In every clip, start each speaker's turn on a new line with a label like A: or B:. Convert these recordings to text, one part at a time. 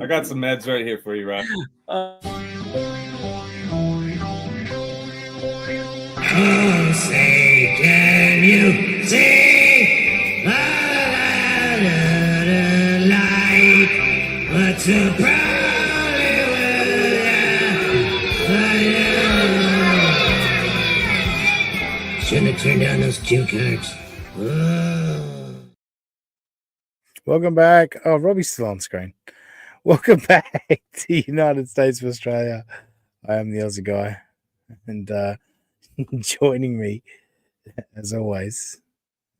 A: I got some meds right here for you, Rob.
B: Oh,
C: say, can you see the light? What's the problem with shouldn't have turned down those cue cards.
D: Welcome back. Oh, Robbie's still on screen. Welcome back to United States of Australia. I am the Aussie guy, and joining me, as always,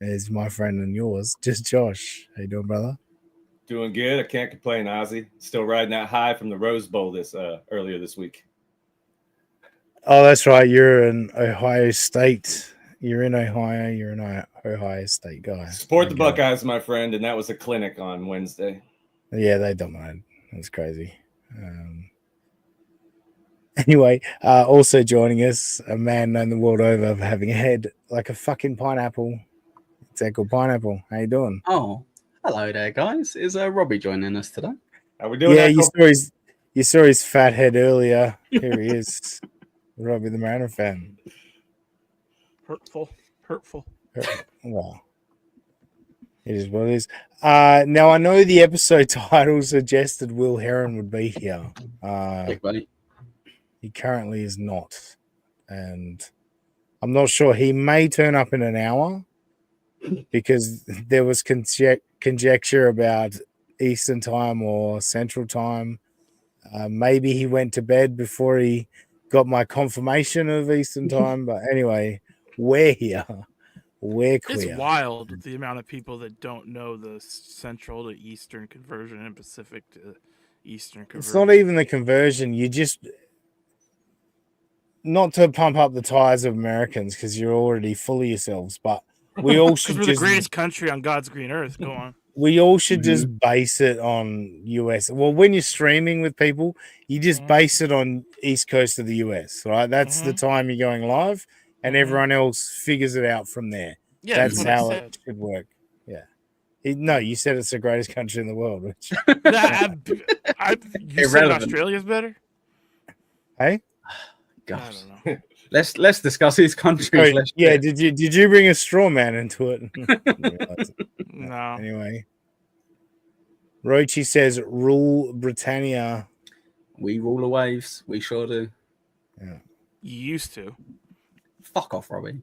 D: is my friend and yours, just Josh. How you doing, brother?
A: Doing good. I can't complain, Ozzy. Still riding that high from the Rose Bowl earlier this week.
D: Oh, that's right. You're in Ohio State. You're in Ohio. You're an Ohio State guy.
A: Support the Buckeyes, my friend, and that was a clinic on Wednesday.
D: Yeah, they dominated. That's crazy. Anyway, also joining us, a man known the world over for having a head like a fucking pineapple. It's Echo Pineapple. How you doing?
B: Oh, hello there, guys. Is Robbie joining us today?
A: How we doing?
D: Yeah, you saw his fat head earlier. Here he is, Robbie the Mariner fan.
E: Hurtful.
D: Well, it is what it is. Now I know the episode title suggested Will Herren would be here.
B: Big buddy.
D: He currently is not, and I'm not sure. He may turn up in an hour because there was conjecture about Eastern time or Central time. Maybe he went to bed before he got my confirmation of Eastern time. But anyway, we're here. We're clear.
E: It's wild the amount of people that don't know the Central to Eastern conversion and Pacific to Eastern conversion.
D: It's not even the conversion. You just, not to pump up the tires of Americans because you're already full of yourselves, but we all should
E: we're the greatest country on God's green earth. Go on.
D: We all should just base it on US. Well, when you're streaming with people, you just base it on East Coast of the US, right? That's the time you're going live, and everyone else figures it out from there.
E: Yeah,
D: that's how it should work. Yeah. No, you said it's the greatest country in the world. Which
E: you said Australia's better?
D: Hey?
B: Gosh.
E: I don't know.
B: Let's discuss these countries.
D: Oh, yeah, did you bring a straw man into it?
E: No.
D: Anyway. Roichi says rule Britannia.
B: We rule the waves. We sure do.
D: Yeah.
E: You used to.
B: Fuck off, Robbie.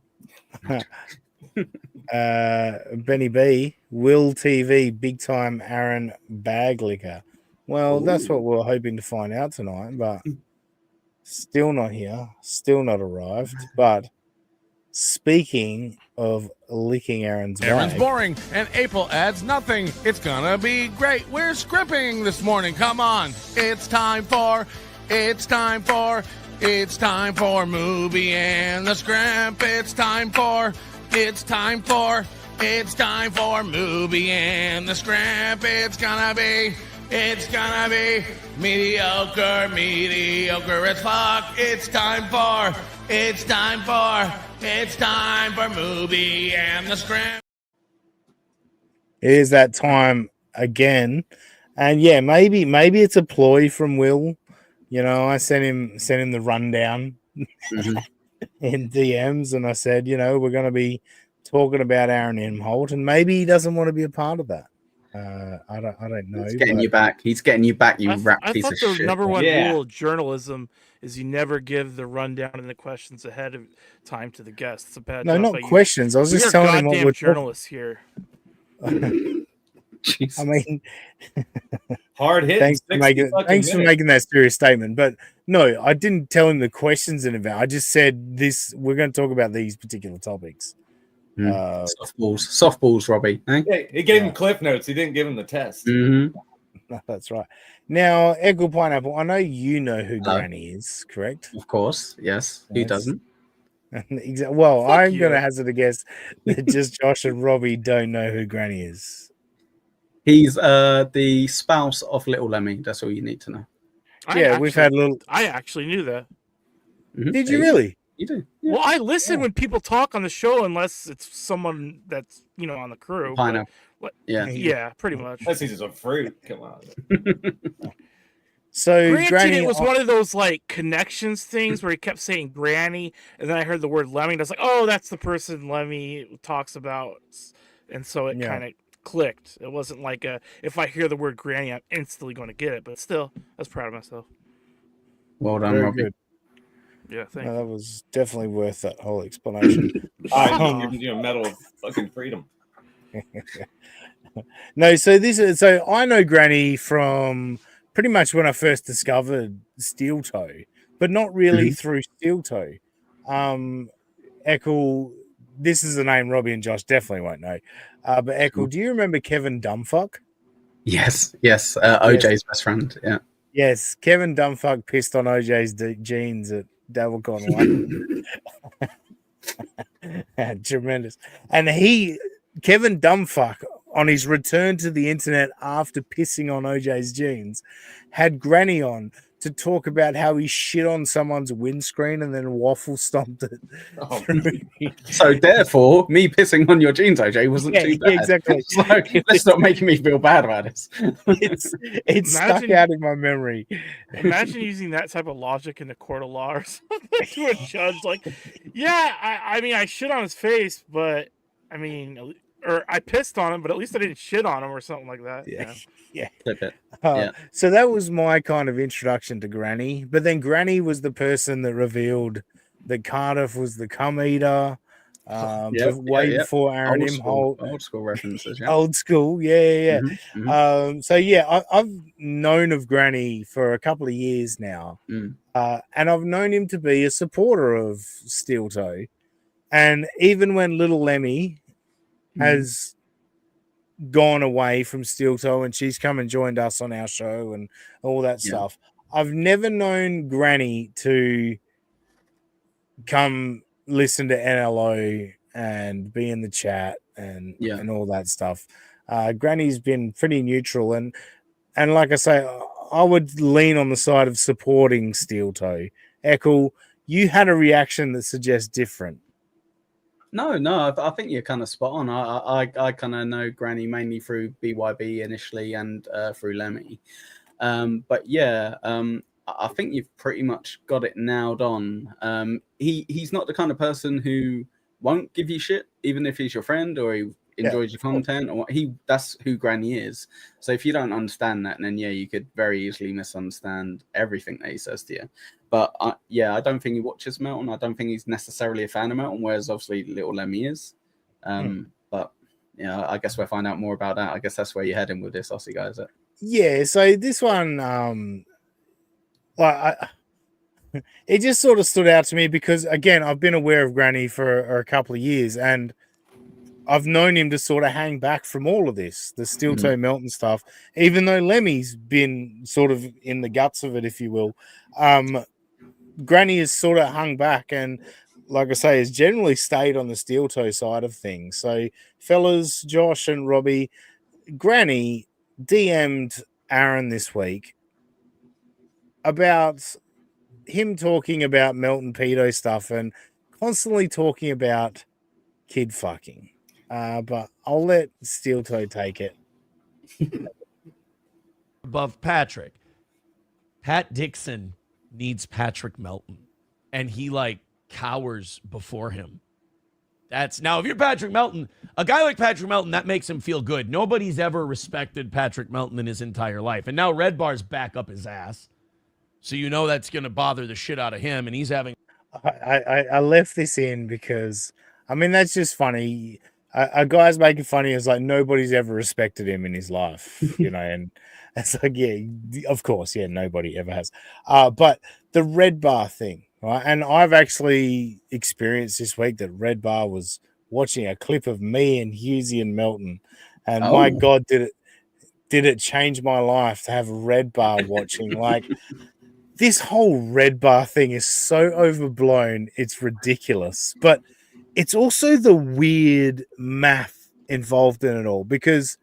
D: Benny B, Will TV, big time Aaron bag liquor. Well, that's what we're hoping to find out tonight, but still not here, still not arrived. But speaking of licking Aaron's bag,
F: boring, and April adds nothing. It's gonna be great. We're scripting this morning. Come on, it's time for Movie and the Scrimp. It's time for Movie and the Scrimp. It's gonna be mediocre as fuck. It's time for Movie and the Scrimp.
D: it is that time again, and yeah, maybe it's a ploy from Will. You know, I sent him the rundown in DMs, and I said, we're going to be talking about Aaron Imholt, and maybe he doesn't want to be a part of that. I don't know.
B: He's getting you back. He's getting you back. You rat piece of shit.
E: I thought the number one rule of journalism is you never give the rundown and the questions ahead of time to the guests. It's a bad
D: no, not questions. I was just telling him what we're
E: journalists here.
D: I mean,
A: hard hit.
D: Thanks for making that serious statement. But no, I didn't tell him the questions in advance. I just said this. We're going to talk about these particular topics.
B: Softballs, Robbie. Eh?
A: Yeah, he gave him cliff notes. He didn't give him the test.
D: No, that's right. Now, Eggle Pineapple, I know you know who Granny is, correct?
B: Of course, yes. Who doesn't?
D: Well, I'm going to hazard a guess that just Josh and Robbie don't know who Granny is.
B: He's the spouse of Little Lemmy. That's all you need to know.
D: We've had little.
E: I actually knew that.
D: Did you really?
B: You do. Yeah.
E: Well, I listen when people talk on the show, unless it's someone that's on the crew.
B: Pineapple.
E: Yeah, pretty much.
A: Unless he's just a fruit. Come on.
D: So
E: Granted,
D: Granny,
E: it was one of those like connections things where he kept saying Granny, and then I heard the word Lemmy, and I was like, "Oh, that's the person Lemmy talks about," and so it
D: Yeah.
E: kind of clicked. It wasn't like if I hear the word Granny, I'm instantly going to get it. But still, I was proud of myself.
B: Well done,
D: very
B: Robbie.
D: good.
E: Yeah, thank
D: No,
E: you.
D: that was definitely worth that whole explanation.
A: I'm just giving you a medal of fucking freedom.
D: No, so I know Granny from pretty much when I first discovered Steel Toe, but not really through Steel Toe. Eccles, this is a name Robbie and Josh definitely won't know. But Eccles, do you remember Kevin Dumbfuck?
B: Yes.
D: Yes.
B: OJ's best friend. Yeah.
D: Yes, Kevin Dumbfuck pissed on OJ's jeans at DevilCon 1. Tremendous. And Kevin Dumbfuck, on his return to the internet after pissing on OJ's jeans, had Granny on to talk about how he shit on someone's windscreen and then waffle stomped it through.
B: So therefore, me pissing on your jeans, OJ, wasn't too bad.
D: Exactly.
B: So let's not making me feel bad about this.
D: It's stuck out in my memory.
E: Imagine using that type of logic in a court of law or something to a judge. Like, yeah, I mean, I shit on his face, but I mean, or I pissed on him, but at least I didn't shit on him or something like that.
D: Yeah. So that was my kind of introduction to Granny. But then Granny was the person that revealed that Cardiff was the cum eater. Before Aaron Imholt.
B: Old school references. Yeah.
D: Old school. Yeah. I've known of Granny for a couple of years now. And I've known him to be a supporter of Steel Toe. And even when little Lemmy has gone away from Steel Toe and she's come and joined us on our show and all that stuff, I've never known Granny to come listen to NLO and be in the chat and all that stuff. Granny's been pretty neutral and like I say, I would lean on the side of supporting Steel Toe. Eccles, you had a reaction that suggests different.
B: No, I think you're kind of spot on. I kind of know Granny mainly through BYB initially and through Lemmy. But yeah, I think you've pretty much got it nailed on. He's not the kind of person who won't give you shit, even if he's your friend or he enjoys your content. Or that's who Granny is. So if you don't understand that, then you could very easily misunderstand everything that he says to you. But I don't think he watches Melton. I don't think he's necessarily a fan of Melton, whereas obviously little Lemmy is. But I guess we'll find out more about that. I guess that's where you're heading with this, Aussie guy, is it?
D: Yeah, so this one, it just sort of stood out to me because, again, I've been aware of Granny for a couple of years and I've known him to sort of hang back from all of this, the Steel Toe Melton stuff, even though Lemmy's been sort of in the guts of it, if you will. Granny has sort of hung back and, like I say, has generally stayed on the Steel Toe side of things. So, fellas, Josh and Robbie, Granny DM'd Aaron this week about him talking about Melton pedo stuff and constantly talking about kid fucking. But I'll let Steel Toe take it.
G: Above Patrick, Pat Dixon needs Patrick Melton, and he cowers before him. That's now if you're Patrick Melton, a guy like Patrick Melton, that makes him feel good. Nobody's ever respected Patrick Melton in his entire life, and now Red Bar's back up his ass, so that's going to bother the shit out of him, and he's having.
D: I left this in because that's just funny. A guy's making fun of him. It's like nobody's ever respected him in his life, and it's like, of course, nobody ever has. But the Red Bar thing, right? And I've actually experienced this week that Red Bar was watching a clip of me and Husey and Melton, and my God, did it change my life to have Red Bar watching? This whole Red Bar thing is so overblown, it's ridiculous. But it's also the weird math involved in it all because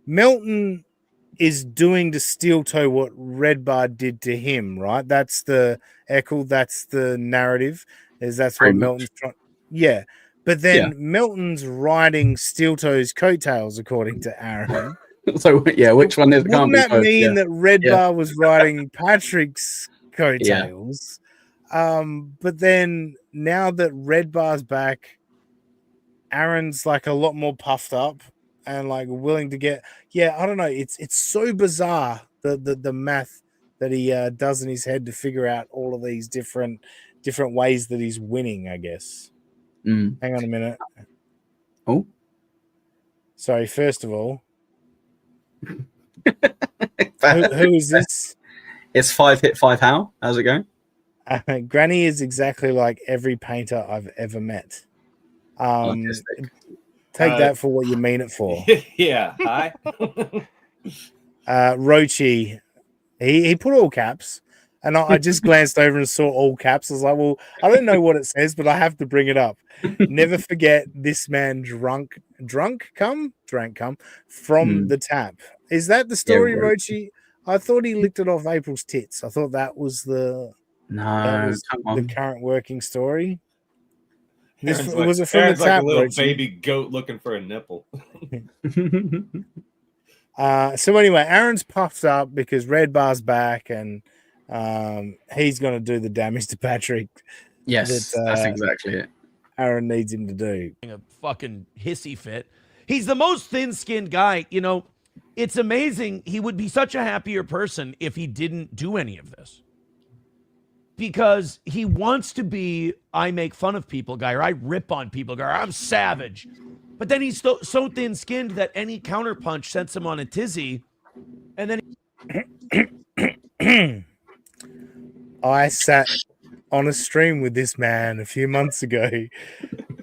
D: Melton is doing to Steel Toe what Red Bar did to him, right? That's the Eccles, that's the narrative, that's what Melton's trying. But then Melton's riding Steel Toe's coattails, according to Aaron.
B: So yeah, which one is? Can't
D: Wouldn't
B: be
D: that
B: both,
D: mean
B: yeah.
D: that Red Bar was riding Patrick's coattails? But then now that Red Bar's back, Aaron's like a lot more puffed up and like willing to get. Yeah, I don't know. It's so bizarre the math that he does in his head to figure out all of these different ways that he's winning. I guess.
B: Mm.
D: Hang on a minute.
B: Oh,
D: sorry. First of all, who is this?
B: It's 5 hit 5 how? How's it going?
D: Granny is exactly like every painter I've ever met.
B: Artistic.
D: Take that for what you mean it for.
A: Yeah. Hi.
D: Rochi, he put all caps, and I just glanced over and saw all caps. I was like, well, I don't know what it says, but I have to bring it up. Never forget this man drank cum from the tap. Is that the story,
B: Yeah,
D: Rochi? I thought he licked it off April's tits. I thought that was the current working story.
A: Aaron's
D: Was it from
A: Aaron's
D: the
A: like
D: tap,
A: a little
D: Rochi?
A: baby goat looking for a nipple.
D: So anyway, Aaron's puffed up because Red Bar's back, and he's going to do the damage to Patrick.
B: Yes, that's exactly it.
D: Aaron needs him to do.
G: A fucking hissy fit. He's the most thin-skinned guy. You know, it's amazing. He would be such a happier person if he didn't do any of this. Because he wants to be, I make fun of people guy, or I rip on people guy, or I'm savage. But then he's so thin-skinned that any counterpunch sends him on a tizzy. And then
D: I sat on a stream with this man a few months ago,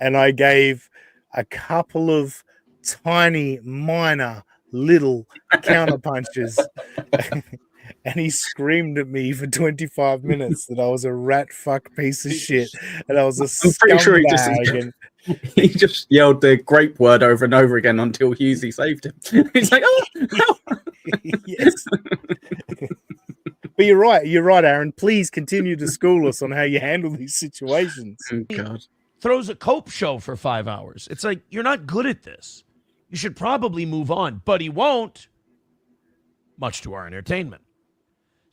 D: and I gave a couple of tiny, minor, little counterpunches. And he screamed at me for 25 minutes that I was a rat fuck piece of shit, and I was a scumbag.
B: He just yelled the grape word over and over again until Husey saved him. He's like, oh.
D: Yes. But you're right, Aaron. Please continue to school us on how you handle these situations.
B: Oh, God.
G: Throws a cope show for 5 hours. It's like, you're not good at this. You should probably move on, but he won't, much to our entertainment.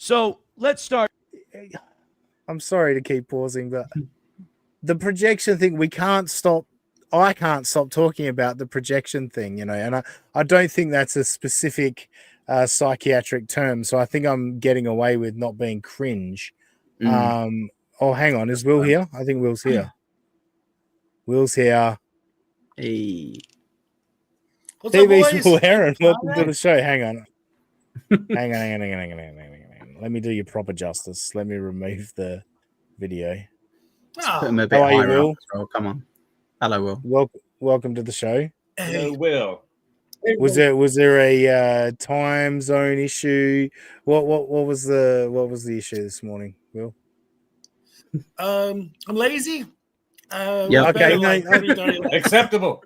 G: So let's start.
D: I'm sorry to keep pausing, but the projection thing, I can't stop talking about the projection thing, you know, and I don't think that's a specific psychiatric term. So I think I'm getting away with not being cringe. Oh, hang on. Is Will here? I think Will's here. Will's here.
B: Hey.
H: What's up,
D: TV's
H: boys?
D: Will Herren. Welcome to the show. Hang on. Hang on. Let me do you proper justice. Let me remove the video.
B: Put him a bit
D: How are you,
B: higher
D: Will?
B: up as well. Come on. Hello, Will.
D: Welcome to the show.
A: Hello, Will.
D: Was there a time zone issue? What was the issue this morning, Will?
H: I'm lazy.
B: Yeah.
D: Okay.
A: Acceptable.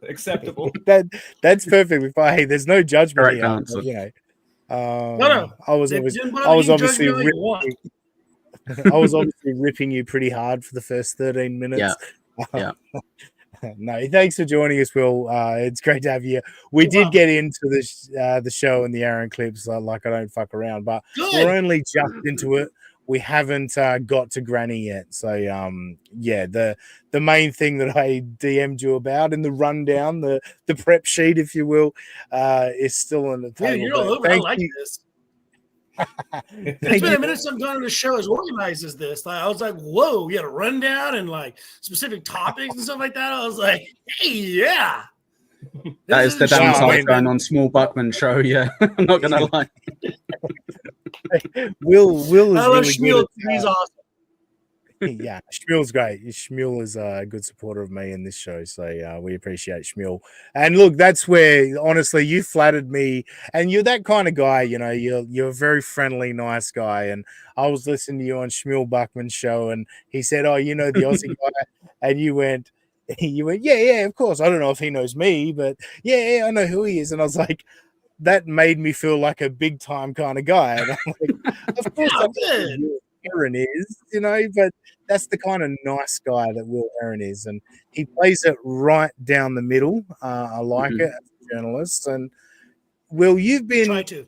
D: That's perfectly fine. Hey, there's no judgment
B: Correct
D: here.
B: answer.
D: You know.
H: No.
D: I was obviously ripping you pretty hard for the first 13 minutes.
B: Yeah.
D: No, thanks for joining us, Will. It's great to have you. We did get into the show and the Aaron clips, like I don't fuck around, but we're only just into it. We haven't got to Granny yet. So, the main thing that I DM'd you about in the rundown, the prep sheet, if you will, is still on the table.
H: You're all over. I like this. It's been a minute since I've gone to the show as organized as this. Like, I was like, whoa, you had a rundown and like specific topics and stuff like that. I was like, hey, yeah.
B: That is the downside going on Small Buckman show. Yeah, I'm not gonna lie.
D: Will is really good.
H: He's awesome.
D: Yeah, Shmuel's great. Shmuel is a good supporter of me in this show, so we appreciate Shmuel. And look, that's where honestly you flattered me, and you're that kind of guy. You know, you're a very friendly, nice guy. And I was listening to you on Shmuel Buckman's show, and he said, "Oh, you know the Aussie guy," and you went, yeah, of course. I don't know if he knows me, but yeah, I know who he is. And I was like, that made me feel like a big time kind of guy. And I'm like, of course, I know who Heron is, you know, but that's the kind of nice guy that Will Herren is, and he plays it right down the middle. I like it as a journalist, and Will, you've been
H: Try to.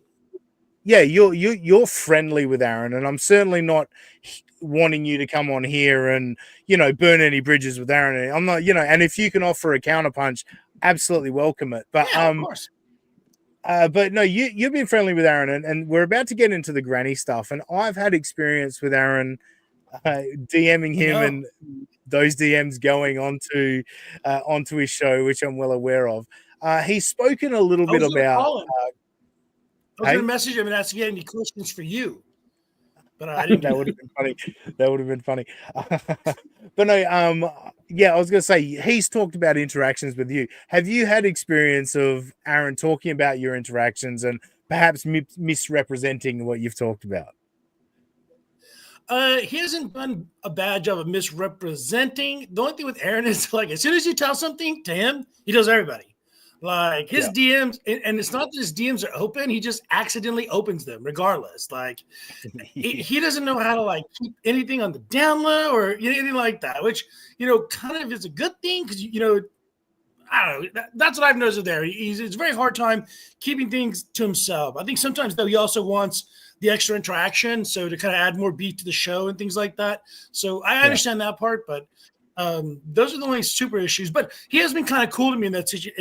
D: Yeah, you're friendly with Aaron, and I'm certainly not wanting you to come on here and burn any bridges with Aaron. I'm not, and if you can offer a counterpunch, absolutely welcome it. But
H: Yeah, of course.
D: But no, you've been friendly with Aaron, and we're about to get into the granny stuff. And I've had experience with Aaron DMing him and those DMs going onto his show, which I'm well aware of. He's spoken a little bit about.
H: I was going to message him and ask if he had any questions for you, but I didn't.
D: That would have been funny. That would have been funny. But no, I was going to say he's talked about interactions with you. Have you had experience of Aaron talking about your interactions and perhaps misrepresenting what you've talked about?
H: He hasn't done a bad job of misrepresenting. The only thing with Aaron is like as soon as you tell something to him, he tells everybody. Like his DMs, and it's not that his DMs are open; he just accidentally opens them, regardless. Like he doesn't know how to like keep anything on the down low or anything like that, which kind of is a good thing because I don't know. That's what I've noticed there. It's a very hard time keeping things to himself. I think sometimes though he also wants the extra interaction, so to kind of add more beat to the show and things like that. So I understand that part, but. Those are the only super issues, but he has been kind of cool to me in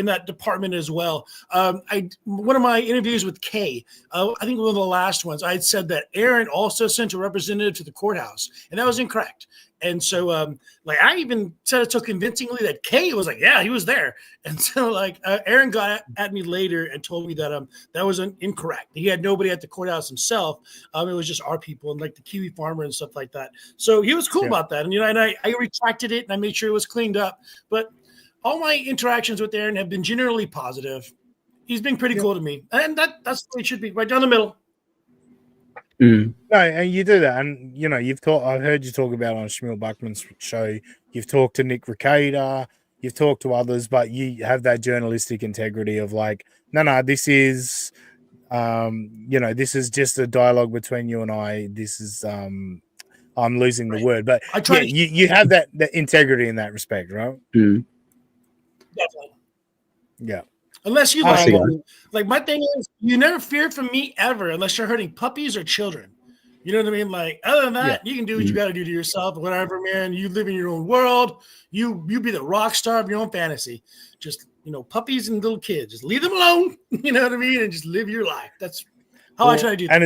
H: that department as well. One of my interviews with Kay, I think one of the last ones, I had said that Aaron also sent a representative to the courthouse, and that was incorrect. And so, I even said it so convincingly that Kay was like, "Yeah, he was there." And so, Aaron got at me later and told me that that was incorrect. He had nobody at the courthouse himself. It was just our people and like the Kiwi farmer and stuff like that. So he was cool about that. And and I retracted it and I made sure it was cleaned up. But all my interactions with Aaron have been generally positive. He's been pretty cool to me, and that's the way it should be, right down the middle.
D: No, and you do that, and I've heard you talk about on Shmuel Buckman's show. You've talked to Nick Ricada, you've talked to others, but you have that journalistic integrity of like, no, this is, this is just a dialogue between you and I. This is, I'm losing the word, but you have that integrity in that respect, right?
H: Definitely.
D: Yeah.
H: Unless you like my thing is you never fear from me ever unless you're hurting puppies or children. You know what I mean? Like other than that, you can do what you got to do to yourself, whatever, man. You live in your own world. You be the rock star of your own fantasy. Just puppies and little kids, just leave them alone. You know what I mean? And just live your life. That's how I try to do.
D: And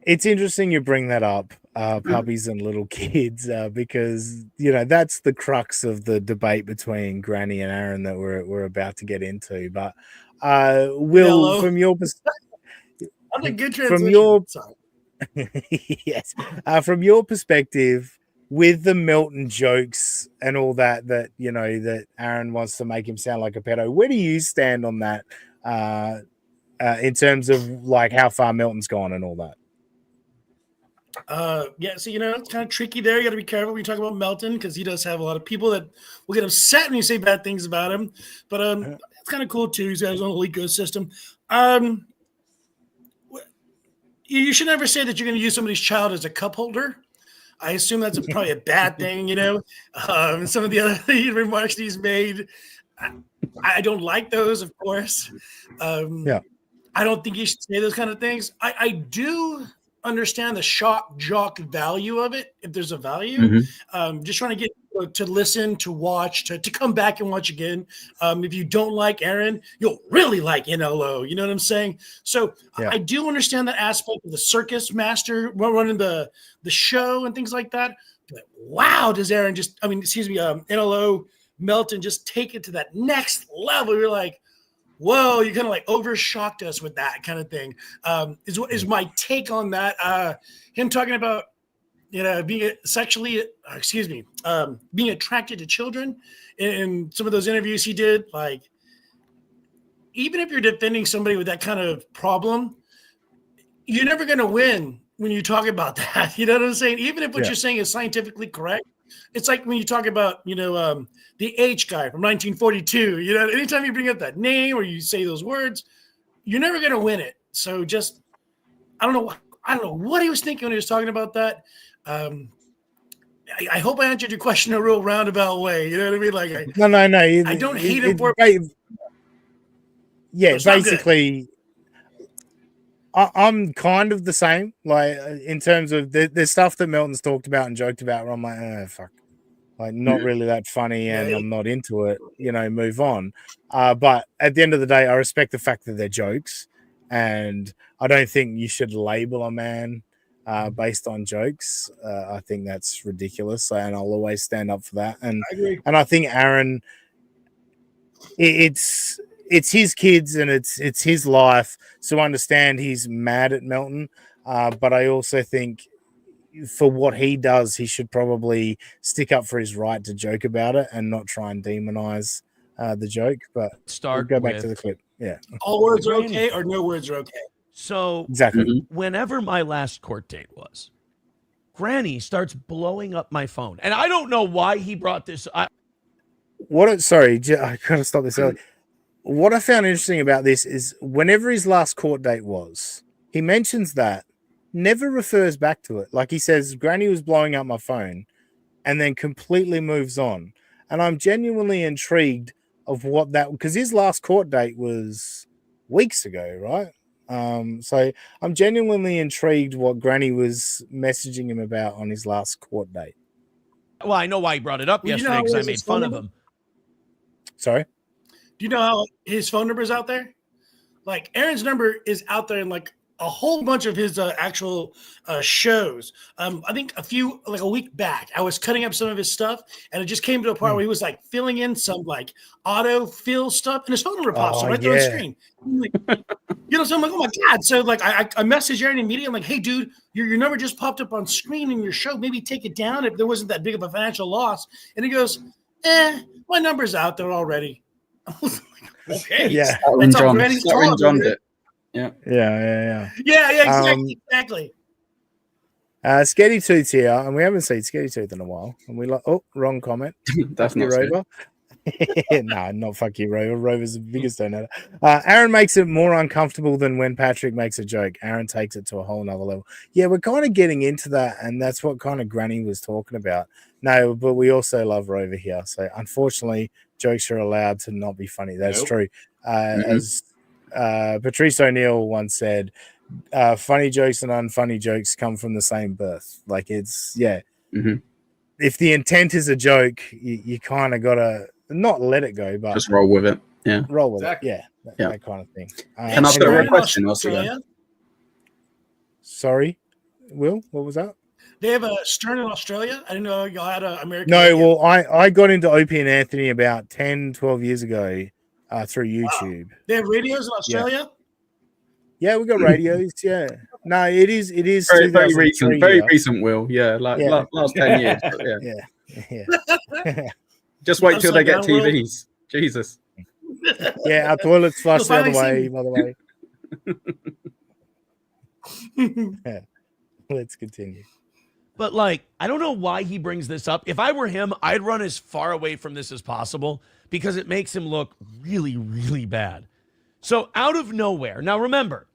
D: it's interesting you bring that up, puppies and little kids, because that's the crux of the debate between Granny and Aaron that we're about to get into. But Will, from your perspective,
H: that's a good transition.
D: Yes, from your perspective, with the Milton jokes and all that that Aaron wants to make him sound like a pedo, where do you stand on that in terms of like how far Milton's gone and all that?
H: So it's kind of tricky there. You got to be careful when you talk about Melton because he does have a lot of people that will get upset when you say bad things about him. But it's kind of cool too. He's got his own whole ecosystem. You should never say that you're going to use somebody's child as a cup holder. I assume that's probably a bad thing, some of the other remarks he's made, I don't like those, of course. I don't think you should say those kind of things. I do understand the shock jock value of it, if there's a value. Just trying to get to listen, to watch, to come back and watch again. If you don't like Aaron, you'll really like NLO. You know what I'm saying? So I do understand that aspect of the circus master running the show and things like that. But wow, does Aaron NLO Melton just take it to that next level? You're like, whoa, you kind of like overshocked us with that kind of thing. Is my take on that. Him talking about, being being attracted to children in some of those interviews he did. Like, even if you're defending somebody with that kind of problem, you're never going to win when you talk about that. You know what I'm saying? Even if what you're saying is scientifically correct, it's like when you talk about, the H guy from 1942, anytime you bring up that name or you say those words, you're never going to win it. So just, I don't know what he was thinking when he was talking about that. I hope I answered your question in a real roundabout way. You know what I mean? Like,
D: no.
H: I don't hate him for
D: basically, I'm kind of the same. Like in terms of there's stuff that Melton's talked about and joked about where I'm like, fuck. Like not really that funny and I'm not into it, move on. But at the end of the day, I respect the fact that they're jokes and I don't think you should label a man based on jokes. I think that's ridiculous and I'll always stand up for that. And
H: I agree.
D: And I think Aaron, it's his kids and it's his life. So I understand he's mad at Melton. But I also think for what he does, he should probably stick up for his right to joke about it and not try and demonize the joke. But we'll go back to the clip. Yeah.
H: All words are okay or no words are okay.
G: So
D: exactly.
G: Whenever my last court date was, Granny starts blowing up my phone. And I don't know why he brought this.
D: Sorry, I gotta stop this early. What I found interesting about this is whenever his last court date was, he mentions that, never refers back to it. Like he says, Granny was blowing up my phone and then completely moves on. And I'm genuinely intrigued of what that, because his last court date was weeks ago, right? So I'm genuinely intrigued what Granny was messaging him about on his last court date.
G: Well, I know why he brought it up yesterday because I made fun of him.
D: Sorry?
H: Do you know how his phone number is out there? Like Aaron's number is out there in like a whole bunch of his actual shows. I think a week back, I was cutting up some of his stuff and it just came to a part where he was like filling in some like auto fill stuff and his phone number pops up right there on the screen. I'm like, so I'm like, oh my God. So like I messaged Aaron immediately. I'm like, hey dude, your number just popped up on screen in your show. Maybe take it down if there wasn't that big of a financial loss. And he goes, my number's out there already. I was like, okay.
D: Yeah.
H: That's how Granny's calling it.
D: Yeah.
H: Yeah, exactly.
D: Sketty Tooth's here, and we haven't seen Sketty Tooth in a while. And we wrong comment.
I: That's not
D: Rover. No, not fuck you, Rover. Rover's the biggest donor. Aaron makes it more uncomfortable than when Patrick makes a joke. Aaron takes it to a whole nother level. Yeah, we're kind of getting into that, and that's what kind of Granny was talking about. No, but we also love Rover here. So unfortunately, jokes are allowed to not be funny. That's true. As Patrice O'Neill once said, funny jokes and unfunny jokes come from the same birth. Like it's if the intent is a joke, you kind of gotta not let it go, but
I: just roll with it. Yeah,
D: roll with it. Yeah, that kind of thing.
I: Can I throw a question?
D: Sorry, Will, what was that?
H: They have a Stern in Australia. I didn't know y'all had an American.
D: No, well, I got into Opie and Anthony about 10, 12 years ago through YouTube.
H: They have radios in Australia?
D: Yeah, we got radios. Yeah. No, it is
I: very recent, Will. Yeah, last 10 years. Yeah. Just wait till they get TVs. Jesus.
D: Yeah, our toilets flush the other way, by the way. Yeah. Let's continue.
G: But like, I don't know why he brings this up. If I were him, I'd run as far away from this as possible because it makes him look really, really bad. So out of nowhere, now remember,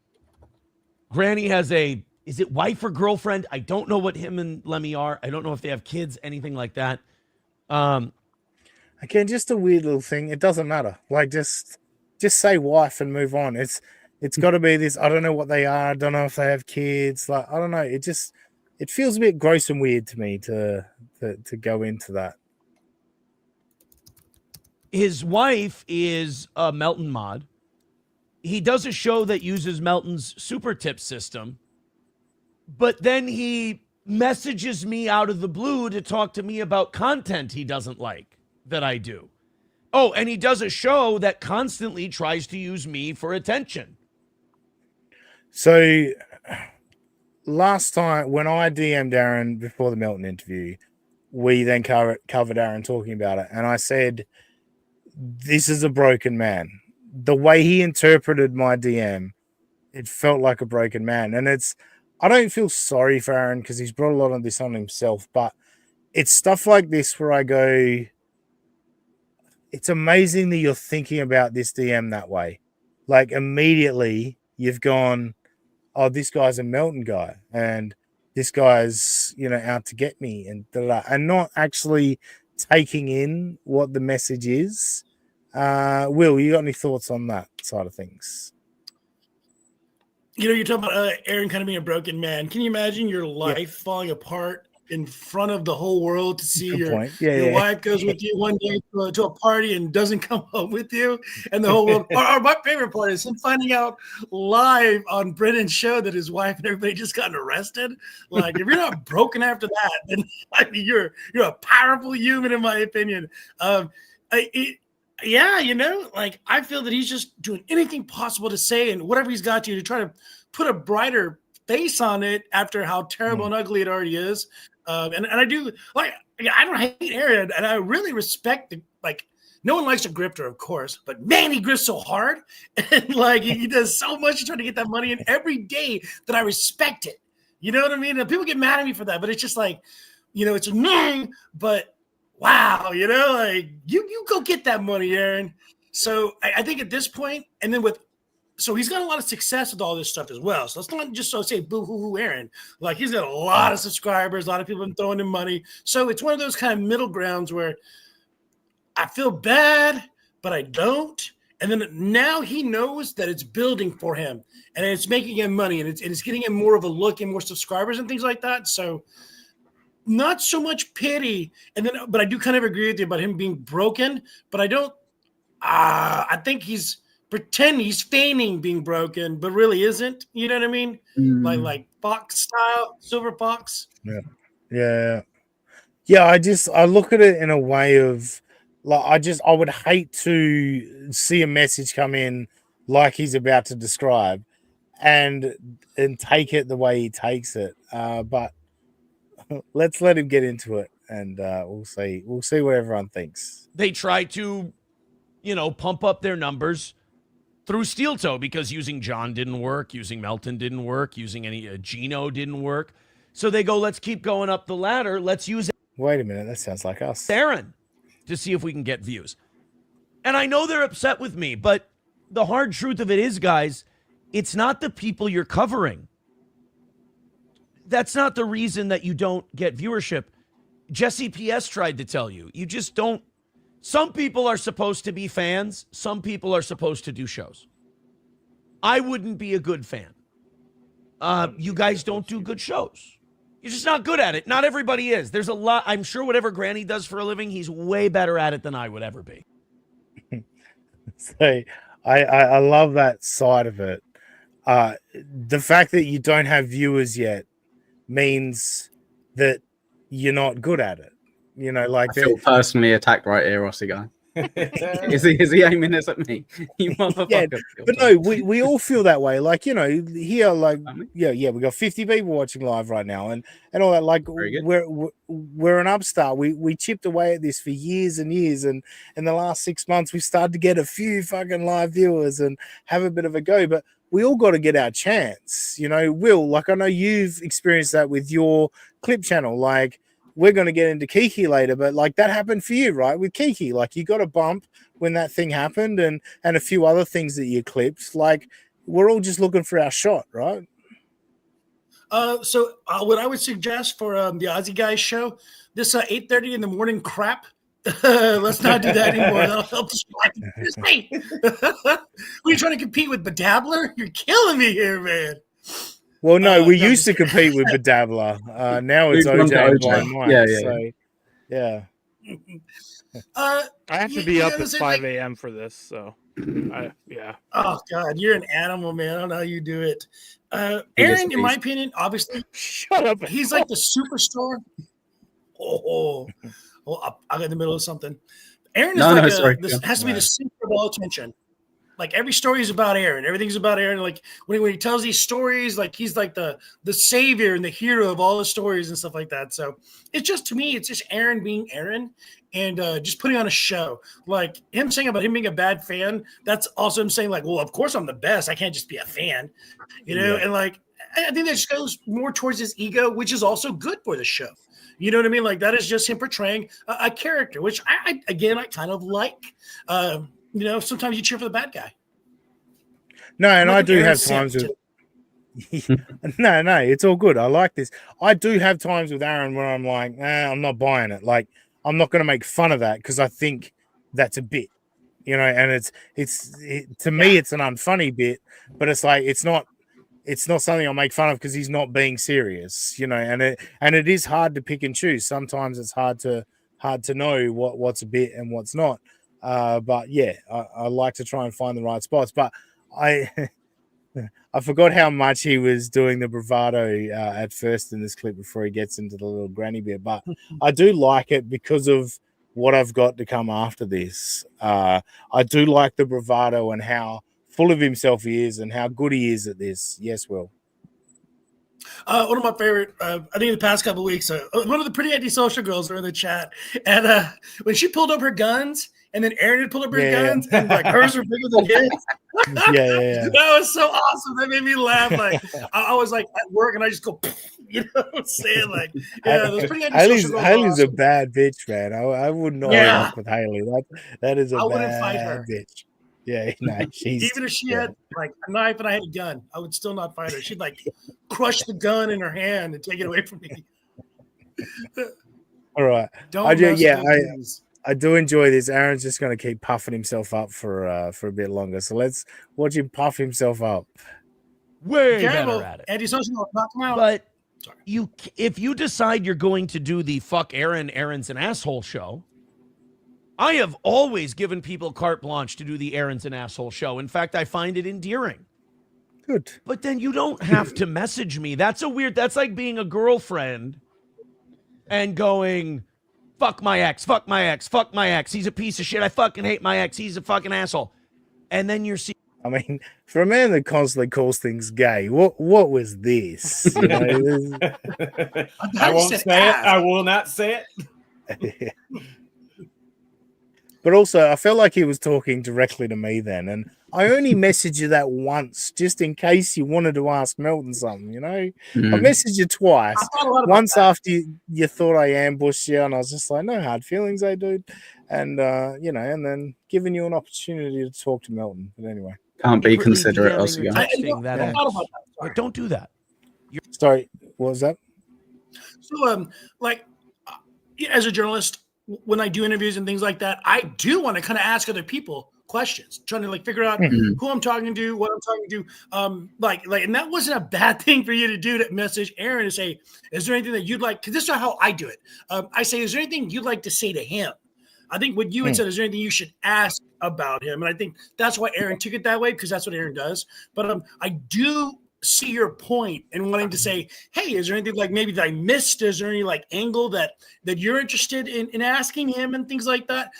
G: Granny has is it wife or girlfriend? I don't know what him and Lemmy are. I don't know if they have kids, anything like that.
D: Again, just a weird little thing. It doesn't matter. Like just say wife and move on. It's got to be this. I don't know what they are. I don't know if they have kids. Like I don't know. It feels a bit gross and weird to me to go into that.
G: His wife is a Melton mod. He does a show that uses Melton's super tip system, but then he messages me out of the blue to talk to me about content he doesn't like that I do. Oh, and he does a show that constantly tries to use me for attention.
D: So last time when I DM'd Aaron before the Melton interview, we then covered Aaron talking about it. And I said, this is a broken man. The way he interpreted my DM, it felt like a broken man. And I don't feel sorry for Aaron because he's brought a lot of this on himself, but it's stuff like this where I go, it's amazing that you're thinking about this DM that way. Like immediately you've gone, oh, this guy's a Melton guy and this guy's, out to get me and and not actually taking in what the message is. Will, you got any thoughts on that side of things?
H: You're talking about Aaron kind of being a broken man. Can you imagine your life falling apart in front of the whole world to see
D: Good
H: your
D: point. Yeah.
H: wife goes with you one day to a party and doesn't come home with you, and the whole world. Or my favorite part is him finding out live on Brennan's show that his wife and everybody just gotten arrested. Like, if you're not broken after that, then I mean, you're a powerful human, in my opinion. Like, I feel that he's just doing anything possible to say and whatever he's got to try to put a brighter face on it after how terrible and ugly it already is. And I do like, I don't hate Aaron, and I really respect no one likes a grifter, of course, but man, he grifts so hard, and like he does so much to try to get that money in every day that I respect it. You know what I mean? And people get mad at me for that, but it's just like, it's annoying, but wow, like you go get that money, Aaron. So I think at this point, and then so he's got a lot of success with all this stuff as well. So let's not just say boo hoo hoo Aaron. Like, he's got a lot of subscribers, a lot of people have been throwing him money. So it's one of those kind of middle grounds where I feel bad, but I don't. And then now he knows that it's building for him and it's making him money, and it's getting him more of a look and more subscribers and things like that. So not so much pity. But I do kind of agree with you about him being broken, but I don't, I think he's feigning being broken, but really isn't. You know what I mean? Like Fox style, Silver Fox.
D: Yeah. I look at it in a way of like, I would hate to see a message come in like he's about to describe and take it the way he takes it. But let's let him get into it, and we'll see what everyone thinks.
G: They try to, pump up their numbers through steel toe, because using John didn't work, using Melton didn't work, using any Gino didn't work. So they go, let's keep going up the ladder. Let's use
D: Wait a minute, that sounds like us.
G: Heron to see if we can get views. And I know they're upset with me, but the hard truth of it is, guys, it's not the people you're covering. That's not the reason that you don't get viewership. Jesse PS tried to tell you. You just don't. Some people are supposed to be fans. Some people are supposed to do shows. I wouldn't be a good fan. You guys don't do good shows. You're just not good at it. Not everybody is. There's a lot. I'm sure whatever Granny does for a living, he's way better at it than I would ever be.
D: So I love that side of it. The fact that you don't have viewers yet means that you're not good at it. I
I: feel personally attacked right here, Rossi guy. Is he aiming this at me? You motherfucker.
D: Yeah, but no, we all feel that way. Like, here, like, we got 50 people watching live right now, and all that. Like, we're an upstart. We chipped away at this for years and years, and in the last 6 months, we started to get a few fucking live viewers and have a bit of a go. But we all got to get our chance. Will, like, I know you've experienced that with your clip channel. Like, we're going to get into Kiki later, but like that happened for you, right? With Kiki, like you got a bump when that thing happened, and a few other things that you clipped. Like, we're all just looking for our shot, right?
H: So what I would suggest for the Aussie Guys show, this 8:30 in the morning crap, let's not do that anymore. That'll help distract me. We're trying to compete with Bedabbler? You're killing me here, man.
D: Well, no, we used to compete with Bedabbler. Now it's OJ and Blind Mike. Yeah.
E: I have to be up at 5 a.m. for this, so yeah.
H: Oh God, you're an animal, man. I don't know how you do it. Aaron, in my opinion, obviously,
E: shut up.
H: He's like the superstar. Well, I'm in the middle of something. Aaron is has to be the center of all attention. Like, every story is about Aaron. Everything's about Aaron. Like, when he tells these stories, like, he's like the savior and the hero of all the stories and stuff like that. So it's just, to me, it's just Aaron being Aaron and just putting on a show. Like, him saying about him being a bad fan, that's also him saying, like, well, of course I'm the best. I can't just be a fan, And, like, I think that just goes more towards his ego, which is also good for the show. You know what I mean? Like, that is just him portraying a character, which I kind of like. Sometimes you cheer for the bad guy.
D: No, and I do have times with. No, it's all good. I like this. I do have times with Aaron where I'm like, I'm not buying it. Like, I'm not going to make fun of that because I think that's a bit, and to me, it's an unfunny bit, but it's like, it's not it's not something I make fun of because he's not being serious, you know. And it is hard to pick and choose. Sometimes it's hard to know what's a bit and what's not. But yeah, I like to try and find the right spots. But I forgot how much he was doing the bravado at first in this clip before he gets into the little granny bit. But I do like it because of what I've got to come after this. I do like the bravado and how full of himself he is and how good he is at this. Yes, Will.
H: One of my favorite, I think in the past couple of weeks, one of the pretty antisocial girls were in the chat. And when she pulled up her guns and then Aaron had pulled up her guns and like hers were bigger than his.
D: Yeah.
H: That was so awesome. That made me laugh. Like I was like at work and I just go, you know what I'm saying? Like, yeah, those pretty antisocial girls.
D: Haley's
H: awesome.
D: a bad bitch, man. I would not work with Haley. That is a
H: wouldn't fight her.
D: bitch. Yeah, no, she's
H: even if she had like a knife and I had a gun, I would still not fight her. She'd like crush the gun in her hand and take it away from me.
D: All right. I do enjoy this. Aaron's just going to keep puffing himself up for a bit longer. So let's watch him puff himself up.
G: Way better at it.
H: Antisocial, knock him out.
G: But if you decide you're going to do the fuck Aaron's an asshole show, I have always given people carte blanche to do the Aaron's an asshole show. In fact, I find it endearing.
D: Good.
G: But then you don't have to message me. That's that's like being a girlfriend and going, fuck my ex, fuck my ex, fuck my ex. He's a piece of shit. I fucking hate my ex. He's a fucking asshole. And then you're
D: I mean, for a man that constantly calls things gay, what was this? You know,
A: I won't say it. I will not say it.
D: But also, I felt like he was talking directly to me then, and I only messaged you that once, just in case you wanted to ask Melton something, you know? I messaged you twice. Once after you thought I ambushed you, and I was just like, no hard feelings, dude. And, you know, and then giving you an opportunity to talk to Melton. But anyway.
I: Can't be considerate, also.
G: Don't do that.
D: Sorry, what was that?
H: So, as a journalist, when I do interviews and things like that, I do want to kind of ask other people questions, trying to like figure out who I'm talking to, what I'm talking to. And that wasn't a bad thing for you to do, to message Aaron and say, is there anything that you'd like? Because this is how I do it. I say, is there anything you'd like to say to him? I think what you had said, is there anything you should ask about him? And I think that's why Aaron took it that way, because that's what Aaron does. But I do see your point in wanting to say, hey, is there anything like maybe that I missed? Is there any like angle that you're interested in asking him and things like that?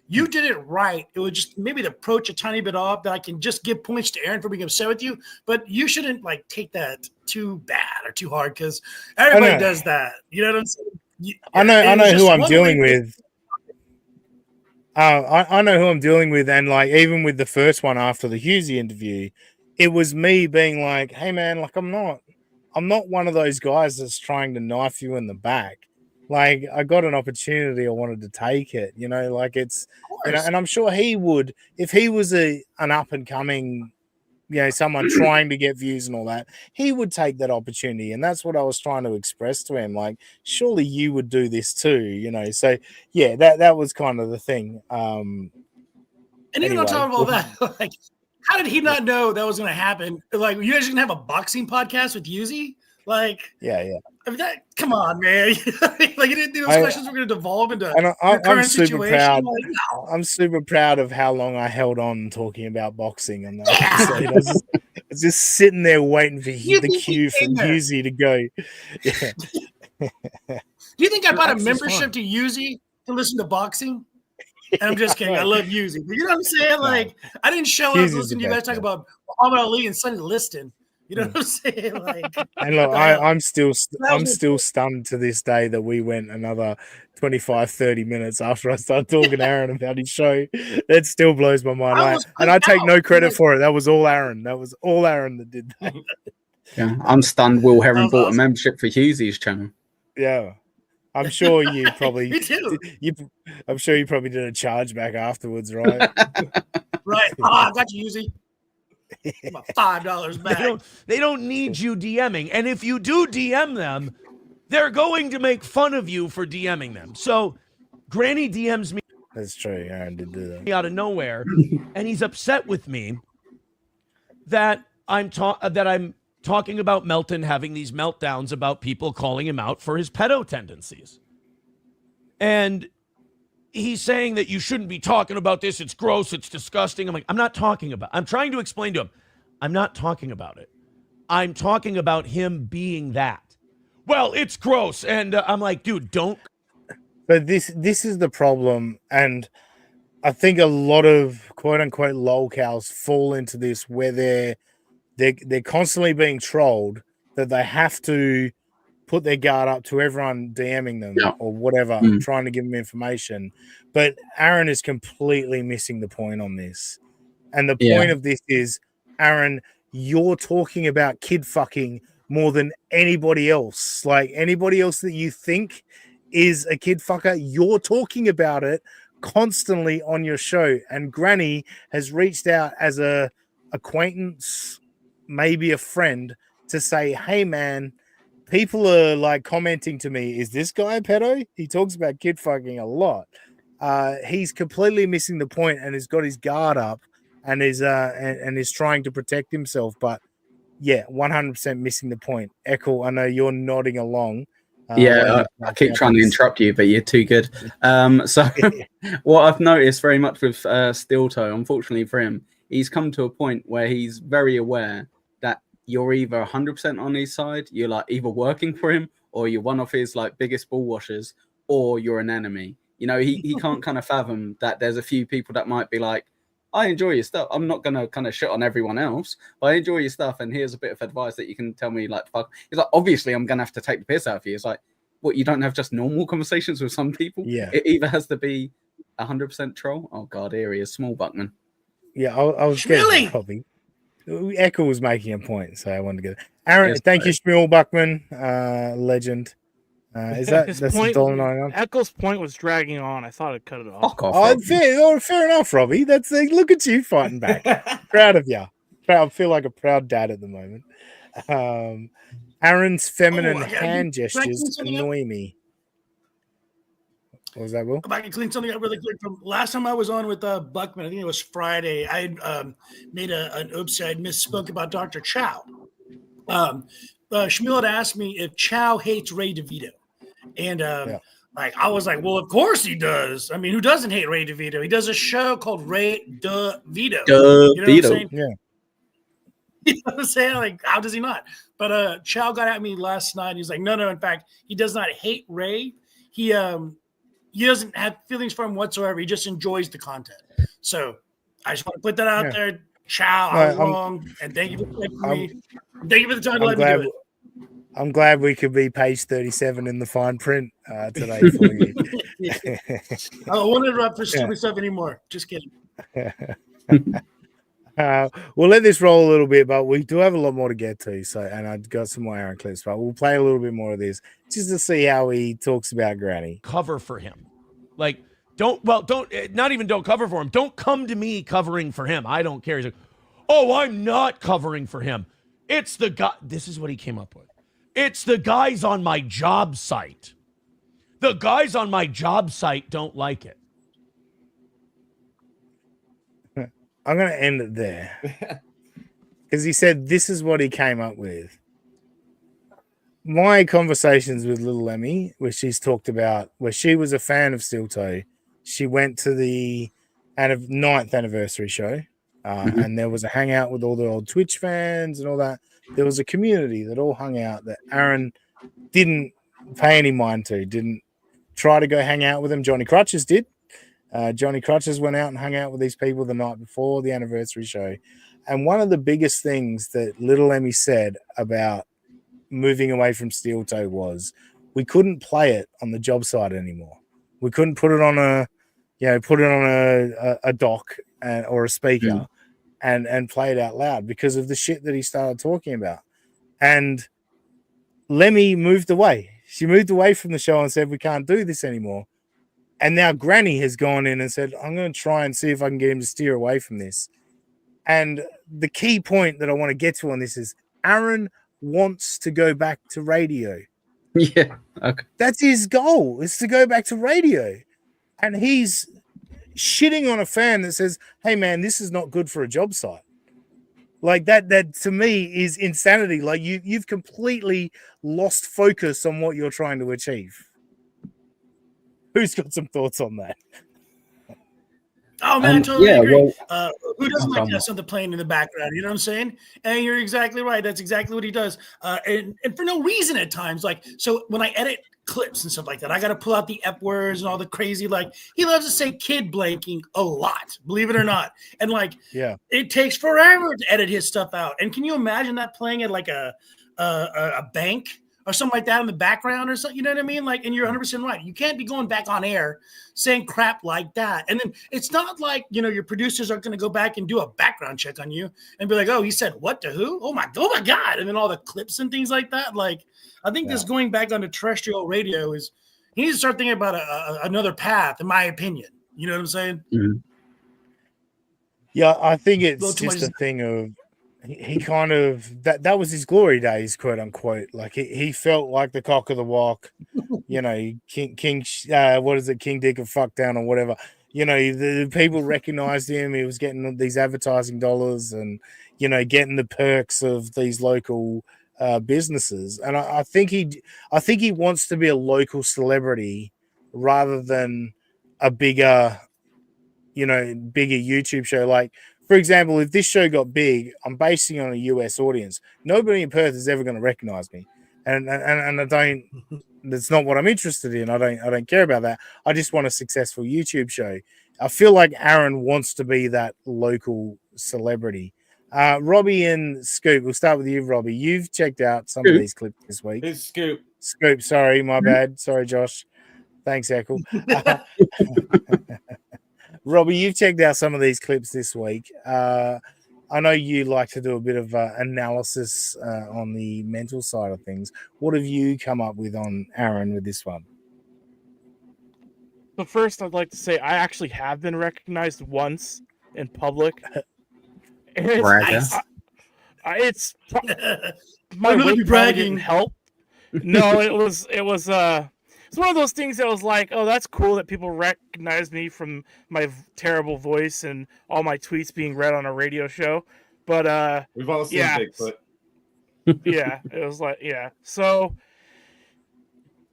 H: You did it right. It would just maybe the approach a tiny bit off, that I can just give points to Aaron for being upset with you, but you shouldn't like take that too bad or too hard, because everybody does that. You know what I'm saying?
D: I know who I'm dealing with. I know who I'm dealing with, and like even with the first one after the Hughesy interview, it was me being like, hey man, like I'm not one of those guys that's trying to knife you in the back. Like I got an opportunity, I wanted to take it, you know, like it's, you know, and I'm sure he would, if he was an up and coming, you know, someone trying to get views and all that, he would take that opportunity. And that's what I was trying to express to him. Like, surely you would do this too, you know? So yeah, that was kind of the thing.
H: And even on top of all that, like, how did he not know that was going to happen? Like, you guys are going to have a boxing podcast with Yuzi? Like,
D: yeah.
H: I mean, come on, man. Like, you didn't think those questions were going to devolve into
D: I'm
H: current
D: super
H: situation?
D: proud.
H: Like, no.
D: I'm super proud of how long I held on talking about boxing and that. I was just sitting there waiting for the cue from Yuzi to go. Yeah.
H: Do you think I bought a membership to Yuzi to listen to boxing? And I'm just kidding. I love Yuzi. But you know what I'm saying? Like, I didn't show up listening to you guys talk about Muhammad Ali and Sonny Liston. You know what I'm saying? Like,
D: and look, I'm still stunned to this day that we went another 25-30 minutes after I started talking to Aaron about his show. That still blows my mind. And I take no credit for it. That was all Aaron. That was all Aaron that did that.
I: Yeah, I'm stunned. Will Herren bought a membership for Hughesy's channel.
D: Yeah. I'm sure you probably
H: Me too.
D: I'm sure you probably did a charge back afterwards, right?
H: Right. I got you, Yuzi. About $5 back.
G: They don't need you DMing. And if you do DM them, they're going to make fun of you for DMing them. So Granny DMs me.
D: That's true. Aaron did do that.
G: Out of nowhere, and he's upset with me that I'm talking about Melton having these meltdowns about people calling him out for his pedo tendencies. And he's saying that you shouldn't be talking about this. It's gross. It's disgusting. I'm like, I'm trying to explain to him, I'm not talking about it. I'm talking about him being that. Well, it's gross. And I'm like, dude, don't.
D: But this is the problem. And I think a lot of quote unquote lolcows fall into this where they're constantly being trolled that they have to put their guard up to everyone DMing them or whatever, trying to give them information. But Aaron is completely missing the point on this. And the point of this is, Aaron, you're talking about kid fucking more than anybody else. Like anybody else that you think is a kid fucker, you're talking about it constantly on your show. And Granny has reached out as a acquaintance, maybe a friend, to say, hey man, people are like commenting to me, is this guy a pedo? He talks about kid fucking a lot. He's completely missing the point and has got his guard up and is trying to protect himself. But yeah, 100% missing the point. Echo, I know you're nodding along.
I: I keep trying to interrupt you, but you're too good. So what I've noticed very much with Steel Toe, unfortunately for him, he's come to a point where he's very aware that you're either 100% on his side, you're like either working for him, or you're one of his like biggest ball washers, or you're an enemy. You know, he can't kind of fathom that there's a few people that might be like, I enjoy your stuff. I'm not going to kind of shit on everyone else, but I enjoy your stuff. And here's a bit of advice that you can tell me, like, fuck. He's like, obviously, I'm going to have to take the piss out of you. It's like, what, you don't have just normal conversations with some people?
D: Yeah.
I: It either has to be 100% troll. Oh, God, here he is, Small Buckman.
D: Yeah, I was getting probably. Echo was making a point, so I wanted to get it. Aaron, thank you, Shmuel Buckman, legend. Is that
E: His
D: that's
E: point,
D: the $1.99?
E: Echo's point was dragging on. I thought I'd cut it off.
D: Fair enough, Robbie. That's look at you fighting back. Proud of you. I feel like a proud dad at the moment. Aaron's feminine hand gestures annoy me. What was that, Will?
H: If I can clean something up really quick from last time I was on with Buckman, I think it was Friday. I made an oops, I misspoke about Dr. Chow. Shmuel had asked me if Chow hates Ray DeVito. And like I was like, well, of course he does. I mean, who doesn't hate Ray DeVito? He does a show called Ray DeVito. You know what I'm saying?
D: Yeah.
H: You know what I'm saying? Like, how does he not? But Chow got at me last night. He's like, no. In fact, he does not hate Ray. He doesn't have feelings for him whatsoever. He just enjoys the content. So I just want to put that out there. Chow, I was wrong. And thank you for me. Thank you for the time to let me do it.
D: I'm glad we could be page 37 in the fine print today for you.
H: I won't interrupt for stupid stuff anymore. Just kidding.
D: We'll let this roll a little bit, but we do have a lot more to get to. So, and I've got some more Aaron clips, but we'll play a little bit more of this just to see how he talks about Granny.
G: Cover for him. Like, don't cover for him. Don't come to me covering for him. I don't care. He's like, oh, I'm not covering for him. It's the guy. This is what he came up with. It's the guys on my job site. The guys on my job site don't like it.
D: I'm going to end it there. Because he said this is what he came up with. My conversations with Little Emmy, where she's talked about, where she was a fan of Steel Toe, she went to the 9th anniversary show, and there was a hangout with all the old Twitch fans and all that. There was a community that all hung out that Aaron didn't pay any mind to, didn't try to go hang out with them. Johnny Crutches did. Johnny Crutches went out and hung out with these people the night before the anniversary show. And one of the biggest things that Little Emmy said about moving away from Steel Toe was we couldn't play it on the job site anymore. We couldn't put it on a dock or a speaker and play it out loud because of the shit that he started talking about. And Lemmy moved away. She moved away from the show and said, we can't do this anymore. And now Granny has gone in and said, I'm going to try and see if I can get him to steer away from this. And the key point that I want to get to on this is Aaron wants to go back to radio.
I: Yeah. Okay.
D: That's his goal, is to go back to radio. And he's shitting on a fan that says, hey, man, this is not good for a job site. Like that to me is insanity. Like you've completely lost focus on what you're trying to achieve. Who's got some thoughts on that?
H: Oh man, I totally
I: yeah,
H: agree.
I: well,
H: Who doesn't like to
I: come.
H: have something playing in the background? You know what I'm saying? And you're exactly right. That's exactly what he does. And for no reason at times. Like, so when I edit clips and stuff like that, I got to pull out the F words and all the crazy, like, he loves to say kid blanking a lot, believe it or not. And like,
D: Yeah,
H: it takes forever to edit his stuff out. And can you imagine that playing at like a bank or something like that in the background or something? You know what I mean? Like, and you're 100% right. You can't be going back on air saying crap like that. And then it's not like, you know, your producers are going to go back and do a background check on you and be like, oh, he said what to who? Oh my God. And then all the clips and things like that. Like, I think this going back onto terrestrial radio is, he needs to start thinking about another path, in my opinion. You know what I'm saying?
I: Mhm.
D: yeah. I think it's
H: Little too
D: just
H: much-
D: a thing of he kind of that was his glory days, quote unquote. Like he felt like the cock of the walk, you know, King what is it, King Dick of Fuck Down or whatever. You know, the people recognized him. He was getting these advertising dollars and, you know, getting the perks of these local businesses. And I think he wants to be a local celebrity rather than a bigger YouTube show. Like, for example, if this show got big, I'm basing it on a US audience. Nobody in Perth is ever going to recognize me, and I don't. That's not what I'm interested in. I don't care about that. I just want a successful YouTube show. I feel like Aaron wants to be that local celebrity. Robbie and Scoop, we'll start with you, Robbie. You've checked out some of these clips this week.
A: It's Scoop.
D: Scoop, sorry, my bad. Sorry, Josh. Thanks, Echo. Robbie, you've checked out some of these clips this week. I know you like to do a bit of analysis on the mental side of things. What have you come up with on Aaron with this one?
E: So first, I'd like to say I actually have been recognized once in public. And it's,
I: Bragger.
E: it's my
H: Another
E: weight
H: be
E: probably
H: bragging.
E: didn't help. No, it was it's one of those things that was like, oh, that's cool that people recognize me from my terrible voice and all my tweets being read on a radio show. But
A: We've all seen
E: yeah.
A: Bigfoot.
E: Yeah, it was like, yeah. So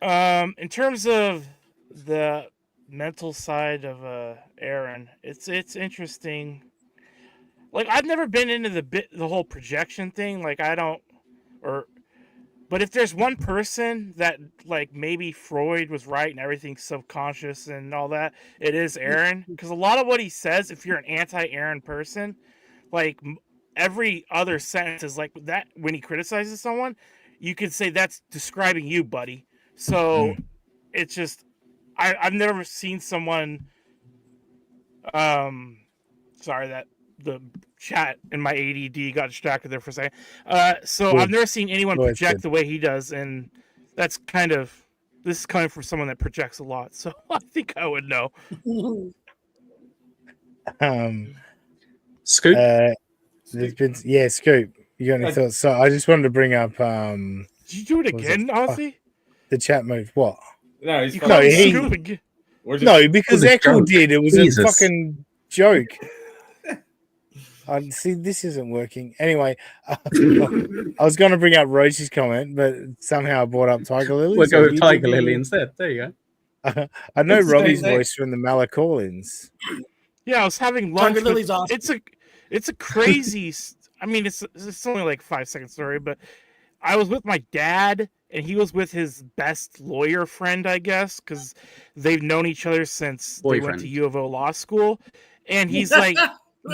E: in terms of the mental side of Aaron, it's interesting. Like, I've never been into the whole projection thing. Like, but if there's one person that, like, maybe Freud was right and everything's subconscious and all that, it is Aaron. Because a lot of what he says, if you're an anti-Aaron person, like, every other sentence is like that. When he criticizes someone, you can say that's describing you, buddy. So it's just, I've never seen someone. Sorry that the chat in my ADD got distracted there for a second. So
D: Good.
E: I've never seen anyone
D: Go ahead,
E: project
D: Sid.
E: the way he does, and that's this is coming from someone that projects a lot. So I think I would know.
I: Scoop.
D: There's been Scoop. You got any thoughts? So I just wanted to bring up
E: Did you do it again, Ozzy?
D: the chat move. What?
A: No, he's
E: You
A: fine.
D: No,
E: called
D: he-
E: Scoop again.
A: We're just,
D: No, because
I: It was a
D: Echo
I: joke.
D: did. It was
I: Jesus.
D: a fucking joke. I see this isn't working. Anyway, I was going to bring up Roach's comment, but somehow I brought up Tiger Lily.
I: We'll
D: so
I: go
D: you
I: with Tiger
D: did-
I: Lily instead. There you go.
D: I know
A: It's the
D: Robbie's
A: same thing.
D: voice from the Malacallins.
E: Yeah, I was having lunch.
H: Tiger Lily's
E: with,
H: awesome.
E: It's a crazy. I mean, it's only like 5-second story, but I was with my dad, and he was with his best lawyer friend, I guess, because they've known each other since they went
I: Boyfriend.
E: to U of O law school. And he's like,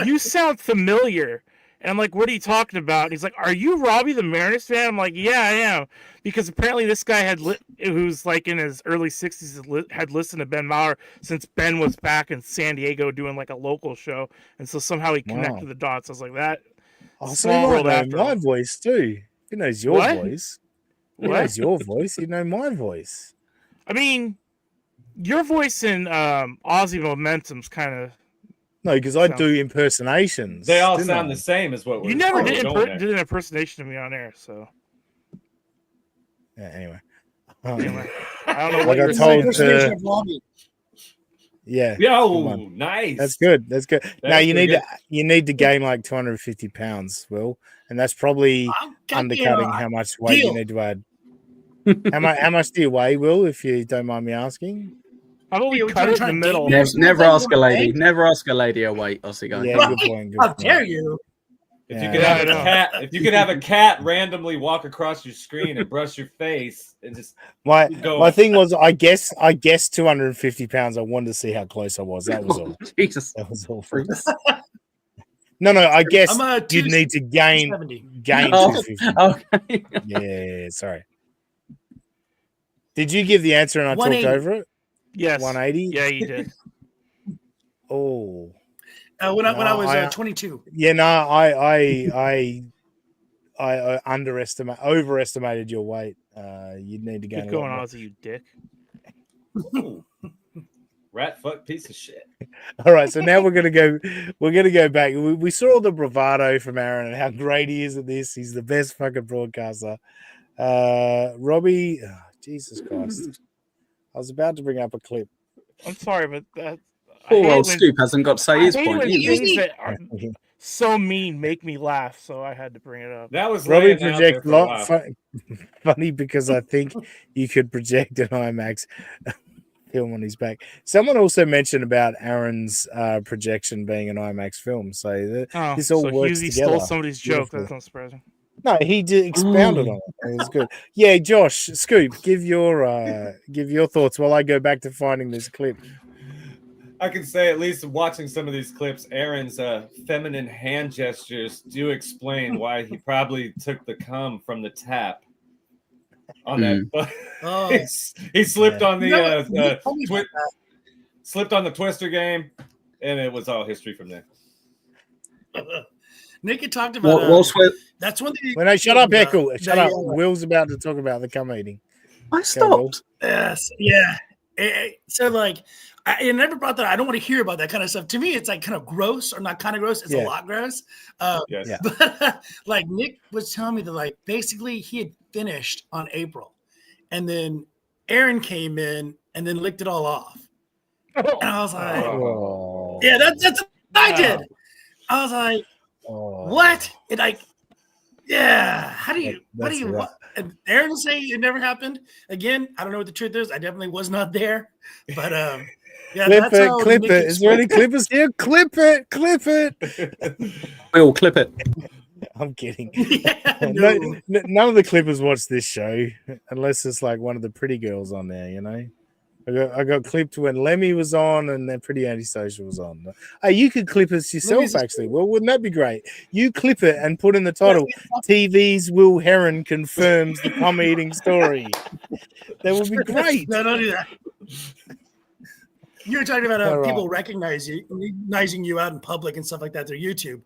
E: "You sound familiar." And I'm like, "What are you talking about?" And he's like, "Are you Robbie the Mariners fan?" I'm like, "Yeah, I am." Because apparently this guy who's like in his early 60s had listened to Ben Maller since Ben was back in San Diego doing like a local show. And so somehow he connected
D: Wow.
E: the dots. I was like, that.
D: Oh, so
E: Small
D: you
E: world
D: might
E: after
D: know
E: all.
D: my voice too. He knows your
E: What?
D: voice. He
E: What?
D: knows your voice. You know my voice.
E: I mean, your voice in Aussie Momentum's kind of.
D: No, because I
E: Sounds-
D: do impersonations.
A: they all
D: didn't
A: sound
D: I?
A: the same as what we're
E: You never
A: we're
E: did,
A: going there.
E: did an impersonation of me on air, so.
D: Yeah, anyway.
E: Anyway, I don't know
D: Like
E: what
D: I
E: you're
D: told
E: saying.
H: Impersonation of Robbie.
D: Yeah.
A: Yo, nice.
D: That's good. That's good. Now
A: That's
D: you
A: pretty
D: need to gain like 250 pounds, Will, and that's probably undercutting how much weight you
H: deal.
D: need to add. How much do you weigh, Will, if you don't mind me asking?
E: How about we
H: Yo,
E: cut it in
H: trying
E: the
H: to date
E: middle?
H: me?
I: Never ask a lady. Never ask a lady her weight, Aussie guy.
D: Yeah, good point. Good
H: How
D: point.
H: dare you?
A: If you
D: Yeah.
A: could
E: Yeah,
A: have
E: I
A: a
E: know.
A: cat, if you could have a cat randomly walk across your screen and brush your face and just
D: My
A: go.
D: thing was, I guess 250 pounds. I wanted to see how close I was. That was all.
I: Jesus.
D: That was all. No, I guess
H: I'm
D: you'd need to gain
H: 270.
I: Oh,
D: 250.
I: okay.
D: Yeah, sorry. Did you give the answer and I talked
H: 180.
D: over it?
E: Yes.
D: 180?
E: Yeah, you did.
D: Oh.
H: When I was
D: I
H: 22.
D: Yeah, no, I overestimated your weight. You'd need to gain
E: Good
D: a lot
E: going,
D: more.
E: Aussie, you dick.
A: Rat fuck piece of shit.
D: All right, so now we're gonna go back. We saw all the bravado from Aaron and how great he is at this. He's the best fucking broadcaster. Robbie, Jesus Christ. I was about to bring up a clip.
E: I'm sorry, but that.
I: Poor old Scoop hasn't got to say
E: I
I: his
E: hate
I: point
E: when
I: either.
E: things that are so mean make me laugh, so I had to bring it up.
A: That was
D: Robbie
A: laying out there
D: project
A: for a while.
D: funny because I think you could project an IMAX film on his back. Someone also mentioned about Aaron's projection being an IMAX film, so this all
E: so
D: works
E: Husey
D: together.
E: stole somebody's joke.
D: Beautifully.
E: That's not surprising.
D: No, he did expounded on it. It was good. Yeah, Josh, Scoop, give your thoughts while I go back to finding this clip.
A: I can say, at least watching some of these clips, Aaron's feminine hand gestures do explain why he probably took the cum from the tap on that.
H: Oh.
A: He slipped on the
H: Nick told me about
A: slipped on the twister game, and it was all history from there.
H: that. Nick had talked about that's one thing.
D: Well, no, shut up, Echo. Shut up.
H: They,
D: Will's about to talk about the cum eating.
I: I stopped.
H: Yes, yeah. So like, I never brought that. I don't want to hear about that kind of stuff. To me, it's like kind of gross, or not kind of gross. It's a lot gross.
A: Yes.
D: Yeah.
H: But like Nick was telling me that like basically he had finished on April, and then Aaron came in and then licked it all off. And I was like,
D: Oh.
H: yeah, that's what I did. I was like, what? And like, yeah, how do you, what? And Aaron saying it never happened. Again, I don't know what the truth is. I definitely was not there. But yeah,
D: clip it. Is there any clippers here? Clip it.
I: We'll clip it.
D: I'm kidding.
H: Yeah,
D: none of the clippers watch this show unless it's like one of the pretty girls on there, you know. I got clipped when Lemmy was on and then Pretty Antisocial was on. Hey, you could clip us yourself, actually. Well, wouldn't that be great? You clip it and put in the title, TV's Will Herren confirms the cum eating story. That would be great.
H: No, don't do that. You were talking about people recognizing you out in public and stuff like that through YouTube.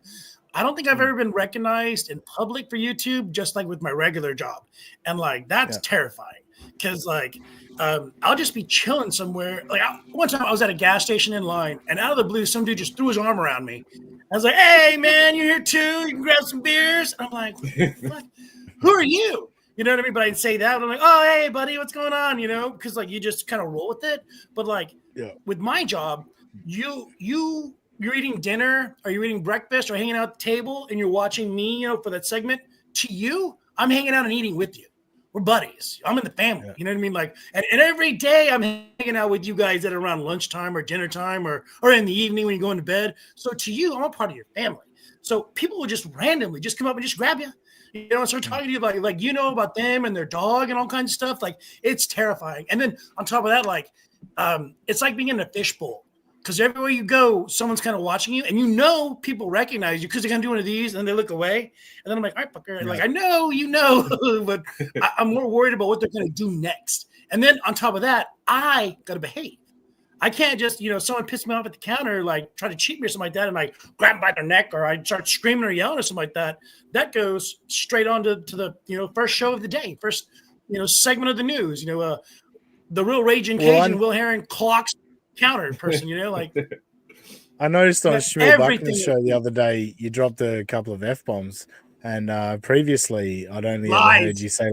H: I don't think I've ever been recognized in public for YouTube, just like with my regular job. And like, that's terrifying because like, I'll just be chilling somewhere. Like one time I was at a gas station in line and out of the blue, some dude just threw his arm around me. I was like, hey man, you're here too. You can grab some beers. And I'm like, what? Who are you? You know what I mean? But I'd say that. I'm like, oh, hey buddy, what's going on? You know, because like, you just kind of roll with it. But like with my job, you're eating dinner or you're eating breakfast or hanging out at the table and you're watching me, you know, for that segment. To you, I'm hanging out and eating with you. We're buddies. I'm in the family. You know what I mean? Like, and every day I'm hanging out with you guys at around lunchtime or dinner time or in the evening when you're going to bed. So to you, I'm a part of your family. So people will just randomly just come up and just grab you, you know, and start talking to you like you know about them and their dog and all kinds of stuff. Like it's terrifying. And then on top of that, like it's like being in a fishbowl. Because everywhere you go, someone's kind of watching you, and you know people recognize you because they're gonna do one of these, and then they look away, and then I'm like, all right, fucker, like I know, you know, but I'm more worried about what they're gonna do next. And then on top of that, I gotta behave. I can't just, you know, someone pissed me off at the counter, like try to cheat me or something like that, and I grab them by their neck or I start screaming or yelling or something like that. That goes straight on to the, you know, first show of the day, first, you know, segment of the news. You know, the real Raging Cajun Will Herren clocks counter person, you know, like
D: I noticed on Shmuel Buckner's show the other day you dropped a couple of F-bombs, and previously I'd only ever heard you say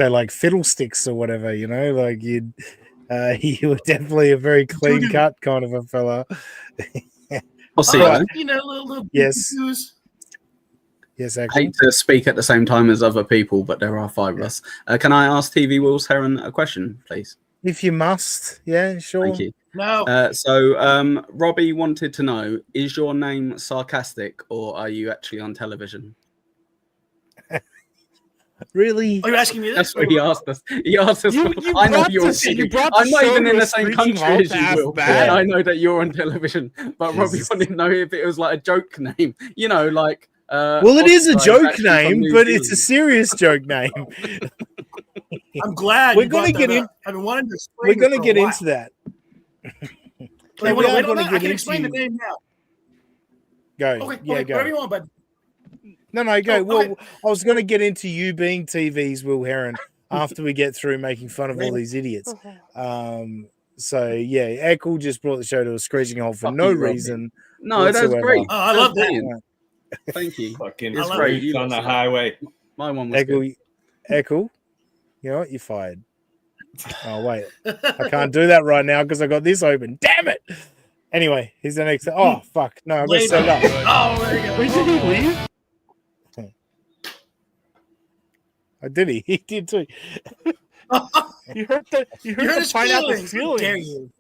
D: like fiddlesticks or whatever, you know, like You were definitely a very clean cut kind of a fella.
I: I'll see.
H: You know, little
D: Yes.
H: goose.
D: Yes,
I: I
D: actually.
I: hate to speak at the same time as other people, but there are 5 of us. Can I ask TV Will's Heron a question, please?
D: If you must, yeah, sure.
I: Thank you.
H: No.
I: So Robbie wanted to know, is your name sarcastic or are you actually on television?
D: Really?
H: Are you asking me this?
I: That's what he asked us. He asked us. I know you're I'm not even in the same country as you, Will. And I know that you're on television. But Robbie wanted to know if it was like a joke name. You know, like...
D: well, it is a joke name, but it's a serious joke name.
H: I'm glad
D: we're going to get in.
H: I've been wanting to explain.
D: We're going to get into that.
H: I can explain the name now.
D: Go.
H: Okay,
D: yeah, go.
H: Whatever you want, but
D: No, go.
H: Oh,
D: Well,
H: okay.
D: I was going to get into you being TV's Will Herren after we get through making fun of all these idiots. So yeah, Eckle just brought the show to a screeching halt for no reason.
I: No, that's great.
H: Oh, I love that.
I: Thank you.
A: Fucking
I: It's
A: great
I: great.
A: on the highway.
I: My one was good.
D: Eckle, you know what? You're fired. Oh wait, I can't do that right now because I got this open. Damn it! Anyway, here's the next. Oh fuck! No, I got set up.
H: Oh, there you go.
E: Wait, did he leave?
D: I did. He did too.
E: You heard the
H: his
E: pineapple's
H: feelings. How dare
E: feelings.
H: you?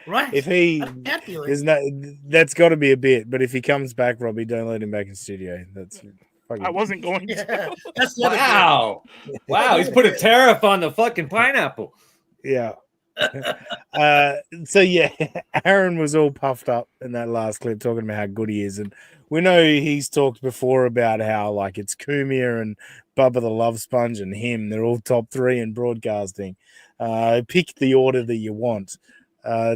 H: Right.
D: If he,
H: can't feel it.
D: there's no, that's got to be a bit. But if he comes back, Robbie, don't let him back in studio. That's.
E: I wasn't going to.
H: Yeah, that's the other
A: Wow. Wow, he's put a tariff on the fucking pineapple.
D: Yeah. So yeah, Aaron was all puffed up in that last clip talking about how good he is, and we know he's talked before about how like it's Cumia and Bubba the Love Sponge and him, they're all top 3 in broadcasting. Pick the order that you want.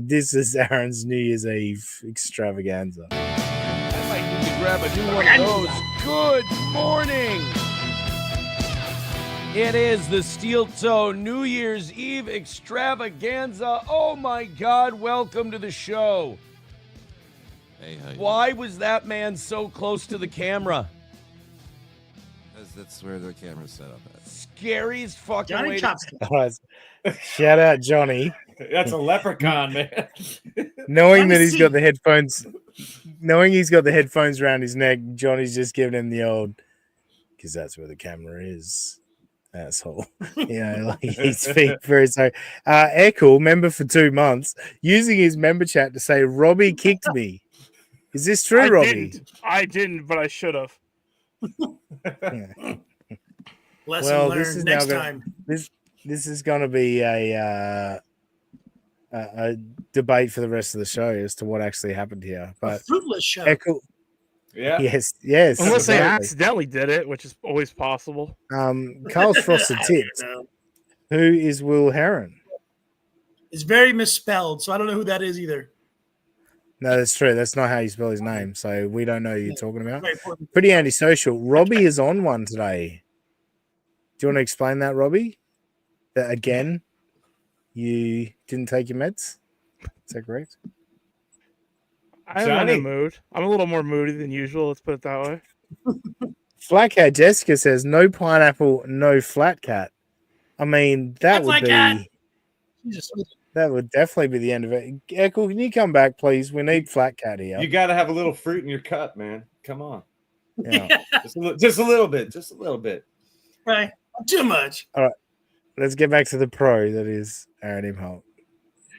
D: This is Aaron's New Year's Eve extravaganza.
G: I might need to grab a new one of those. Good morning. It is the Steel Toe New Year's Eve extravaganza. Oh my God, welcome to the show.
J: Hey,
G: why was that man so close to the camera?
J: Because that's where the camera's set up at.
G: Scariest fucking
H: Johnny
G: way.
H: Chopstick.
D: Shout out Johnny.
A: That's a leprechaun, man.
D: Knowing that he's got the headphones, around his neck, Johnny's just giving him the old, because that's where the camera is, asshole. Like he's very so. Eckle, member for 2 months, using his member chat to say Robbie kicked me. Is this true, Robbie?
E: I didn't, but I should have.
H: Lesson learned next time.
D: This is going to be a debate for the rest of the show as to what actually happened here. But
H: a fruitless show.
D: Eckle,
A: yeah.
D: Yes.
E: Unless they accidentally did it, which is always possible.
D: Carl's Frosted Tips. Who is Will Herren?
H: It's very misspelled, so I don't know who that is either.
D: No, that's true. That's not how you spell his name, so we don't know who you're talking about. Pretty antisocial. Robbie is on one today. Do you want to explain that, Robbie? That again, you didn't take your meds? Is that correct?
E: I'm in a mood. I'm a little more moody than usual. Let's put it that way.
D: Flat Cat Jessica says no pineapple, no flat cat. I mean, that would definitely be the end of it. Eckle, can you come back, please? We need Flat Cat here.
A: You got to have a little fruit in your cup, man. Come on.
D: Yeah.
A: Just a little bit. Just a little bit.
H: Right. Too much.
D: All right. Let's get back to the pro that is Aaron Imholt.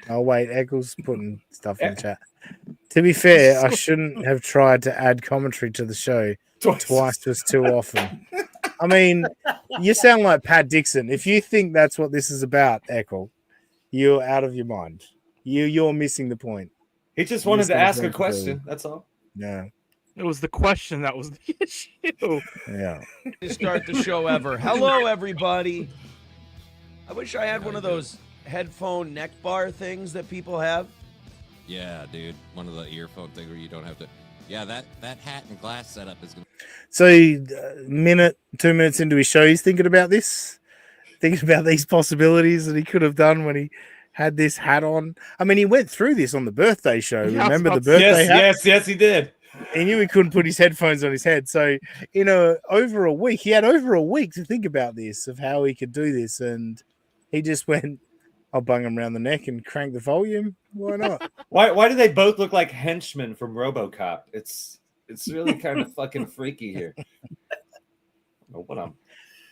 D: Oh, wait. Eccles putting stuff in the chat. To be fair, I shouldn't have tried to add commentary to the show. Twice was too often. I mean, you sound like Pat Dixon. If you think that's what this is about, Eckle, you're out of your mind. You're missing the point.
A: He just wanted to ask a question. That's all.
D: Yeah.
E: It was the question that was the issue.
D: Yeah.
G: To start the show ever. Hello, everybody. I wish I had one of those headphone neck bar things that people have.
J: Yeah, dude. One of the earphone things where you don't have to. Yeah, that hat and glass setup is going to.
D: So, 2 minutes into his show, he's thinking about this, thinking about these possibilities that he could have done when he had this hat on. I mean, he went through this on the birthday show.
E: Yeah,
D: remember the birthday hat?
A: Yes, he did.
D: He knew he couldn't put his headphones on his head. So, he had over a week to think about this, of how he could do this. And he just went, I'll bung him around the neck and crank the volume. Why not?
A: Why do they both look like henchmen from RoboCop? It's really kind of fucking freaky here. Oh, what I'm.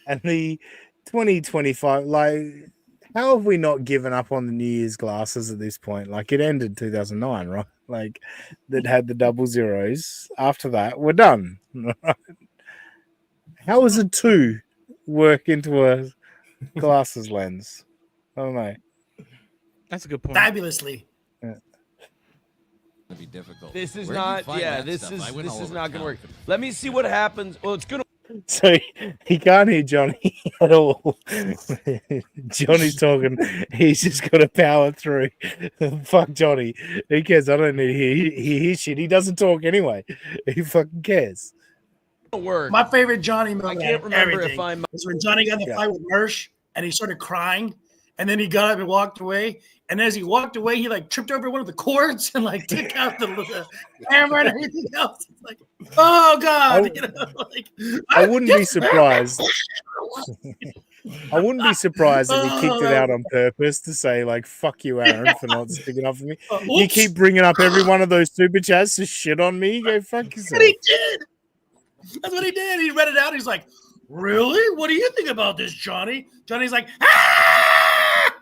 D: And the 2025, like, how have we not given up on the New Year's glasses at this point? Like, it ended 2009, right? Like, that had the double zeros. After that, we're done. How does a 2 work into a glasses lens? I don't know.
E: That's a good point.
H: Fabulously.
J: It'd be difficult.
G: This is
J: Where do you
G: not.
J: find
G: Yeah,
J: that
G: this
J: stuff?
G: is
J: I went
G: this
J: all
G: is
J: over
G: not going to
J: town.
G: work. Let me see what happens. Well, it's going to.
D: So he can't hear Johnny at all. Johnny's talking. He's just got to power through. Fuck Johnny. Who cares? I don't need to hear shit. He doesn't talk anyway. He fucking cares.
G: Work.
H: My favorite Johnny
G: I
H: moment
G: can't remember
H: everything
G: if I'm.
H: is when Johnny got in the fight with Mersh and he started crying, and then he got up and walked away. And as he walked away, he like tripped over one of the cords and like took out the camera and everything else. It's like, oh god!
D: I wouldn't be surprised. I wouldn't be surprised if he kicked it out on purpose to say, like, fuck you, Aaron, for not sticking up for me. You keep bringing up every one of those super chats to shit on me. Go fuck yourself.
H: And he did. That's what he did. He read it out. He's like, really? What do you think about this, Johnny? Johnny's like, ah!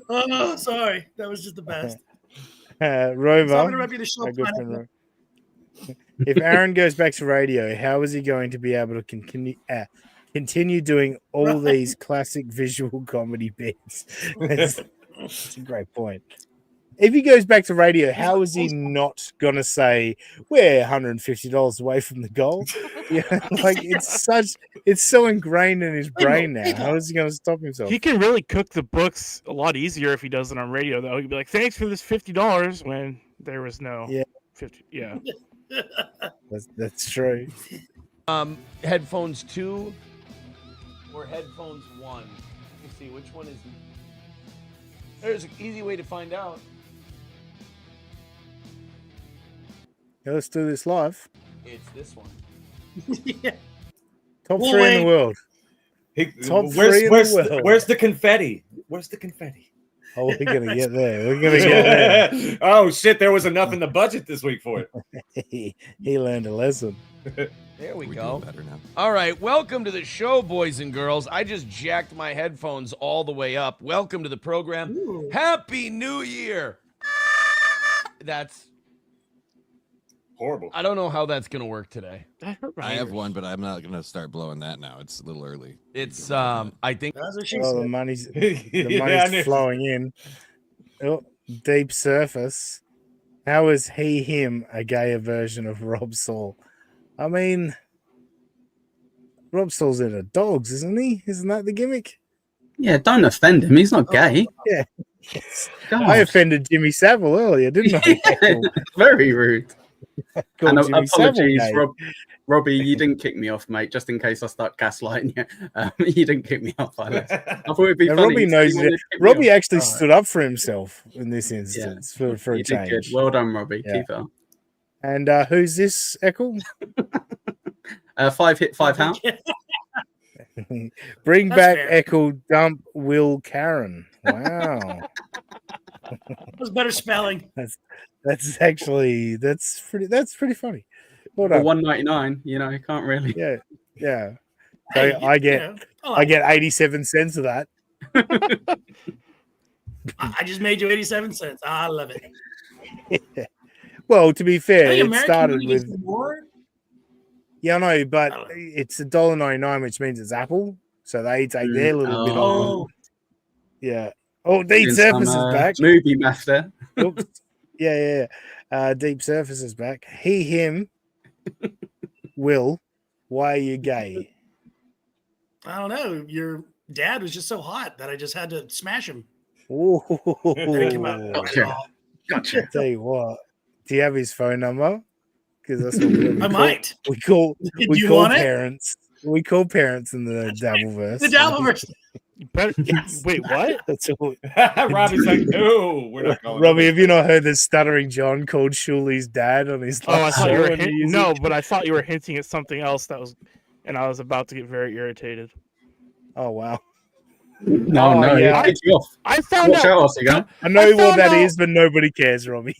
H: Oh, sorry. That was just the best.
D: Rover.
H: So I'm going to rep you the show.
D: a good friend, Rover. If Aaron goes back to radio, how is he going to be able to continue doing all these classic visual comedy bits? That's a great point. If he goes back to radio, how is he not going to say we're $150 away from the goal? Yeah, like it's so ingrained in his brain now. How is he going to stop himself?
E: He can really cook the books a lot easier if he does it on radio, though. He'd be like, "Thanks for this $50," when there was no 50. Yeah,
D: that's true.
G: Headphones 2 or headphones 1? Let me see which one is. There's an easy way to find out.
D: Yeah, let's do this live.
G: It's this one.
D: Top 3 in the world. Top 3 in the world.
A: Where's the confetti? Where's the confetti?
D: Oh, we're gonna get there. We're gonna get there.
A: Oh shit! There was enough in the budget this week for it.
D: He learned a lesson.
G: There we
J: We're
G: go.
J: doing better now.
G: All right, welcome to the show, boys and girls. I just jacked my headphones all the way up. Welcome to the program.
H: Ooh.
G: Happy New Year. That's
A: horrible.
G: I don't know how that's gonna work today.
E: that hurt my
J: I have
E: ears.
J: one, but I'm not gonna start blowing that now. It's a little early.
G: It's I think
H: That's what she
D: Oh, the
H: said.
D: money's
A: Yeah, I knew.
D: flowing in. Oh, deep surface. How is him a gayer version of Rob Saul? I mean, Rob Saul's into dogs, isn't he? Isn't that the gimmick?
I: Yeah, don't offend him. He's not gay.
D: Yeah.
I: God.
D: I offended Jimmy Savile earlier, didn't I?
I: Very rude.
D: Called
I: And
D: Jimmy Savile
I: apologies,
D: gay.
I: Robbie, you didn't kick me off, mate. Just in case I start gaslighting you, you didn't kick me off. I thought it'd be
D: Now,
I: funny.
D: Robbie
I: You
D: knows
I: wanted
D: it.
I: to kick me
D: Robbie
I: off.
D: actually
I: All right.
D: stood up for himself in this instance for a
I: You did good.
D: change.
I: Well done, Robbie.
D: Yeah.
I: Keep it up.
D: And who's this, Eccles?
I: 5 hit, 5 out.
D: Bring
H: That's
D: back
H: fair.
D: Eccles, dump Will Herren. Wow.
H: That was better spelling.
D: That's pretty funny. Well
I: For
D: done.
I: $1.99, you know, you can't really.
D: Yeah. So
H: Hey,
D: I get
H: you know,
D: I get 87 cents of that.
H: I just made you 87 cents. I love it.
D: Well, to be fair,
H: Hey,
D: it
H: American
D: started
H: movies
D: with
H: more?
D: yeah, I know, but
H: Oh.
D: it's $1.99, which means it's Apple. So they take their little bit off.
H: Oh,
D: Yeah. Oh, Deep
I: Doing
D: Surface is
I: some,
D: back.
I: Movie math there.
D: Oops. Yeah. Deep Surface is back. Him, Will, why are you gay?
H: I don't know. Your dad was just so hot that I just had to smash him.
D: Ooh.
H: Didn't come out.
I: Gotcha. Gotcha.
D: Tell you what. Do you have his phone number? Because that's what we
H: I might.
D: We call
H: Do you want it?
D: parents. We call parents in the Dabbleverse.
H: The Dabbleverse.
E: You better,
D: Yes.
E: Wait, what?
D: That's all.
A: Robbie's like, no, we're not calling
D: Robbie,
A: him.
D: have you not heard the stuttering John called Shuli's dad on his
E: Oh, I
D: last
E: thought you
D: show
E: were
D: on New Year's
E: no,
D: Eve?
E: but I thought you were hinting at something else that was, and I was about to get very irritated.
D: Oh wow.
I: No,
D: Oh,
I: no,
D: yeah.
I: it kicks you off.
E: I found
I: Watch
E: out.
I: out, Oscar.
D: I know
E: I
D: what
E: found
D: that
E: out-
D: is, but nobody cares, Robbie.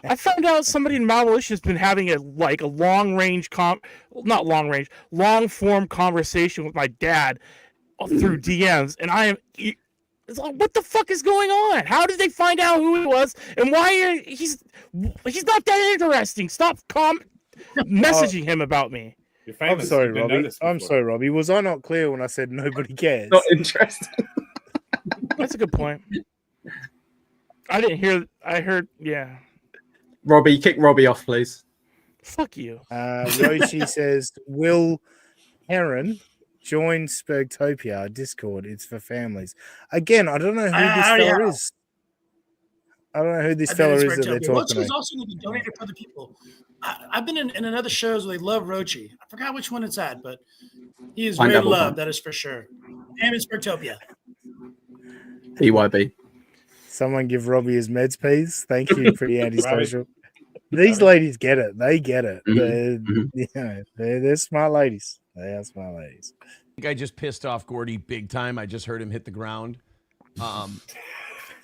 E: I found out somebody in Malicious has been having a long form conversation with my dad through DMs, and it's like, what the fuck is going on? How did they find out who he was, and why he's not that interesting? Stop messaging him about me.
A: You're
D: I'm
A: famous.
D: sorry,
A: You've been
D: Robbie.
A: noticed
D: I'm
A: before.
D: sorry, Robbie. Was I not clear when I said nobody cares?
I: Not interesting.
E: That's a good point. I didn't hear. I heard. Yeah.
I: Robbie, kick Robbie off, please.
E: Fuck you.
D: Roshi says, Will Herren join Spurgtopia Discord. It's for families. Again, I don't know who this fella is. I don't know who this fella is that they're talking
H: Rochi's
D: about.
H: also going to be donated for other people. I've been in another shows where they love Rochi. I forgot which one it's at, but he is very loved. That is for sure. And it's Spurgtopia.
I: BYB.
D: Someone give Robbie his meds, please. Thank you, pretty antisocial. These ladies get it. They get it. They're smart ladies. They are smart ladies.
G: I think I just pissed off Gordy big time. I just heard him hit the ground.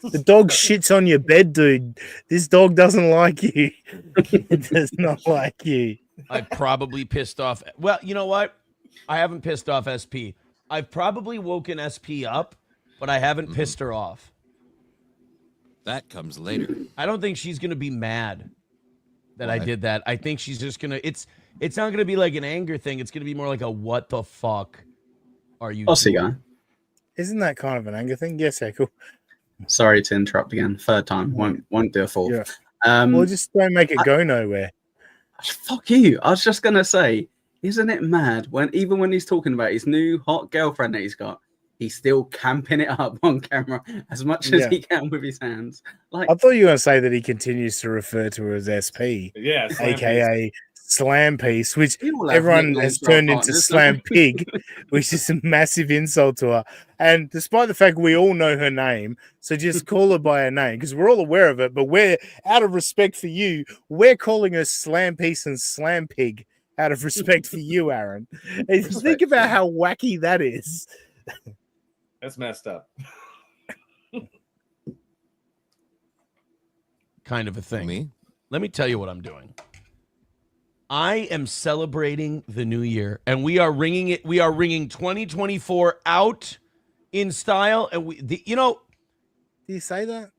D: The dog shits on your bed, dude. This dog doesn't like you. It does not like you.
G: I probably pissed off. Well, you know what? I haven't pissed off SP. I've probably woken SP up, but I haven't pissed her off.
J: That comes later.
G: I don't think she's gonna be mad that I did that. I think she's just gonna. It's not gonna be like an anger thing. It's gonna be more like a what the fuck are you?
I: Oscar.
D: Isn't that kind of an anger thing? Yes, Echo.
I: Sorry to interrupt again. Third time. Won't do a fourth.
D: Yeah. Well, just don't make it go nowhere.
I: Fuck you. I was just gonna say, isn't it mad when even when he's talking about his new hot girlfriend that he's got, he's still camping it up on camera as much as he can with his hands. Like
D: I thought you were going to say that he continues to refer to her as SP, aka Slam Piece, which everyone has turned into Slam Pig, which is a massive insult to her. And despite the fact we all know her name, so just call her by her name because we're all aware of it. But we're out of respect for you, we're calling her Slam Piece and Slam Pig out of respect for you, Aaron. And think about how wacky that is.
A: That's messed up.
G: Kind of a thing.
J: Me?
G: Let me tell you what I'm doing. I am celebrating the new year, and we are ringing it. We are ringing 2024 out in style, and
D: Do you say that?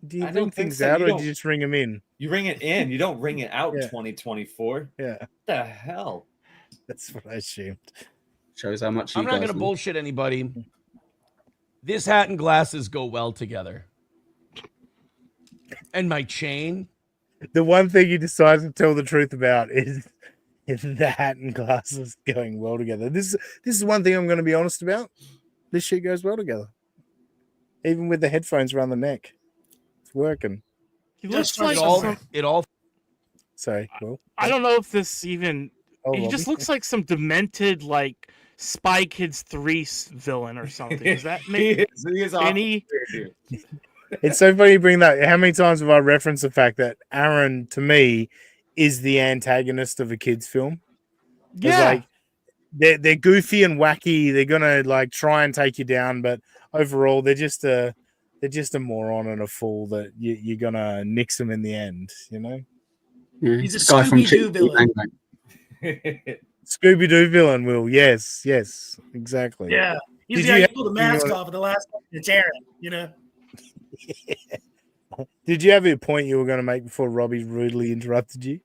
D: Do you ring things out, or do you just ring them in?
A: You ring it in. You don't ring it out. 2024.
D: Yeah.
A: What the hell?
D: That's what I assumed.
I: Shows how much
G: I'm not going to bullshit anybody. This hat and glasses go well together. And my chain.
D: The one thing you decided to tell the truth about is the hat and glasses going well together. This is one thing I'm going to be honest about. This shit goes well together. Even with the headphones around the neck. It's working.
E: He looks
H: like
E: it all.
D: Sorry, Will.
E: I don't know if this even. He just looks like some demented, like Spy Kids 3 villain or something. Does that make any?
D: It's so funny you bring that. How many times have I referenced the fact that Aaron, to me, is the antagonist of a kid's film?
E: Yeah.
D: They're goofy and wacky. They're gonna like try and take you down, but overall, they're just a moron and a fool that you're gonna nix them in the end. You know.
I: Yeah.
H: He's a Scooby-Doo villain.
D: Scooby-Doo villain, Will. Yes, exactly.
H: Yeah. He's the guy who pulled the mask off at the last one. It's Aaron, you know.
D: Did you have a point you were going to make before Robbie rudely interrupted you?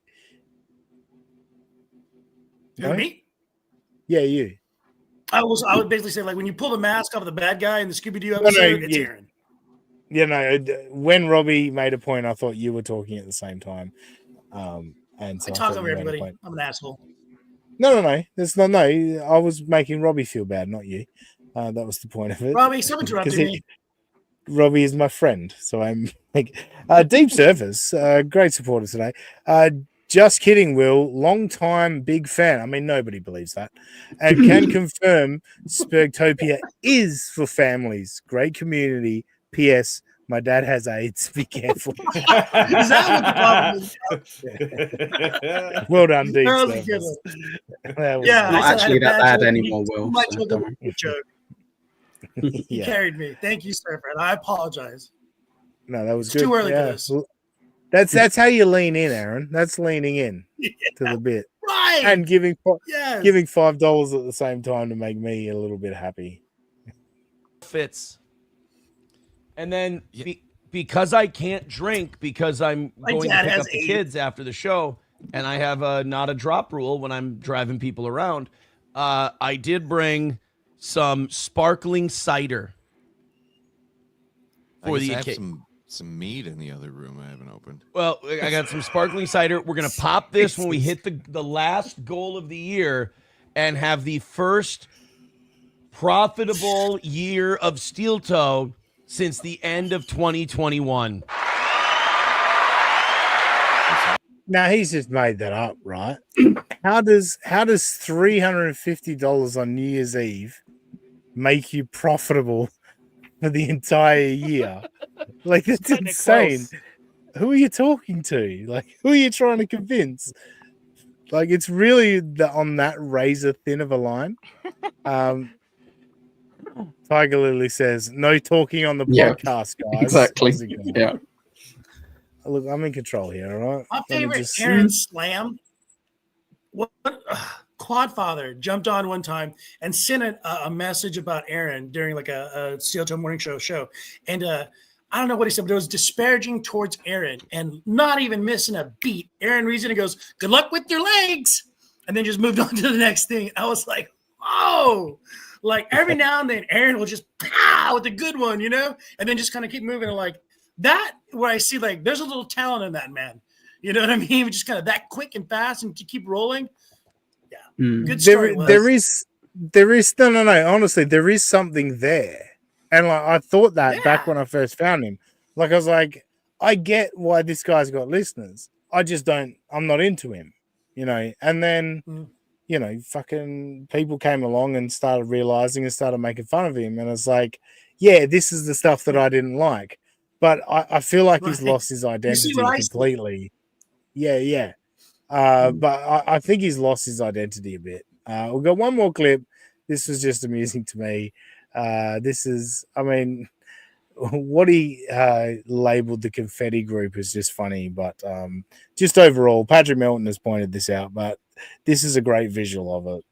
H: No? Me?
D: Yeah, you.
H: I would basically say, like, when you pull the mask off of the bad guy in the Scooby-Doo episode, it's Aaron.
D: Yeah, no. When Robbie made a point, I thought you were talking at the same time. And so
H: I talk over everybody. I'm an asshole.
D: No. That's not. No, I was making Robbie feel bad, not you. That was the point of it.
H: Robbie, stop interrupting me.
D: Robbie is my friend, so I'm like deep service. Great supporter today. Just kidding, Will. Long time big fan. I mean, nobody believes that, and can confirm Spurgtopia is for families. Great community. P.S. My dad has AIDS. Be careful.
H: Is that what the problem is?
D: Well done, deep
H: That
D: service.
H: was a good one.
D: That was
H: Yeah,
I: Not
H: I
I: actually
H: had a
I: that bad
H: joke.
I: anymore, Will.
H: You might
I: so
H: joke
I: don't
H: about
I: worry.
H: the joke. He carried me. Thank you, sir. And I apologize.
D: No, that was
H: It's
D: good.
H: too early for this.
D: Well, that's how you lean in, Aaron. That's leaning in to the bit.
H: Right.
D: And giving
H: Yes.
D: $5 at the same time to make me a little bit happy.
G: Fits. And then because I can't drink because I'm going to
H: dad
G: pick
H: has
G: up the
H: 8.
G: kids after the show, and I have a not a drop rule when I'm driving people around, I did bring some sparkling cider for the occasion.
J: Some meat in the other room I haven't opened.
G: Well, I got some sparkling cider. We're going to pop this when we hit the last goal of the year and have the first profitable year of Steel Toe since the end of 2021.
D: Now he's just made that up, right? How does $350 on New Year's Eve make you profitable for the entire year? Like, that's insane.
E: Close.
D: Who are you talking to? Like, who are you trying to convince? Like, it's really on that razor thin of a line. Tiger Lily says, "No talking on the podcast, guys."
I: Exactly. Yeah.
D: Look, I'm in control here, all right?
H: My favorite Aaron slam. What Quadfather jumped on one time and sent a message about Aaron during like a Steel Toe Morning Show. And I don't know what he said, but it was disparaging towards Aaron and not even missing a beat. Aaron reads it and goes, "Good luck with your legs," and then just moved on to the next thing. I was like, oh, like every now and then Aaron will just pow with a good one, you know, and then just kind of keep moving. And like that, where I see like there's a little talent in that man. You know what I mean? Just kind of that quick and fast and to keep rolling. Yeah. Good story.
D: There is no. Honestly, there is something there. And like I thought that back when I first found him. Like I was like, I get why this guy's got listeners. I'm not into him, you know. And then, you know, fucking people came along and started realizing and started making fun of him. And it's like, yeah, this is the stuff that I didn't like. But I feel like he's lost his identity completely. Yeah. But I think he's lost his identity a bit. We've got one more clip. This was just amusing to me. What he labeled the confetti group is just funny, but just overall, Patrick Melton has pointed this out, but this is a great visual of it.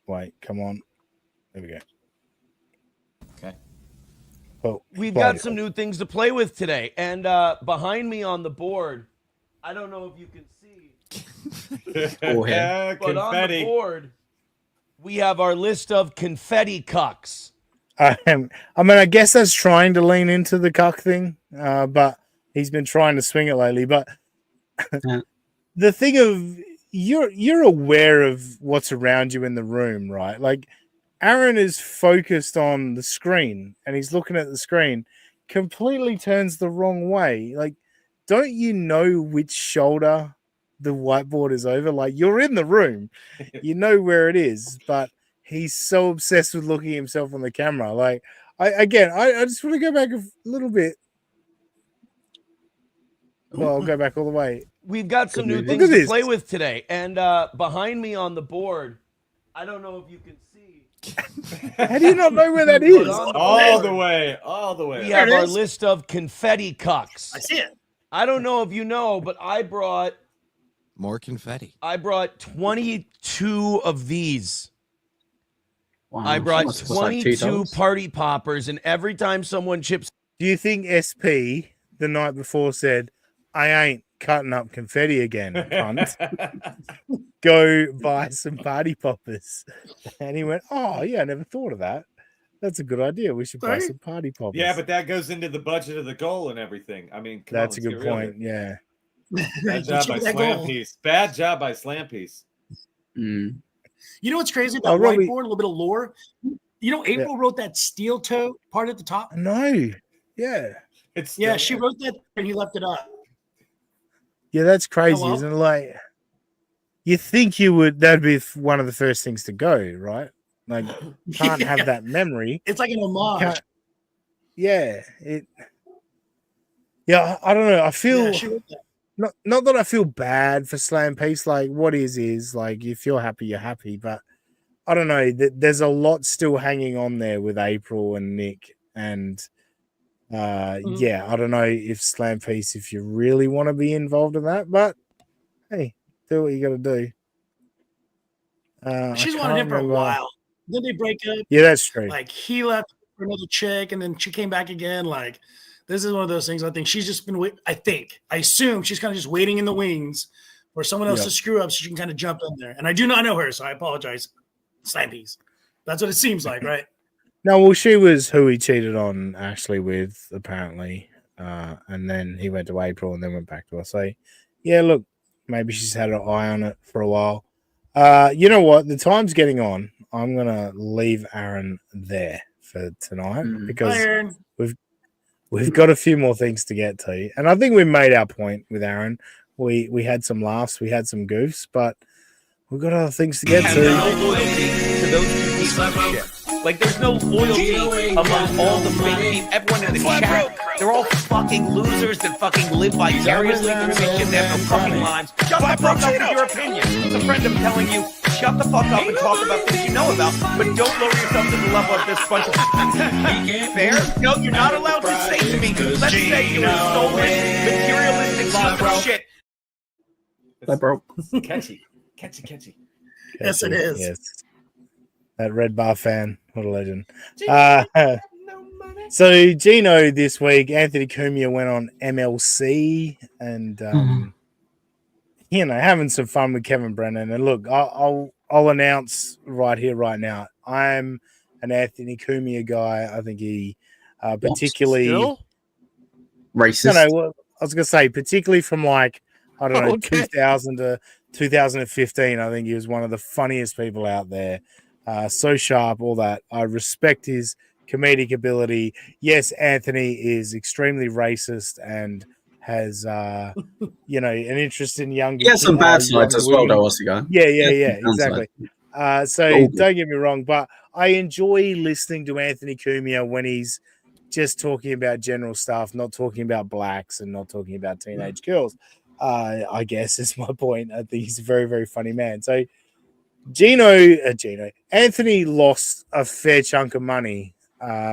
D: Wait, come on. There we go.
J: Okay.
D: Well,
G: We've got some new things to play with today. And behind me on the board, I don't know if you can see, but on the board, we have our list of confetti cucks.
D: I guess that's trying to lean into the cuck thing, but he's been trying to swing it lately. But the thing of you're aware of what's around you in the room, right? Like Aaron is focused on the screen and he's looking at the screen, completely turns the wrong way. Like, don't you know which shoulder the whiteboard is over? Like, you're in the room, you know where it is, but he's so obsessed with looking at himself on the camera. Like, I just want to go back a little bit. Well, I'll go back all the way.
G: We've got some new things to play with today. And behind me on the board, I don't know if you can see.
D: How do you not know where that is?
A: All the way.
G: We have our list of confetti cucks.
H: I see it.
G: I don't know if you know, but I brought
J: more confetti.
G: I brought 22 of these.
I: Wow,
G: I brought
I: so much,
G: 22 party poppers, and every time someone chips.
D: Do you think SP the night before said, "I ain't cutting up confetti again, cunt. Go buy some party poppers"? And he went, "Oh yeah, I never thought of that. That's a good idea. We should buy some party poppers."
A: Yeah, but that goes into the budget of the goal and everything. I mean,
D: that's a good point. Yeah.
A: Bad job by Slam Piece. Bad job by Slam Piece.
I: Mm.
H: You know what's crazy about whiteboard? A little bit of lore. You know, April wrote that steel toe part at the top.
D: No. Yeah.
H: She wrote that and he left it up.
D: Yeah, that's crazy, isn't it? Like, you think that'd be one of the first things to go, right? Like, can't have that memory.
H: It's like an homage.
D: I don't know. I feel not that I feel bad for Slam Piece. Like, what is like, if you're happy, you're happy. But I don't know. There's a lot still hanging on there with April and Nick, and yeah, I don't know if Slam Piece, if you really want to be involved in that, but hey, do what you got to do.
H: She's wanted him for a while. Then they break up.
D: Yeah, that's true.
H: Like he left for another chick, and then she came back again. Like this is one of those things. I think she's just been. I assume she's kind of just waiting in the wings for someone else to screw up, so she can kind of jump in there. And I do not know her, so I apologize. Slam Piece. That's what it seems like, right?
D: No, well, she was who he cheated on Ashley with, apparently. And then he went to April and then went back to her. So, yeah, look, maybe she's had her eye on it for a while. You know what? The time's getting on. I'm going to leave Aaron there for tonight because we've got a few more things to get to. And I think we made our point with Aaron. We had some laughs, we had some goofs, but we've got other things to get to.
K: No loyalty to those two pieces of shit. Like, there's no loyalty among all the fake people. Everyone in the chat, they're all fucking losers that fucking live vicariously through this shit. They have no fucking lives. Shut the fuck up with your opinion. It's a friend of telling you, shut the fuck up and talk about things you know about, but don't lower yourself to the level of this bunch of fair? No, you're not allowed to say to me, let's say you were stolen materialistic piece of shit.
I: That bro.
A: Catchy.
H: Yes, it is.
D: Yes. That Red Bar fan. What a legend. So, Gino this week, Anthony Cumia went on MLC and, having some fun with Kevin Brennan. And look, I'll announce right here, right now, I'm an Anthony Cumia guy. I think he particularly...
E: Still?
I: Racist.
D: No, I was going to say, particularly from 2000 to 2015, I think he was one of the funniest people out there. So sharp, all that. I respect his comedic ability. Yes, Anthony is extremely racist and has, an interest in younger.
I: He has some bad sides as well, though, Oscar.
D: Yeah, exactly. So don't get me wrong, but I enjoy listening to Anthony Cumia when he's just talking about general stuff, not talking about blacks and not talking about teenage girls. I guess is my point. I think he's a very, very funny man. So Anthony lost a fair chunk of money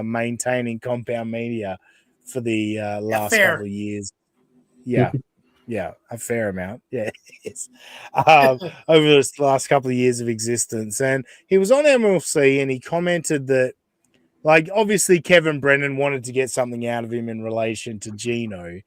D: maintaining Compound Media for the last couple of years. Yeah, a fair amount. Yeah, yes. Over this last couple of years of existence. And he was on MLC and he commented that, obviously Kevin Brennan wanted to get something out of him in relation to Gino.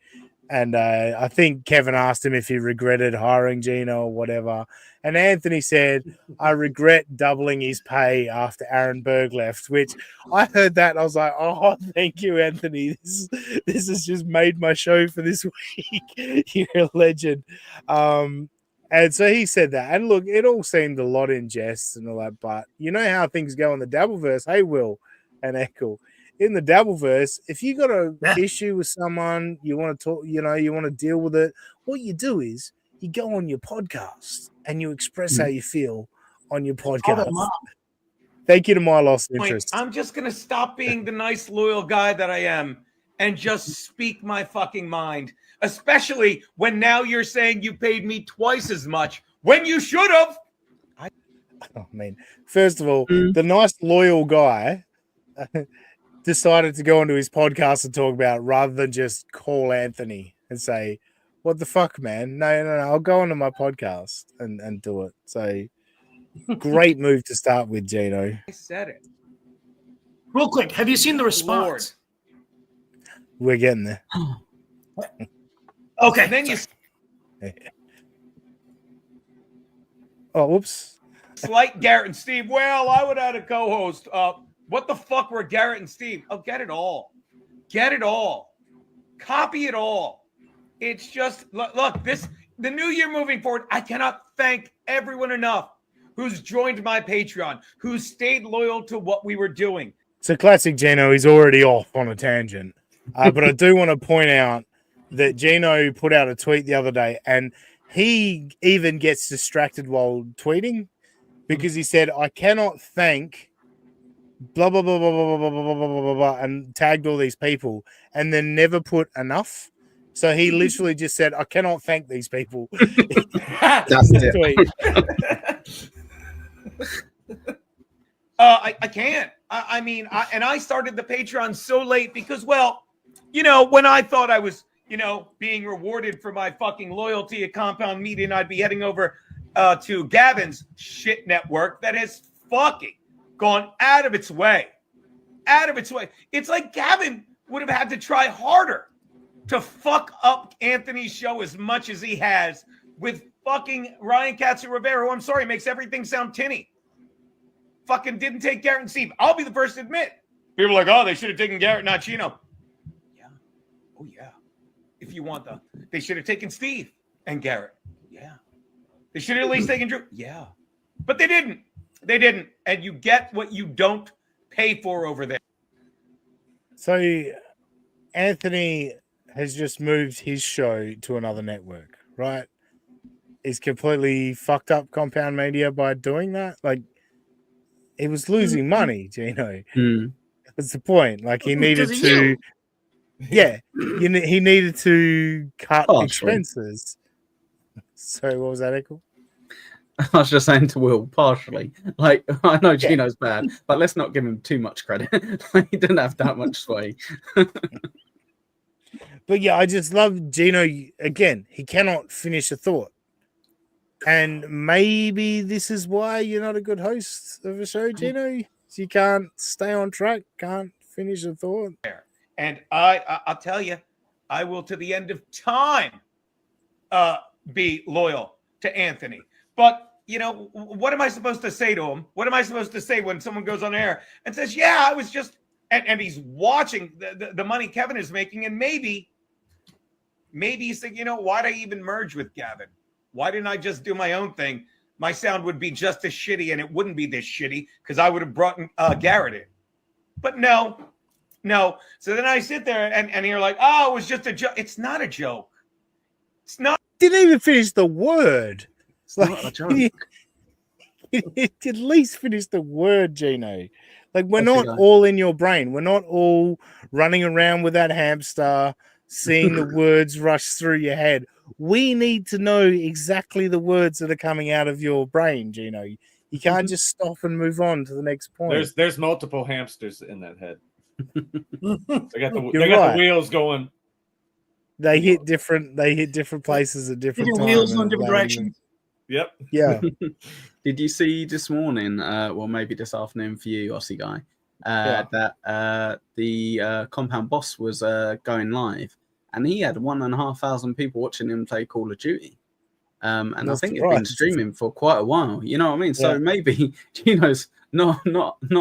D: And I think Kevin asked him if he regretted hiring Gino or whatever. And Anthony said, I regret doubling his pay after Aaron Berg left, which I heard that and I was like, oh, thank you, Anthony. This has just made my show for this week. You're a legend. And so he said that. And look, it all seemed a lot in jest and all that, but you know how things go in the Dabbleverse. Hey, Will and Echo. In the Dabbleverse, if you got an issue with someone, you want to talk, you want to deal with it, what you do is you go on your podcast and you express how you feel on your podcast. Thank you to my lost interest.
K: I'm just going to stop being the nice, loyal guy that I am and just speak my fucking mind, especially when now you're saying you paid me twice as much when you should have.
D: First of all, the nice, loyal guy decided to go onto his podcast and talk about it rather than just call Anthony and say, what the fuck, man? No, I'll go onto my podcast and do it. So great move to start with, Gino.
K: I said it.
H: Real quick, have you seen the response?
D: We're getting there.
H: Okay.
K: And then you
D: whoops.
K: It's like Garrett and Steve. Well, I would add a co-host. What the fuck were Garrett and Steve? Oh, get it all. Get it all. Copy it all. It's just, look, the new year moving forward, I cannot thank everyone enough who's joined my Patreon, who stayed loyal to what we were doing.
D: So classic Gino, he's already off on a tangent. But I do want to point out that Gino put out a tweet the other day and he even gets distracted while tweeting because he said, I cannot thank blah, blah, blah, blah, blah, blah, blah, blah, blah, blah, blah, and tagged all these people and then never put enough. So he literally just said, I cannot thank these people.
I: That's it.
K: I can't. I mean, I started the Patreon so late because, well, you know, when I thought I was, you know, being rewarded for my fucking loyalty at Compound Media, and I'd be heading over to Gavin's shit network that has fucking gone out of its way. It's like Gavin would have had to try harder to fuck up Anthony's show as much as he has with fucking Ryan Katsu-Rivera, who, I'm sorry, makes everything sound tinny. Fucking didn't take Garrett and Steve. I'll be the first to admit. People are like, oh, they should have taken Garrett, not Gino. Yeah. Oh, yeah. If you want the, they should have taken Steve and Garrett. Yeah. They should have at least taken Drew. Yeah. But they didn't. They didn't. And you get what you don't pay for over there.
D: So Anthony has just moved his show to another network, right? He's completely fucked up Compound Media by doing that. Like, he was losing money, Gino. That's the point. Like, he needed to, he needed to cut expenses. So, what was that, Echo?
I: I was just saying to Will, partially. Like, I know Gino's bad, but let's not give him too much credit. He didn't have that much sway.
D: But yeah, I just love Gino. Again, he cannot finish a thought. And maybe this is why you're not a good host of a show, Gino. You can't stay on track, can't finish a thought.
K: And I'll tell you, I will to the end of time be loyal to Anthony. But, you know, what am I supposed to say to him? What am I supposed to say when someone goes on air and says, yeah, I was just, and he's watching the money Kevin is making, and maybe he's thinking, you know, why'd I even merge with Gavin? Why didn't I just do my own thing? My sound would be just as shitty, and it wouldn't be this shitty because I would have brought Garrett in. But no. So then I sit there and you're like, oh, it was just a joke. It's not a joke. It's not.
D: Didn't even finish the word. It's like,
I: not a joke.
D: At least finish the word, Gino. Like, we're not all in your brain. We're not all running around with that hamster, seeing the words rush through your head. We need to know exactly the words that are coming out of your brain, Gino. You can't just stop and move on to the next point.
A: There's multiple hamsters in that head. They got the wheels going.
D: They hit different places at different times.
H: Wheels on different directions.
A: Yep.
D: Yeah.
I: Did you see this morning, well, maybe this afternoon for you, Aussie guy, that the Compound Boss was going live, and he had 1,500 people watching him play Call of Duty. And I think he's been streaming for quite a while. You know what I mean? So maybe Gino's not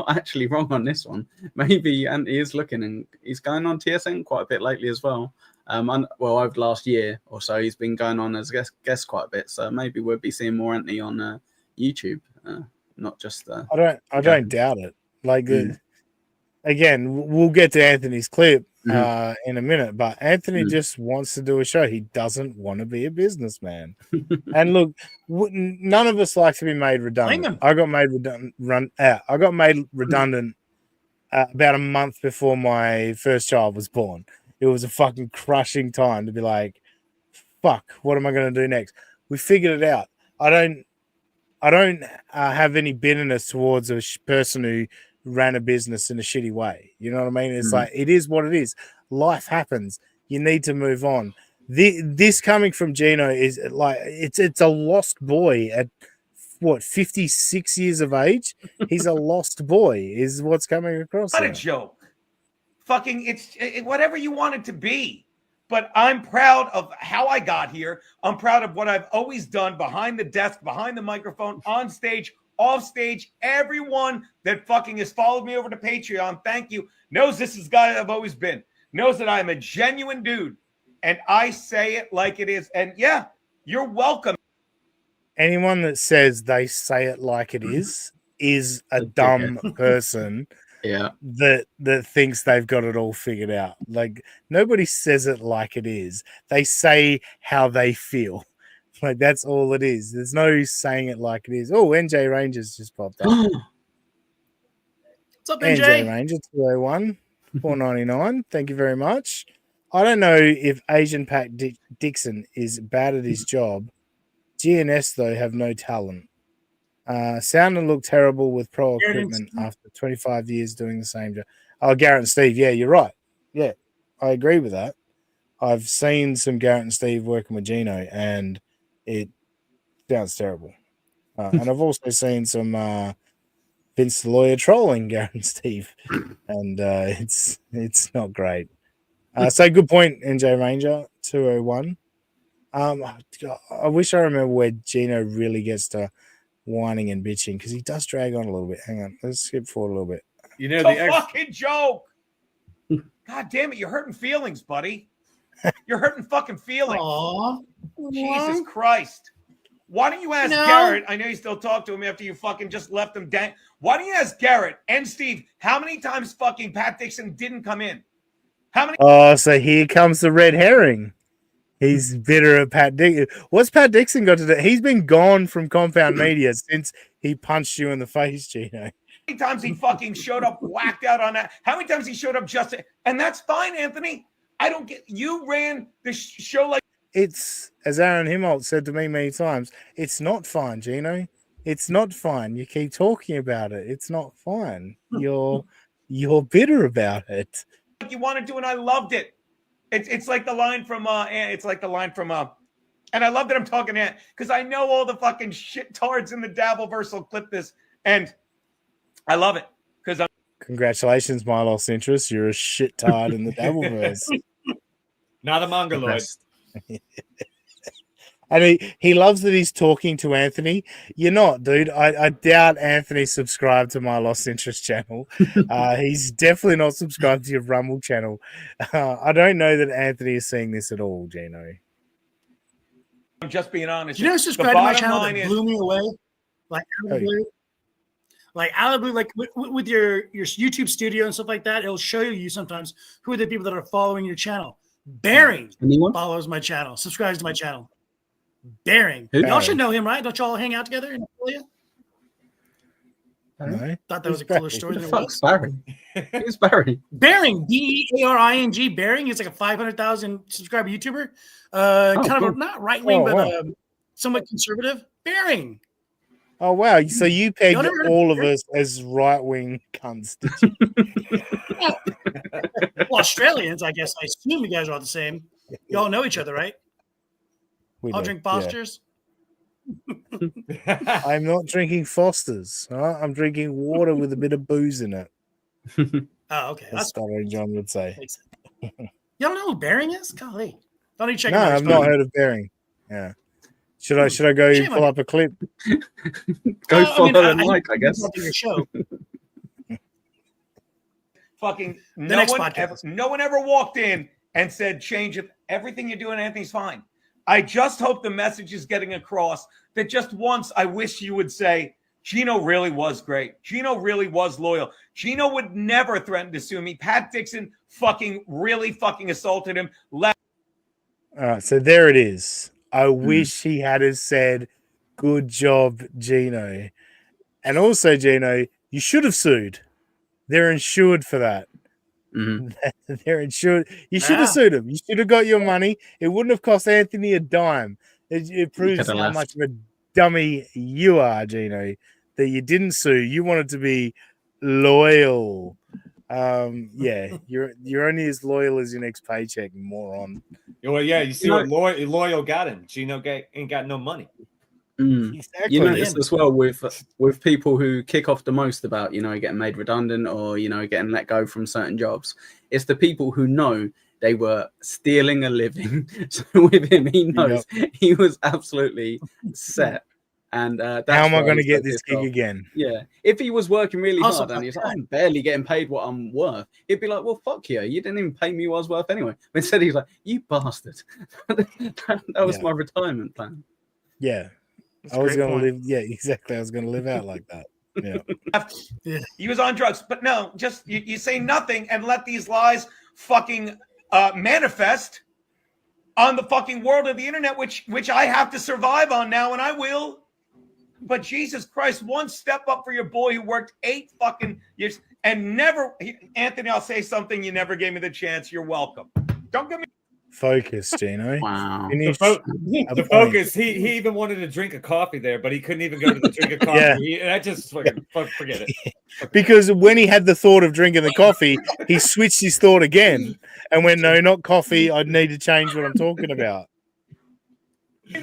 I: actually wrong on this one. Maybe Anthony is looking, and he's going on TSN quite a bit lately as well. Over the last year or so, he's been going on as guest quite a bit. So maybe we'll be seeing more Anthony on YouTube, not just.
D: I don't doubt it. Like, again, we'll get to Anthony's clip in a minute, but Anthony just wants to do a show. He doesn't want to be a businessman. And look, none of us like to be made redundant. I got made redundant about a month before my first child was born. It was a fucking crushing time to be like, fuck, what am I going to do next? We figured it out. I don't have any bitterness towards a person who ran a business in a shitty way. You know what I mean? It's like, it is what it is. Life happens. You need to move on. This coming from Gino is like, it's a lost boy at what, 56 years of age? He's a lost boy is what's coming across.
K: Not a joke. Fucking, it's whatever you want it to be. But I'm proud of how I got here. I'm proud of what I've always done behind the desk, behind the microphone, on stage, off stage. Everyone that fucking has followed me over to Patreon, thank you, knows this is the guy I've always been, knows that I'm a genuine dude. And I say it like it is. And yeah, you're welcome.
D: Anyone that says they say it like it is a dumb person.
I: Yeah,
D: that thinks they've got it all figured out. Like, nobody says it like it is. They say how they feel. Like, that's all it is. There's no saying it like it is. Oh, NJ Rangers just popped up.
H: What's up, NJ
D: Ranger 201 $4.99. Thank you very much. I don't know if Asian Pat Dixon is bad at his job. GNS though have no talent. Sound and look terrible with pro
H: Garrett and
D: equipment
H: Steve.
D: after 25 years doing the same job. Oh, Garrett and Steve. Yeah, you're right. Yeah, I agree with that. I've seen some Garrett and Steve working with Gino, and it sounds terrible. And I've also seen some Vince the Lawyer trolling Garrett and Steve, and it's not great. So good point, NJ Ranger 201. I wish I remember where Gino really gets to whining and bitching, because he does drag on a little bit. Hang on, let's skip forward a little bit.
A: You know,
K: The fucking joke. God damn it, you're hurting feelings, buddy. You're hurting fucking feelings.
H: Aw.
K: Jesus Christ. Why don't you ask Garrett? I know you still talk to him after you fucking just left him down. Why don't you ask Garrett and Steve how many times fucking Pat Dixon didn't come in? How many?
D: Oh, so here comes the red herring. He's bitter at Pat Dixon. What's Pat Dixon got to do? He's been gone from Compound Media since he punched you in the face, Gino.
K: How many times he fucking showed up whacked out on that? How many times he showed up just and that's fine, Anthony. I don't get you ran the show like
D: It's, as Aaron Himmolt said to me many times, it's not fine, Gino. It's not fine. You keep talking about it. It's not fine. You're bitter about it.
K: you wanted to, and I loved it. It's like the line from and I love that I'm talking to because I know all the fucking shit tards in the Dabbleverse will clip this, and I love it because I'm.
D: Congratulations, my lost interest. You're a shit tard in the Dabbleverse.
A: Not a mongoloid.
D: And he loves that he's talking to Anthony. You're not, dude. I doubt Anthony subscribed to my Lost Interest channel. He's definitely not subscribed to your Rumble channel. I don't know that Anthony is seeing this at all, Gino.
K: I'm just being honest.
H: You know, subscribe to my channel that blew me away, like out of the blue. Like out of the blue, like with your YouTube studio and stuff like that. It'll show you sometimes who are the people that are following your channel. Bearing follows my channel, subscribes to my channel. Bearing. Y'all should know him, right? Don't y'all hang out together in Australia?
D: No.
H: Thought that was a cooler story than it was.
I: Barry? Who's Barry?
H: Bearing, Bearing. Bearing is like a 500,000 subscriber YouTuber. Kind of not right wing, but somewhat conservative. Bearing.
D: Oh wow! So you pegged all of us as right wing cunts, did you?
H: Well, Australians, I guess. I assume you guys are all the same. You all know each other, right? I'll drink Foster's.
D: Yeah. I'm not drinking Foster's. I'm drinking water with a bit of booze in it.
H: Oh, okay.
D: That's Stuttering John would say.
H: You don't know who Bearing is? Golly. Don't even check
D: No, I've not heard of Bearing. Yeah. Should I go pull up a clip?
I: Go follow and like, I guess.
H: Your show.
K: Fucking no one ever walked in and said, change it. Everything you're doing, Anthony's fine. I just hope the message is getting across that just once I wish you would say, Gino really was great. Gino really was loyal. Gino would never threaten to sue me. Pat Dixon really assaulted him.
D: All right, so there it is. I wish he had said, good job, Gino. And also, Gino, you should have sued. They're insured for that. They're insured. You should have sued him. You should have got your money. It wouldn't have cost Anthony a dime. It proves how much of a dummy you are, Gino, that you didn't sue. You wanted to be loyal. Yeah, you're only as loyal as your next paycheck, moron.
A: Well, yeah, you see what loyal got him. Gino ain't got no money.
D: Exactly.
I: You notice as well with people who kick off the most about getting made redundant or getting let go from certain jobs. It's the people who know they were stealing a living. So with him, he knows he was absolutely set. And that's
D: how am I going to get this gig again?
I: Yeah, if he was working really hard and he's like, I'm barely getting paid what I'm worth, he'd be like, well, fuck you. You didn't even pay me what I was worth anyway. But instead, he's like, you bastard. that was my retirement plan.
D: Yeah. I was going to live. Yeah, exactly. I was going to live out like that. Yeah.
K: He was on drugs, but no, just you say nothing and let these lies fucking manifest on the fucking world of the internet, which I have to survive on now, and I will. But Jesus Christ, one step up for your boy who worked 8 fucking years and never, Anthony, I'll say something. You never gave me the chance. You're welcome. Don't give me.
D: Focus, Gino.
I: Wow.
D: Finish
A: The
D: a point.
A: focus. He even wanted to drink a coffee there, but he couldn't even go to the drink of coffee.
D: Yeah.
A: I just fucking forget it.
D: Because when he had the thought of drinking the coffee, he switched his thought again and went, no, not coffee. I'd need to change what I'm talking about.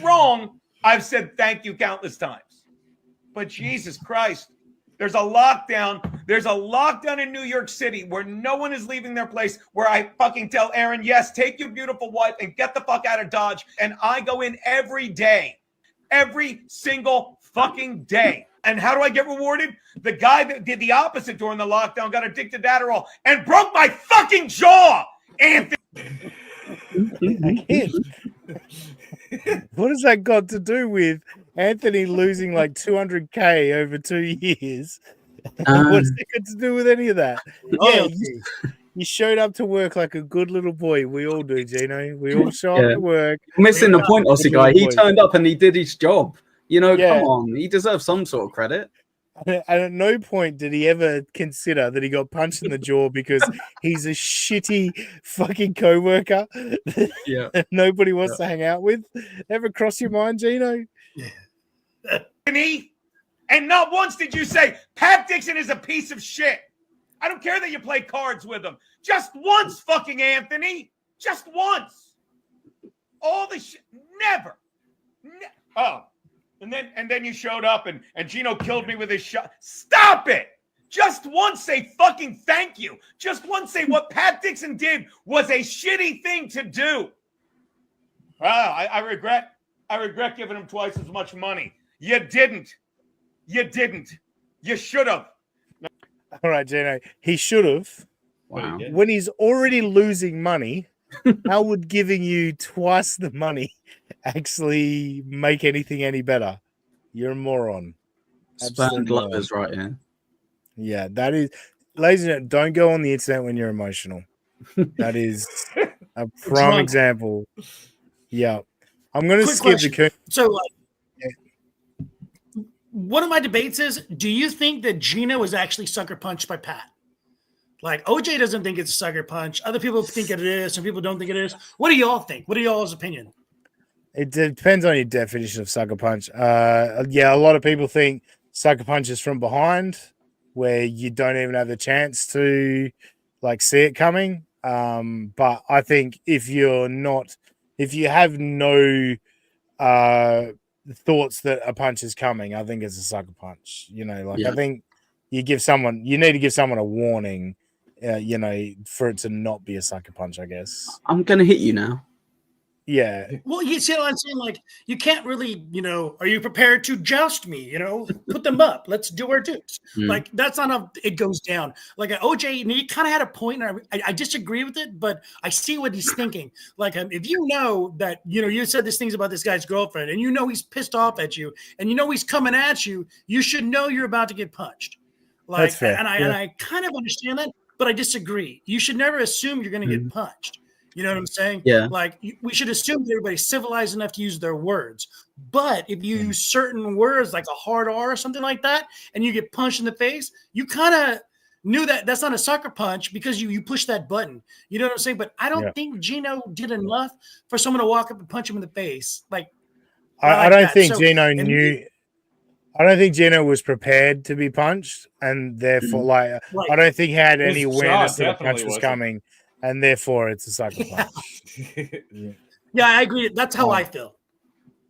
K: Wrong. I've said thank you countless times. But Jesus Christ, there's a lockdown. There's a lockdown in New York City where no one is leaving their place, where I fucking tell Aaron, yes, take your beautiful wife and get the fuck out of Dodge. And I go in every day, every single fucking day. And how do I get rewarded? The guy that did the opposite during the lockdown got addicted to Adderall and broke my fucking jaw. Anthony.
D: What has that got to do with Anthony losing like 200K over 2 years? What's it got to do with any of that? Yeah, you showed up to work like a good little boy. We all do, Gino. We all show up to work.
I: Missing the point, Aussie guy. He turned up and he did his job. You know,
D: Yeah.
I: come on. He deserves some sort of credit.
D: And at no point did he ever consider that he got punched in the jaw because he's a shitty fucking co-worker
I: Yeah.
D: that nobody wants to hang out with. Ever cross your mind, Gino?
K: And not once did you say, Pat Dixon is a piece of shit. I don't care that you play cards with him. Just once, fucking Anthony. Just once. All the shit. Never. Oh. And then you showed up and Gino killed me with his shot. Stop it! Just once say fucking thank you. Just once say what Pat Dixon did was a shitty thing to do. I regret giving him twice as much money. You didn't. You should have.
D: All right, Gino. He should have.
I: Wow.
D: When he's already losing money, how would giving you twice the money actually make anything any better? You're a moron.
I: Spurned lovers, right? Yeah.
D: Yeah, that is, ladies and gentlemen, don't go on the internet when you're emotional. That is a prime example. Yeah. I'm going to skip the...
H: So, one of my debates is, do you think that Gino was actually sucker punched by Pat? Like, OJ doesn't think it's a sucker punch. Other people think it is. Some people don't think it is. What do y'all think? What are y'all's opinion?
D: It depends on your definition of sucker punch. Yeah, a lot of people think sucker punch is from behind, where you don't even have the chance to like see it coming. But I think if you have no thoughts that a punch is coming, I think it's a sucker punch. You know, like I think you need to give someone a warning, you know, for it to not be a sucker punch, I guess.
I: I'm gonna hit you now.
D: Yeah.
H: Well, you see what I'm saying? Like, you can't really, you know, are you prepared to joust me? You know, put them up. Let's do our dudes. Like, that's not how it goes down. Like, OJ, and he kind of had a point, and I disagree with it, but I see what he's thinking. Like, if you know that, you know, you said these things about this guy's girlfriend, and you know he's pissed off at you, and you know he's coming at you, you should know you're about to get punched. Like,
D: that's fair.
H: And I kind of understand that, but I disagree. You should never assume you're going to get punched. You know what I'm saying?
I: Yeah.
H: Like, we should assume that everybody's civilized enough to use their words. But if you use certain words like a hard R or something like that, and you get punched in the face, you kind of knew that that's not a sucker punch because you push that button. You know what I'm saying? But I don't think Gino did enough for someone to walk up and punch him in the face. Like,
D: I don't think Gino knew. I don't think Gino was prepared to be punched, and therefore, I don't think he had any awareness that the punch was coming. And therefore, it's a sucker punch.
H: Yeah, I agree. That's how I feel.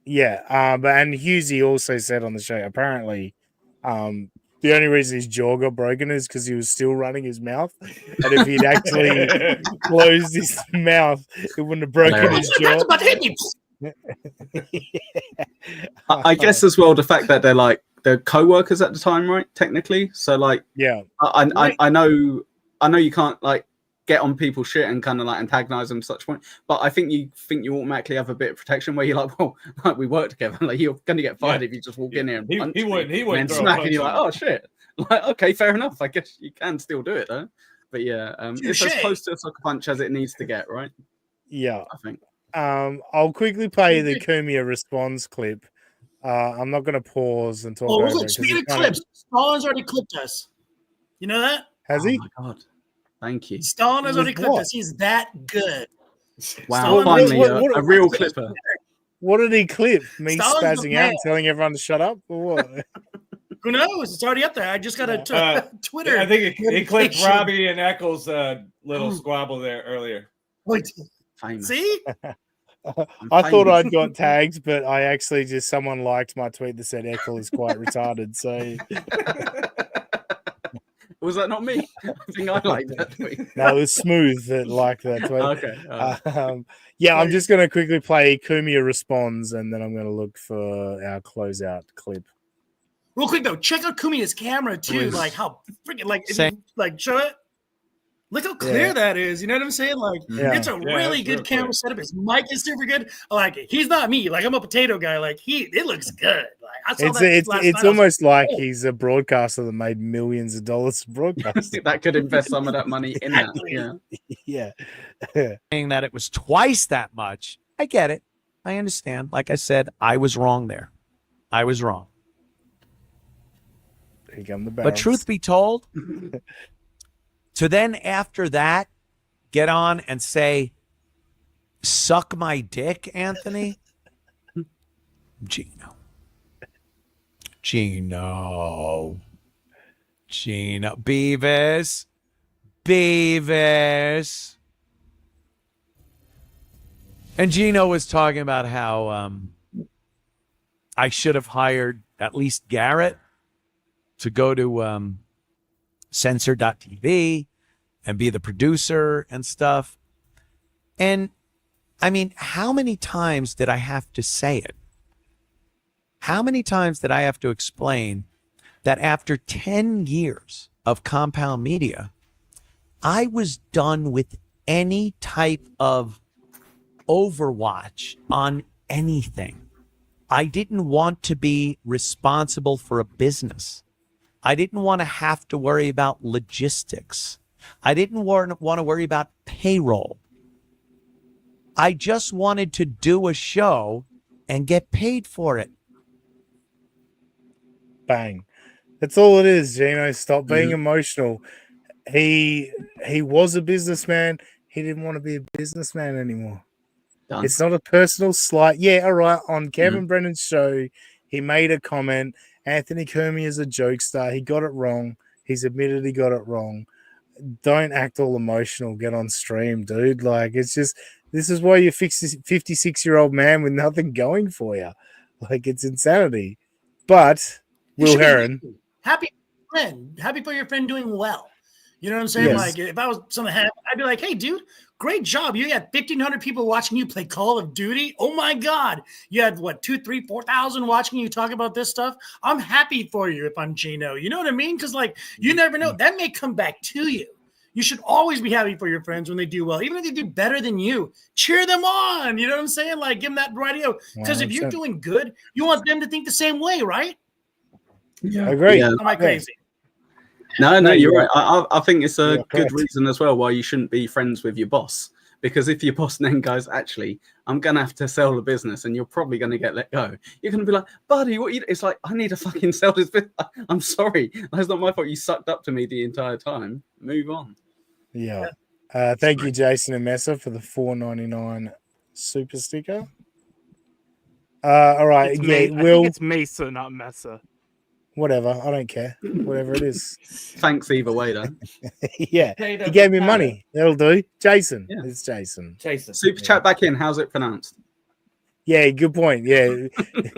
D: Yeah, and Husey also said on the show, apparently, the only reason his jaw got broken is because he was still running his mouth. And if he'd actually closed his mouth, it wouldn't have broken his jaw.
I: I guess as well the fact that they're co-workers at the time, right? Technically, so like,
D: yeah,
I: I know you can't like get on people's shit and kind of like antagonize them to such a point, but I think you automatically have a bit of protection where you're like, well, like we work together, like you're gonna get fired if you just walk in here and punch
A: he wouldn't
I: and smack, and you're like, oh shit, like okay, fair enough. I guess you can still do it though, but yeah, it's as close to a sucker punch as it needs to get, right?
D: Yeah,
I: I think.
D: I'll quickly play the Cumia response clip. I'm not going to pause and talk over it.
H: Speaking of clips, Stalin's already clipped us. You know that?
D: Has he?
I: Oh my god. Thank you.
H: Stalin has already clipped us. He's that good.
I: Wow,
H: Stalin-
I: finally
D: what-
I: a real clipper.
D: What did he clip? Me
H: Stalin's the
D: spazzing out and
H: man.
D: telling everyone to shut up? Or what?
H: Who knows? It's already up there. I just got a Twitter.
A: I think he clipped
H: notification.
A: Robbie and Eccles' little squabble there earlier.
H: Wait,
I: Famous.
H: see?
D: I thought I'd got tagged, but I actually just someone liked my tweet that said Eccles is quite retarded. So
I: Was that not me? I think I liked that tweet.
D: no, it was Smooth that liked that tweet.
I: Okay.
D: Yeah, I'm just going to quickly play Cumia responds, and then I'm going to look for our closeout clip.
H: Real quick though, check out Cumia's camera too.
G: Please.
H: Like how freaking like if
G: Same.
H: you, like show it. Look how clear that is. You know what I'm saying? Like it's a really
A: it's
H: good
A: real
H: camera
A: clear.
H: setup. His mic is super good. I like it. He's not me. Like I'm a potato guy. Like it looks good. Like I saw that
D: It's
H: last night. I was
D: almost like
H: oh.
D: he's a broadcaster that made millions of dollars broadcasting.
I: That could invest some of that money in that. Yeah.
D: Yeah.
G: Saying that it was twice that much. I get it. I understand. Like I said, I was wrong there. I was wrong.
D: Here come the barrels.
G: But truth be told, to then after that get on and say, suck my dick, Anthony. Gino. Beavis. And Gino was talking about how I should have hired at least Garrett to go to censor.tv and be the producer and stuff. And I mean, how many times did I have to say it? How many times did I have to explain that after 10 years of Compound Media, I was done with any type of overwatch on anything. I didn't want to be responsible for a business. I didn't want to have to worry about logistics. I didn't want to worry about payroll. I just wanted to do a show and get paid for it.
D: Bang. That's all it is, Gino. Stop being emotional. He was a businessman. He didn't want to be a businessman anymore.
I: Done.
D: It's not a personal slight. Yeah, all right. On Kevin Brennan's show, he made a comment. Anthony Cumia is a jokester. He got it wrong. He's admitted he got it wrong. Don't act all emotional. Get on stream, dude. Like, it's just, this is why you're a 56-year-old man with nothing going for you. Like, it's insanity. But Will Herren.
H: Happy friend. Happy for your friend doing well. You know what I'm saying?
D: Yes.
H: Like, if I was something happen, I'd be like, hey, dude, great job. You had 1,500 people watching you play Call of Duty. Oh, my God. You had, what, 2,000, 3,000, 4,000 watching you talk about this stuff. I'm happy for you if I'm Gino. You know what I mean? Because, like, you never know. That may come back to you. You should always be happy for your friends when they do well. Even if they do better than you, cheer them on. You know what I'm saying? Like, give them that radio. Because if you're doing good, you want them to think the same way, right?
I: Yeah.
D: I agree.
I: Yeah.
H: Am I crazy?
I: No, you're right. I think it's a
D: You're
I: good
D: correct.
I: reason as well why you shouldn't be friends with your boss. Because if your boss then goes, actually, I'm going to have to sell the business and you're probably going to get let go, you're going to be like, buddy, what you? It's like, I need to fucking sell this business. I'm sorry. That's not my fault. You sucked up to me the entire time. Move on.
D: Yeah. Thank you, Jason and Mesa, for the $4.99 super sticker. All right.
E: It's
D: Yeah,
E: I
D: Will.
E: think it's Mesa, not Mesa.
D: Whatever. I don't care. Whatever it is.
I: Thanks either way, though.
D: Yeah. He gave me money. That'll do. Jason.
I: Yeah.
D: It's Jason.
I: Super chat back in. How's it pronounced?
D: Yeah, good point. Yeah.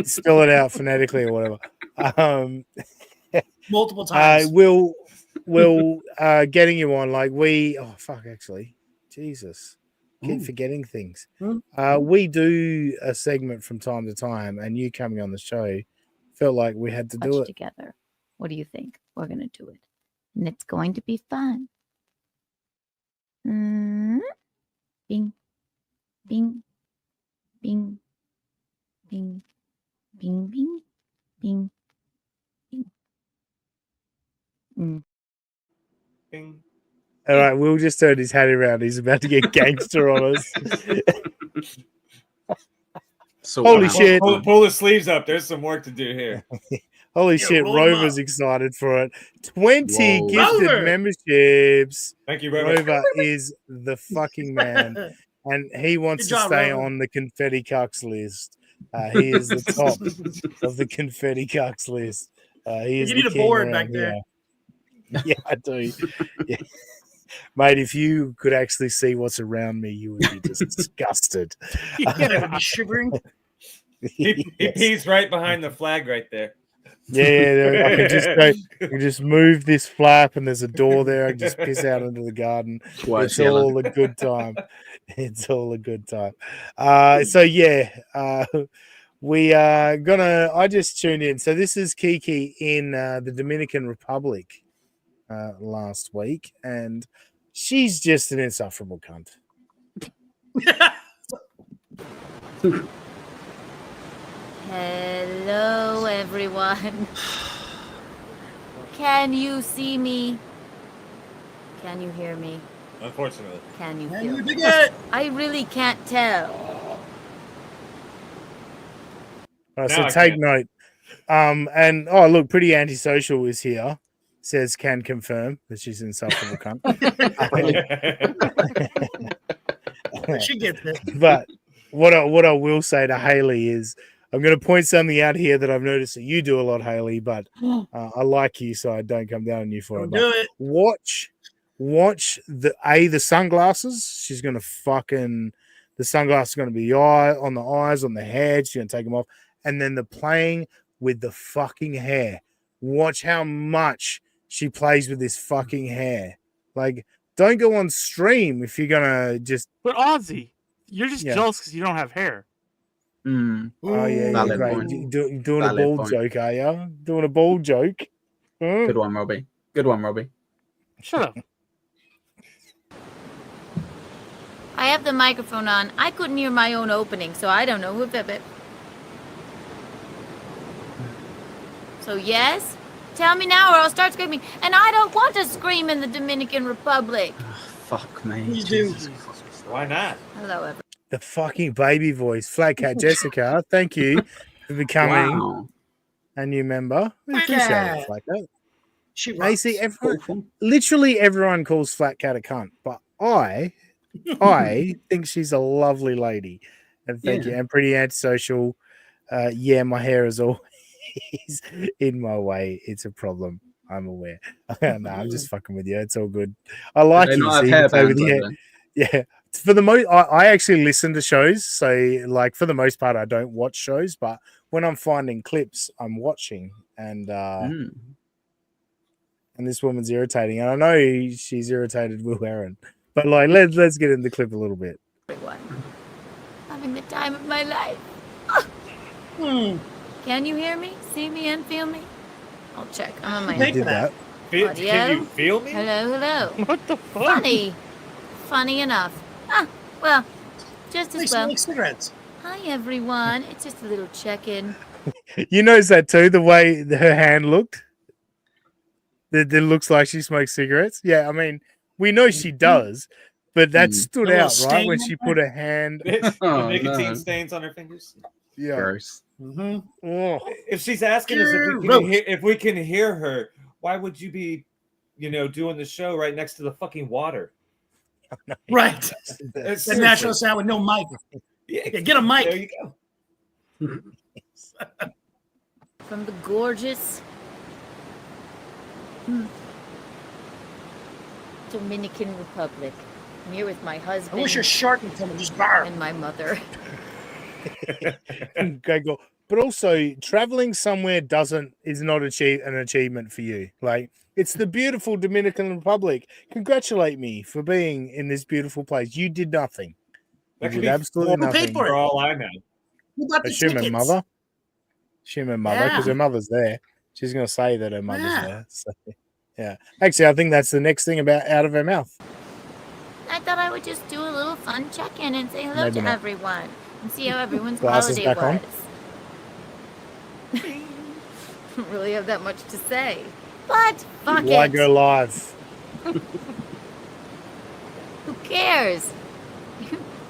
D: Spell it out phonetically or whatever.
H: Multiple times.
D: Will getting you on, like actually. Jesus. Keep forgetting things. We do a segment from time to time, and you coming on the show felt like we had to do it
L: together. What do you think? We're gonna do it, and it's going to be fun. Bing, bing, bing, bing, bing, bing, bing, bing.
A: Bing.
D: All right, Will just turned his hat around. He's about to get gangster on us. Holy shit.
A: Pull his sleeves up. There's some work to do here.
D: Holy shit, Rover's excited for it. 20
A: Whoa.
D: gifted
A: Rover!
D: memberships.
A: Thank you, Rover.
D: Rover is the fucking man. and he wants
H: Good
D: to
H: job,
D: stay
H: Robert.
D: on the confetti cucks list. He is the top of the confetti cucks list. He is
H: You
D: the
H: need a
D: king
H: board
D: around
H: back there.
D: here. Yeah, I do. Yeah. Mate, if you could actually see what's around me, you would be disgusted.
H: Yeah, would be shivering.
A: He pees right behind the flag right there.
D: Yeah, I can just go. I can just move this flap, and there's a door there. I can just piss out into the garden.
I: why
D: It's
I: it's yellow.
D: all a good time. It's all a good time. So yeah, we are gonna. I just tuned in. So this is Kiki in the Dominican Republic last week, and she's just an insufferable cunt.
L: Hello, everyone. Can you see me? Can you hear me?
A: Unfortunately.
L: Can you
H: Can
L: feel
H: you
L: me?
H: dig it?
L: I really can't tell.
D: All right,
A: Now
D: so
A: I
D: take
A: can.
D: note. And oh look, pretty antisocial is here. Says can confirm that she's an insufferable cunt.
H: She gets it.
D: But what I will say to Haley is I'm going to point something out here that I've noticed that you do a lot, Haley, but I like you, so I don't come down on you for
H: Don't
D: it.
H: do
D: But
H: it.
D: watch the sunglasses. She's going to the sunglasses are going to be on the eyes, on the head. She's going to take them off. And then the playing with the fucking hair. Watch how much she plays with this fucking hair. Like, don't go on stream if you're going to just...
E: But Ozzy, you're just
D: Yeah.
E: jealous because you don't have hair.
I: Mm.
D: Oh yeah,
I: Valid
D: great.
I: point.
D: Doing
I: Valid
D: a bald
I: point.
D: joke, are you? Doing a bald joke? Huh?
I: Good one, Robbie. Good one, Robbie.
E: Shut up.
L: I have the microphone on. I couldn't hear my own opening, so I don't know who did it. So yes? Tell me now or I'll start screaming. And I don't want to scream in the Dominican Republic.
I: Fuck me.
H: Please do.
A: Why not?
L: Hello, everyone.
D: The fucking baby voice. Flag Cat Jessica, thank you for becoming
I: Wow.
D: a new member. We
H: Flat
D: appreciate
H: Cat.
D: it, Flat Cat.
H: She
D: Hey,
H: rocks.
D: see, literally everyone calls Flat Cat a cunt, but I think she's a lovely lady. And thank you. And pretty antisocial. Yeah, my hair is always in my way. It's a problem. I'm aware. No, I'm just fucking with you. It's all good. I like
I: They
D: you.
I: not
D: So
I: have
D: you can play with
I: hairbands
D: your
I: over
D: hair. Yeah. For the most, I actually listen to shows. So, like, for the most part, I don't watch shows. But when I'm finding clips, I'm watching. And and this woman's irritating. And I know she's irritated Will Herren. But, like, let's get in the clip a little bit.
L: Everyone. Having the time of my life.
H: Hmm.
L: Can you hear me, see me, and feel me? I'll check. I'm on my
H: Thank
L: own.
H: you for that.
L: Audio?
A: Can you feel me?
L: Hello, hello.
E: What the fuck?
L: Funny enough. Ah, well, just as
H: They
L: well.
H: smell like cigarettes.
L: Hi, everyone. It's just a little check-in.
D: You notice that too, the way her hand looked? That looks like she smokes cigarettes. Yeah, I mean, we know she does, but that stood
H: A little
D: out, right? When
H: stain
D: she
H: on
D: put her hand.
A: the
I: Oh,
A: nicotine
I: no.
A: stains on her fingers.
D: Yeah.
I: Gross.
H: Mm-hmm.
D: Oh.
A: If she's asking us if we can hear her, why would you be, doing the show right next to the fucking water?
H: Right.
A: It's
H: The natural sound with no mic.
A: Yeah,
H: get a mic.
A: There you go.
L: From the gorgeous Dominican Republic. I'm here with my husband.
H: I wish a shark would come and just bar.
L: And my mother.
D: Okay, go. But also, traveling somewhere is not an achievement for you. Like, it's the beautiful Dominican Republic. Congratulate me for being in this beautiful place. You did nothing.
A: That
D: You
A: could
D: did
A: be
D: absolutely
H: Who paid
D: nothing.
H: for it?
A: for all I know.
H: Who got the
D: Assume her
H: tickets?
D: mother. Assume her mother, because
H: Yeah.
D: her mother's there. She's going to say that her mother's
H: Yeah.
D: there. So, yeah. Actually, I think that's the next thing out of her mouth.
L: I thought I would just do a little fun check-in and say hello
D: Maybe
L: to
D: not.
L: everyone and see how everyone's
D: Glasses
L: holiday
D: back on?
L: was. Don't really have that much to say. But fuck
D: Why
L: it.
D: go live?
L: Who cares?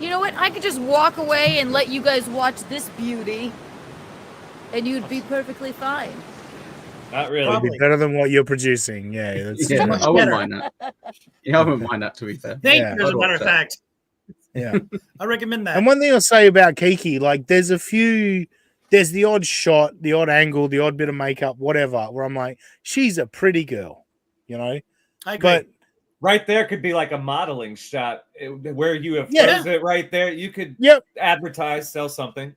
L: You know what? I could just walk away and let you guys watch this beauty, and you'd be perfectly fine.
A: Not really.
D: It'd be better than what you're producing. Yeah, that's
I: Yeah,
D: true.
I: I wouldn't mind that. Yeah, I wouldn't mind that, to be fair.
H: Thank
D: Yeah.
H: you, as a
I: I'd
H: matter of
I: watch that.
H: fact.
D: Yeah.
H: I recommend that.
D: And one thing I'll say about Kiki, like there's the odd shot, the odd angle, the odd bit of makeup, whatever, where I'm like, she's a pretty girl, you know?
H: I agree.
D: But
A: right there could be like a modeling shot where you have
D: Yeah.
A: froze it right there. You could advertise, sell something.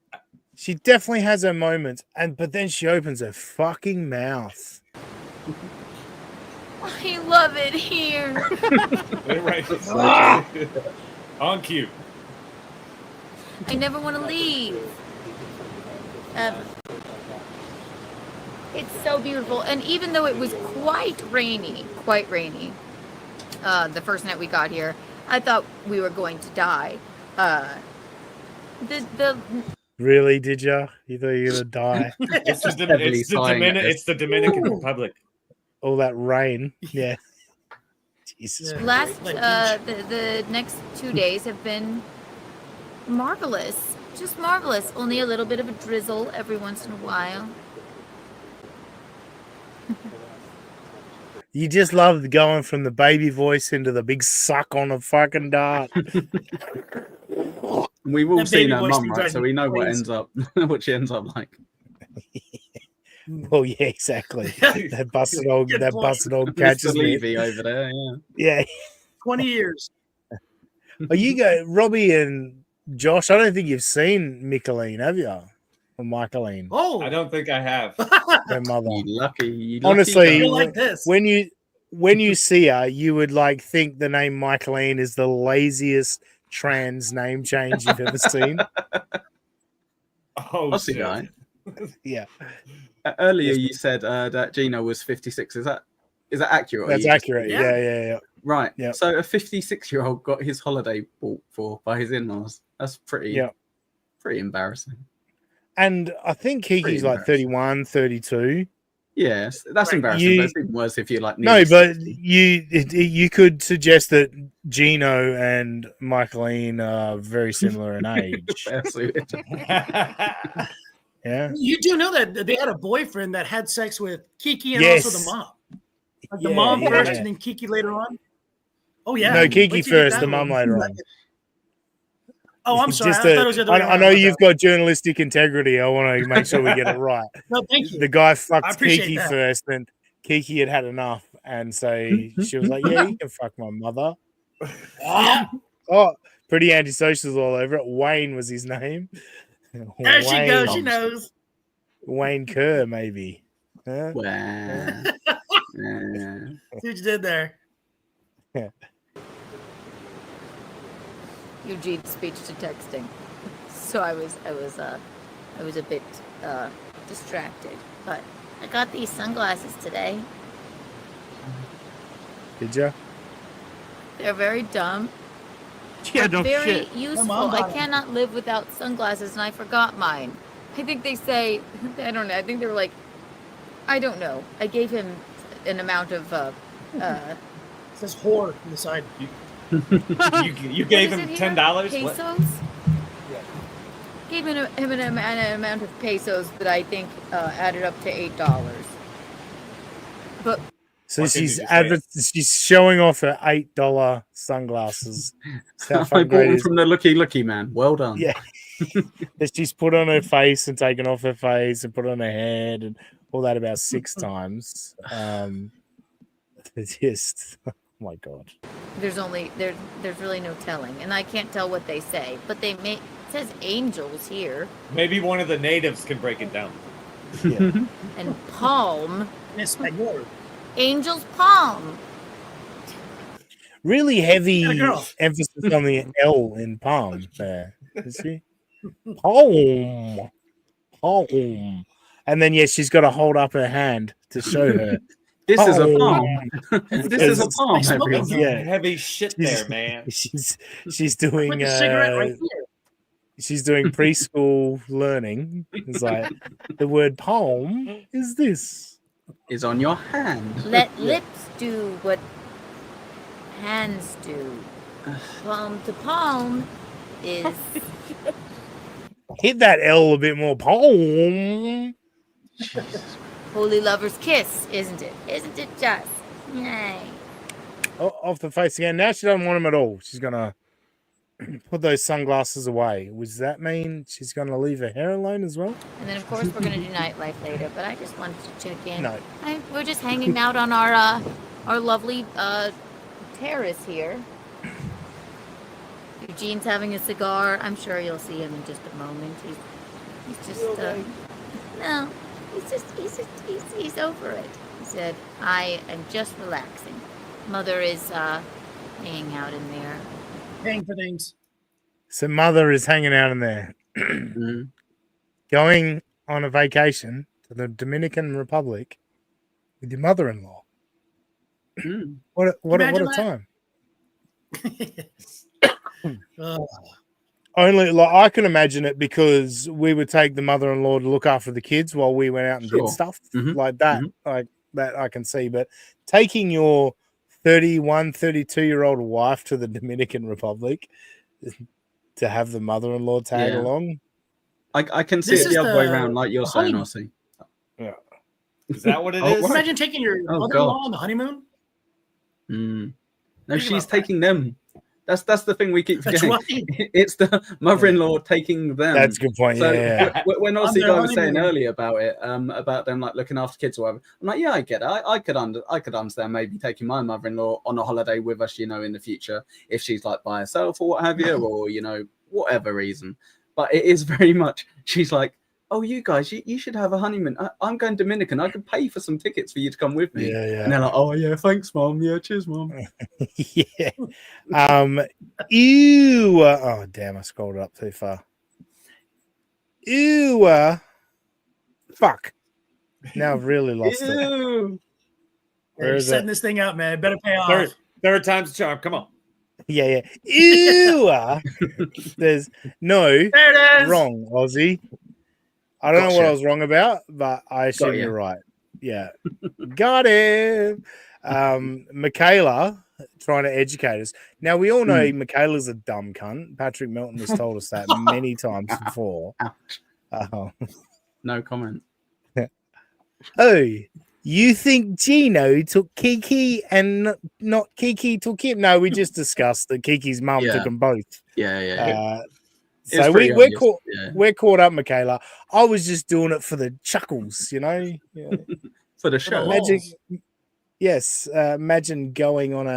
D: she definitely has her moments, but then she opens her fucking mouth.
L: I love it here.
A: Right. On cue.
L: I never want to leave. It's so beautiful. And even though it was quite rainy, the first night we got here, I thought we were going to die.
D: Really, did you? You thought you were gonna die?
A: It's the Dominican Republic.
D: All that rain. Yeah. Jesus.
L: The next 2 days have been marvelous. Just marvelous. Only a little bit of a drizzle every once in a while.
D: You just love going from the baby voice into the big suck on a fucking dart.
I: We've all
H: That
I: seen
H: baby
I: her
H: voice
I: mum,
H: thing
I: right?
H: drives
I: So
H: me
I: we know what
H: crazy.
I: ends up, what she ends up like.
D: Oh yeah, exactly. That busted old
I: Mr.
D: catches me.
I: Levy over there, yeah.
D: Yeah.
H: 20 years.
D: Oh, you go, Robbie and Josh. I don't think you've seen Micheline, have you? Or Micheline,
H: Oh,
A: I don't think I have.
D: her mother.
I: You lucky
D: Honestly,
H: You're like this.
D: when you see her, you would like think the name Micheline is the laziest trans name change you've ever seen.
A: Oh,
I: I'll see
A: shit.
I: that.
D: Yeah,
I: Earlier you said that Gino was 56. Is that accurate? or
D: that's
I: you just-
D: accurate.
H: Yeah.
D: Yeah.
I: Right.
D: Yeah.
I: So a 56-year-old got his holiday bought for by his in-laws. That's pretty embarrassing.
D: And I think Kiki's like 31, 32.
I: Yes, that's embarrassing. But it's even worse if you're like
D: No,
I: nearly
D: but
I: 60.
D: you could suggest that Gino and Micheline are very similar in age.
I: Fair suited.
D: Yeah.
H: You do know that they had a boyfriend that had sex with Kiki and
D: Yes.
H: also the mom. Like the
D: Yeah,
H: mom
D: yeah,
H: first
D: yeah.
H: and then Kiki later on. Oh yeah.
D: No, Kiki
H: Wait till you get
D: first,
H: that
D: the mum
H: one.
D: later on.
H: Oh, I'm sorry.
D: Just
H: I thought it was the other way
D: I know
H: around.
D: you've got journalistic integrity. I want to make sure we get it right.
H: No, thank you.
D: The guy
H: I
D: fucked
H: appreciate
D: Kiki
H: that.
D: first, then Kiki had enough, and so she was like, "Yeah, you can fuck my mother." Oh, pretty antisocials all over it. Wayne was his name.
H: There she goes. She knows.
D: Wayne Kerr, maybe. Huh?
I: Wow. Yeah.
H: See what you did there.
L: Eugene's speech to texting. So I was a bit distracted, but I got these sunglasses today.
D: Did you?
L: They're very dumb,
E: Yeah,
L: but
E: no
L: very
E: shit.
L: useful.
H: mom
L: I
H: bought 'em.
L: cannot live without sunglasses, and I forgot mine. I think they say, I don't know. I think they were like, I don't know. I gave him an amount of
H: It says whore on the side.
A: You gave him $10.
L: pesos. Gave him an amount of pesos that I think added up to $8. But
D: So
A: What did
D: she's
A: you say?
D: she's showing off her $8 sunglasses. That's how
I: I
D: fucking
I: bought
D: great it
I: them
D: is.
I: from the Looky man. Well done.
D: Yeah. That she's put on her face and taken off her face and put on her head and all that about 6 times. It's just, oh my god.
L: there's really no telling, and I can't tell what they say. But it says angels here
A: Maybe one of the natives can break it down.
D: Yeah.
L: and palm.
H: In Espanol.
L: Angel's palm.
D: Really heavy
H: Got a girl.
D: emphasis on the L in palm there. Is she? Palm. Palm. And then yes, she's got to hold up her hand to show her.
I: This is a
D: Palm.
I: palm. This is a palm,
H: They smoke
I: everyone.
H: it.
D: Yeah.
A: Heavy shit there, man.
D: She's doing
H: With the cigarette right here.
D: she's doing preschool learning. It's like the word palm is this.
I: Is on your hand.
L: Let lips do what hands do. Palm to palm is
D: Hit that L a bit more. Palm.
L: holy lover's kiss, isn't it? Isn't it just? Yay.
D: Oh, off the face again. Now she doesn't want him at all. She's gonna put those sunglasses away. Does that mean she's going to leave her hair alone as well?
L: And then, of course, we're going to do nightlife later, but I just wanted to check in.
D: No.
L: We're just hanging out on our lovely terrace here. Eugene's having a cigar. I'm sure you'll see him in just a moment. He's just, no, he's over it. He said, I am just relaxing. Mother is hanging out in there.
H: Paying for things.
D: So mother is hanging out in there, going on a vacation to the Dominican Republic with your mother-in-law. What a time! Only like I can imagine it because we would take the mother-in-law to look after the kids while we went out and did stuff like that. Like that, I can see. But taking your 31, 32-year-old wife to the Dominican Republic to have the mother-in-law tag along.
I: I can see it the other way around, like you're saying, Aussie.
A: Yeah. Is that what it is?
H: Imagine taking your mother-in-law on the honeymoon.
I: No, she's taking them. That's the thing we keep forgetting. Right. It's the mother-in-law taking them.
D: That's a good point.
I: So
D: yeah.
I: When Aussie guy was saying earlier about it, about them like looking after kids or whatever, I'm like, yeah, I get it. I could understand maybe taking my mother-in-law on a holiday with us, in the future, if she's like by herself or what have you, or whatever reason. But it is very much. She's like, oh, you guys, you should have a honeymoon. I'm going Dominican. I could pay for some tickets for you to come with me.
D: Yeah.
I: And they're like, oh yeah, thanks, mom. Yeah, cheers, mom.
D: Yeah. Ew. Oh damn, I scrolled up too far. Ew. Fuck. Now I've really lost it.
H: You're setting this thing up, man. Better pay off.
A: Third time's a charm. Come on.
D: Yeah. Ew. There's no
H: there it is.
D: Wrong, Aussie. I don't know what I was wrong about, but I assume you're right. Yeah. Got him. Michaela trying to educate us. Now, we all know Michaela's a dumb cunt. Patrick Melton has told us that many times before.
I: No comment.
D: Oh, you think Gino took Kiki and not Kiki took him? No, we just discussed that Kiki's mum took them both.
I: Yeah.
D: So we're caught up, Michaela. I was just doing it for the chuckles, Yeah.
I: For the show.
D: Imagine going on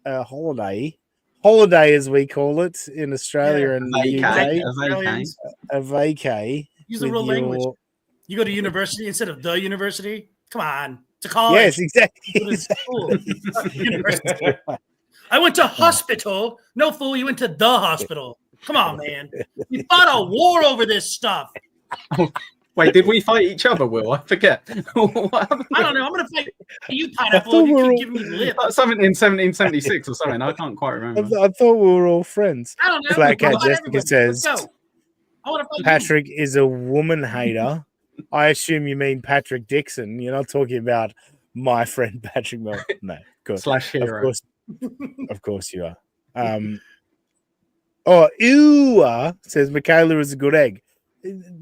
D: a holiday as we call it in Australia and the UK. A vacay.
H: Use the real language. You go to university instead of the university. Come on, it's a college.
D: Yes, exactly.
H: University. I went to hospital. No fool, you went to the hospital. Come on, man. We fought a war over this stuff.
I: Wait, did we fight each other, Will? I forget. What happened?
H: I don't know. I'm going to fight you, Pineapple. You keep giving me lip.
I: Something in 1776 or something. I can't quite remember.
D: I thought we were all friends.
H: I don't know.
D: Flat Cat Jessica says, Patrick
H: you.
D: is a woman hater. I assume you mean Patrick Dixon. You're not talking about my friend Patrick Melton. No, good.
I: /Hero.
D: Of course you are. Oh, ew, says Michaela is a good egg.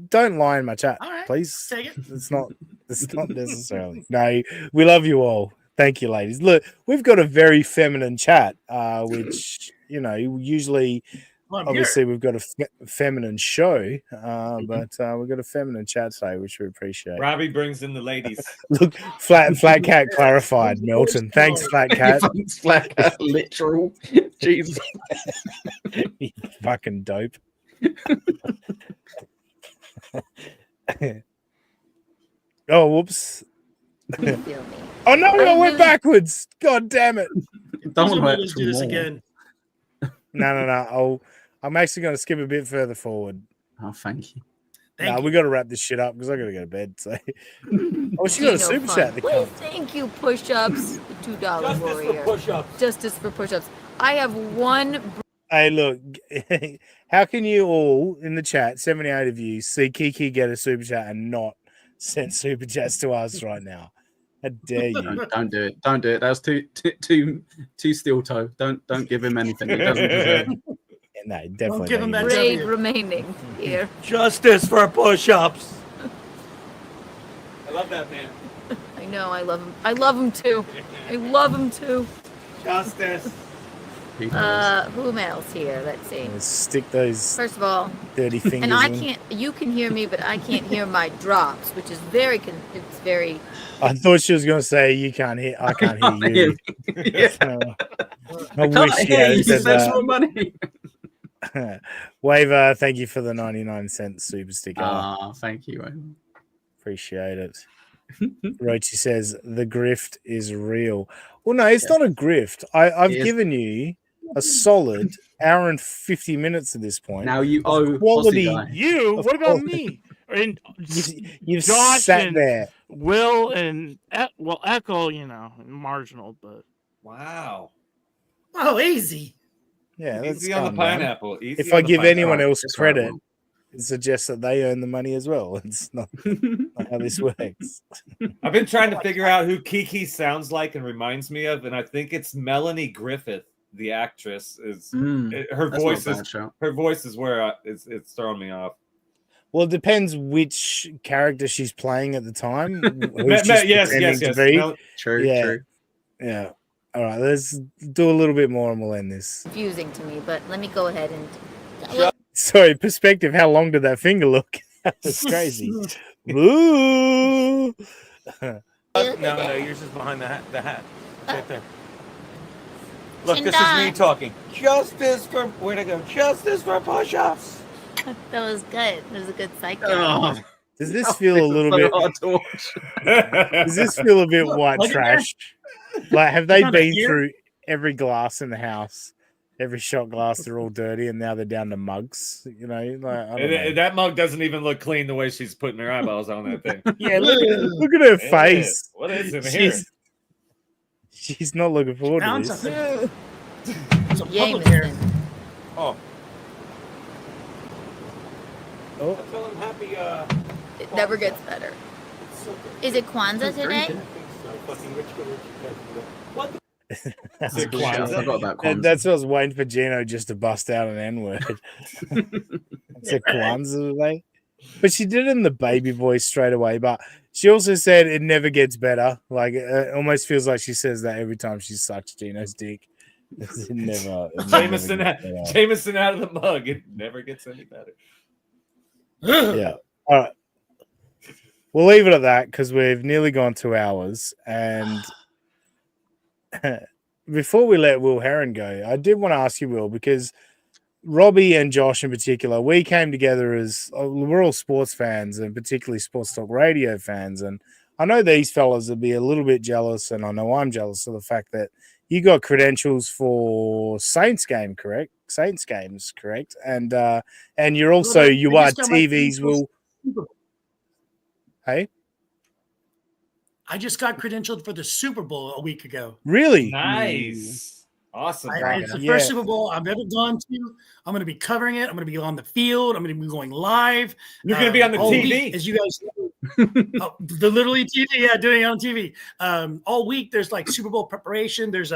D: Don't lie in my chat, please.
H: Take it.
D: It's not necessarily. No, we love you all. Thank you, ladies. Look, we've got a very feminine chat, which, usually, obviously, we've got a feminine show, but we've got a feminine chat today, which we appreciate.
A: Robbie brings in the ladies.
D: Look, Flat Cat clarified, Milton. Thanks, Flat Cat.
I: Flat Cat, literal. Jesus.
D: You fucking dope. Oh, whoops. Oh, no, I went backwards. God damn it.
I: Don't want
H: to do this again.
D: No. I'm actually going to skip a bit further forward.
I: Oh, thank you.
D: We got to wrap this shit up because I got to go to bed. So. Oh, she got a super chat.
L: Please, thank you, push-ups. The $2 warrior. Justice for push-ups. I have one.
D: Hey, look. How can you all in the chat, 78 of you, see Kiki get a super chat and not send super chats to us right now? How dare you?
I: Don't do it. Don't do it. That's too steel toe. Don't give him anything. He doesn't deserve it.
D: No, definitely.
H: Don't give him that
L: grade remaining here.
K: Justice for push-ups.
A: I love that man.
L: I know. I love him. I love him too. I love him too.
A: Justice.
I: He does.
L: Whom else here? Let's see.
D: Stick those
L: First of all,
D: dirty fingers
L: and I
D: in.
L: can't. You can hear me, but I can't hear my drops, which is very. It's very.
D: I thought she was going to say you can't hear. I can't hear you. I wish she had said that.
I: Money.
D: Waver, thank you for the 99-cent super sticker.
I: Thank you, Waver.
D: Appreciate it. Rochi says the grift is real. Well, no, it's not a grift. I've given you a solid hour and 50 minutes at this point.
I: Now you owe
D: quality.
E: You? What about me? And
D: You've
E: Josh
D: sat
E: and
D: there.
E: Will and Echo, marginal, but
A: wow.
H: Oh, easy.
D: Yeah, that's
A: Easy on the
D: calm down.
A: pineapple. Easy
D: If
A: on
D: I
A: the
D: give
A: pineapple.
D: anyone else
I: That's
D: credit,
I: right, Will.
D: it suggests that they earn the money as well. It's not how this works.
A: I've been trying to figure out who Kiki sounds like and reminds me of, and I think it's Melanie Griffith, the actress. Her voice is where it's throwing me off.
D: Well, it depends which character she's playing at the time.
A: Yes.
D: True. Yeah. All right, let's do a little bit more and we'll end this.
L: Confusing to me, but let me go ahead and.
D: Sorry, perspective. How long did that finger look? That's crazy. Ooh.
K: No, yours is behind the hat. Right there. Look, this is me talking. Justice for where'd I go? Justice for push-ups.
L: That was good. That was a good cycle.
D: Does this feel a little bit? Does this feel a bit white trash? Like, have they been through every glass in the house? Every shot glass, they're all dirty, and now they're down to mugs. Like, I don't know.
A: That mug doesn't even look clean the way she's putting her eyeballs on that thing.
D: Yeah, look at her face.
A: What is in here?
D: She's not looking forward to this.
H: It's a public here.
K: Oh.
D: Oh.
K: I tell him happy.
L: It never gets better. Is it Kwanzaa today?
K: What?
D: That's what I was waiting for Geno just to bust out an N-word. It's a Kwanzaa today. But she did it in the baby voice straight away. But she also said it never gets better. Like, it almost feels like she says that every time she sucks Geno's dick. It never
A: Jameson out of the mug. It never gets any better.
D: Yeah. All right. We'll leave it at that because we've nearly gone 2 hours. And before we let Will Herren go, I did want to ask you, Will, because Robbie and Josh in particular, we came together as we're all sports fans and particularly Sports Talk Radio fans. And I know these fellas would be a little bit jealous, and I know I'm jealous of the fact that you got credentials for Saints games, correct? And you're also you are TVs will. Hey,
H: I just got credentialed for the Super Bowl a week ago.
D: Really?
A: Nice. Awesome.
H: It's the first Super Bowl I've ever gone to. I'm going to be covering it. I'm going to be on the field. I'm going to be going live.
A: You're going to be on the TV.
H: Week, as you guys know. The literally TV. Yeah, doing it on TV. All week, there's like Super Bowl preparation. There's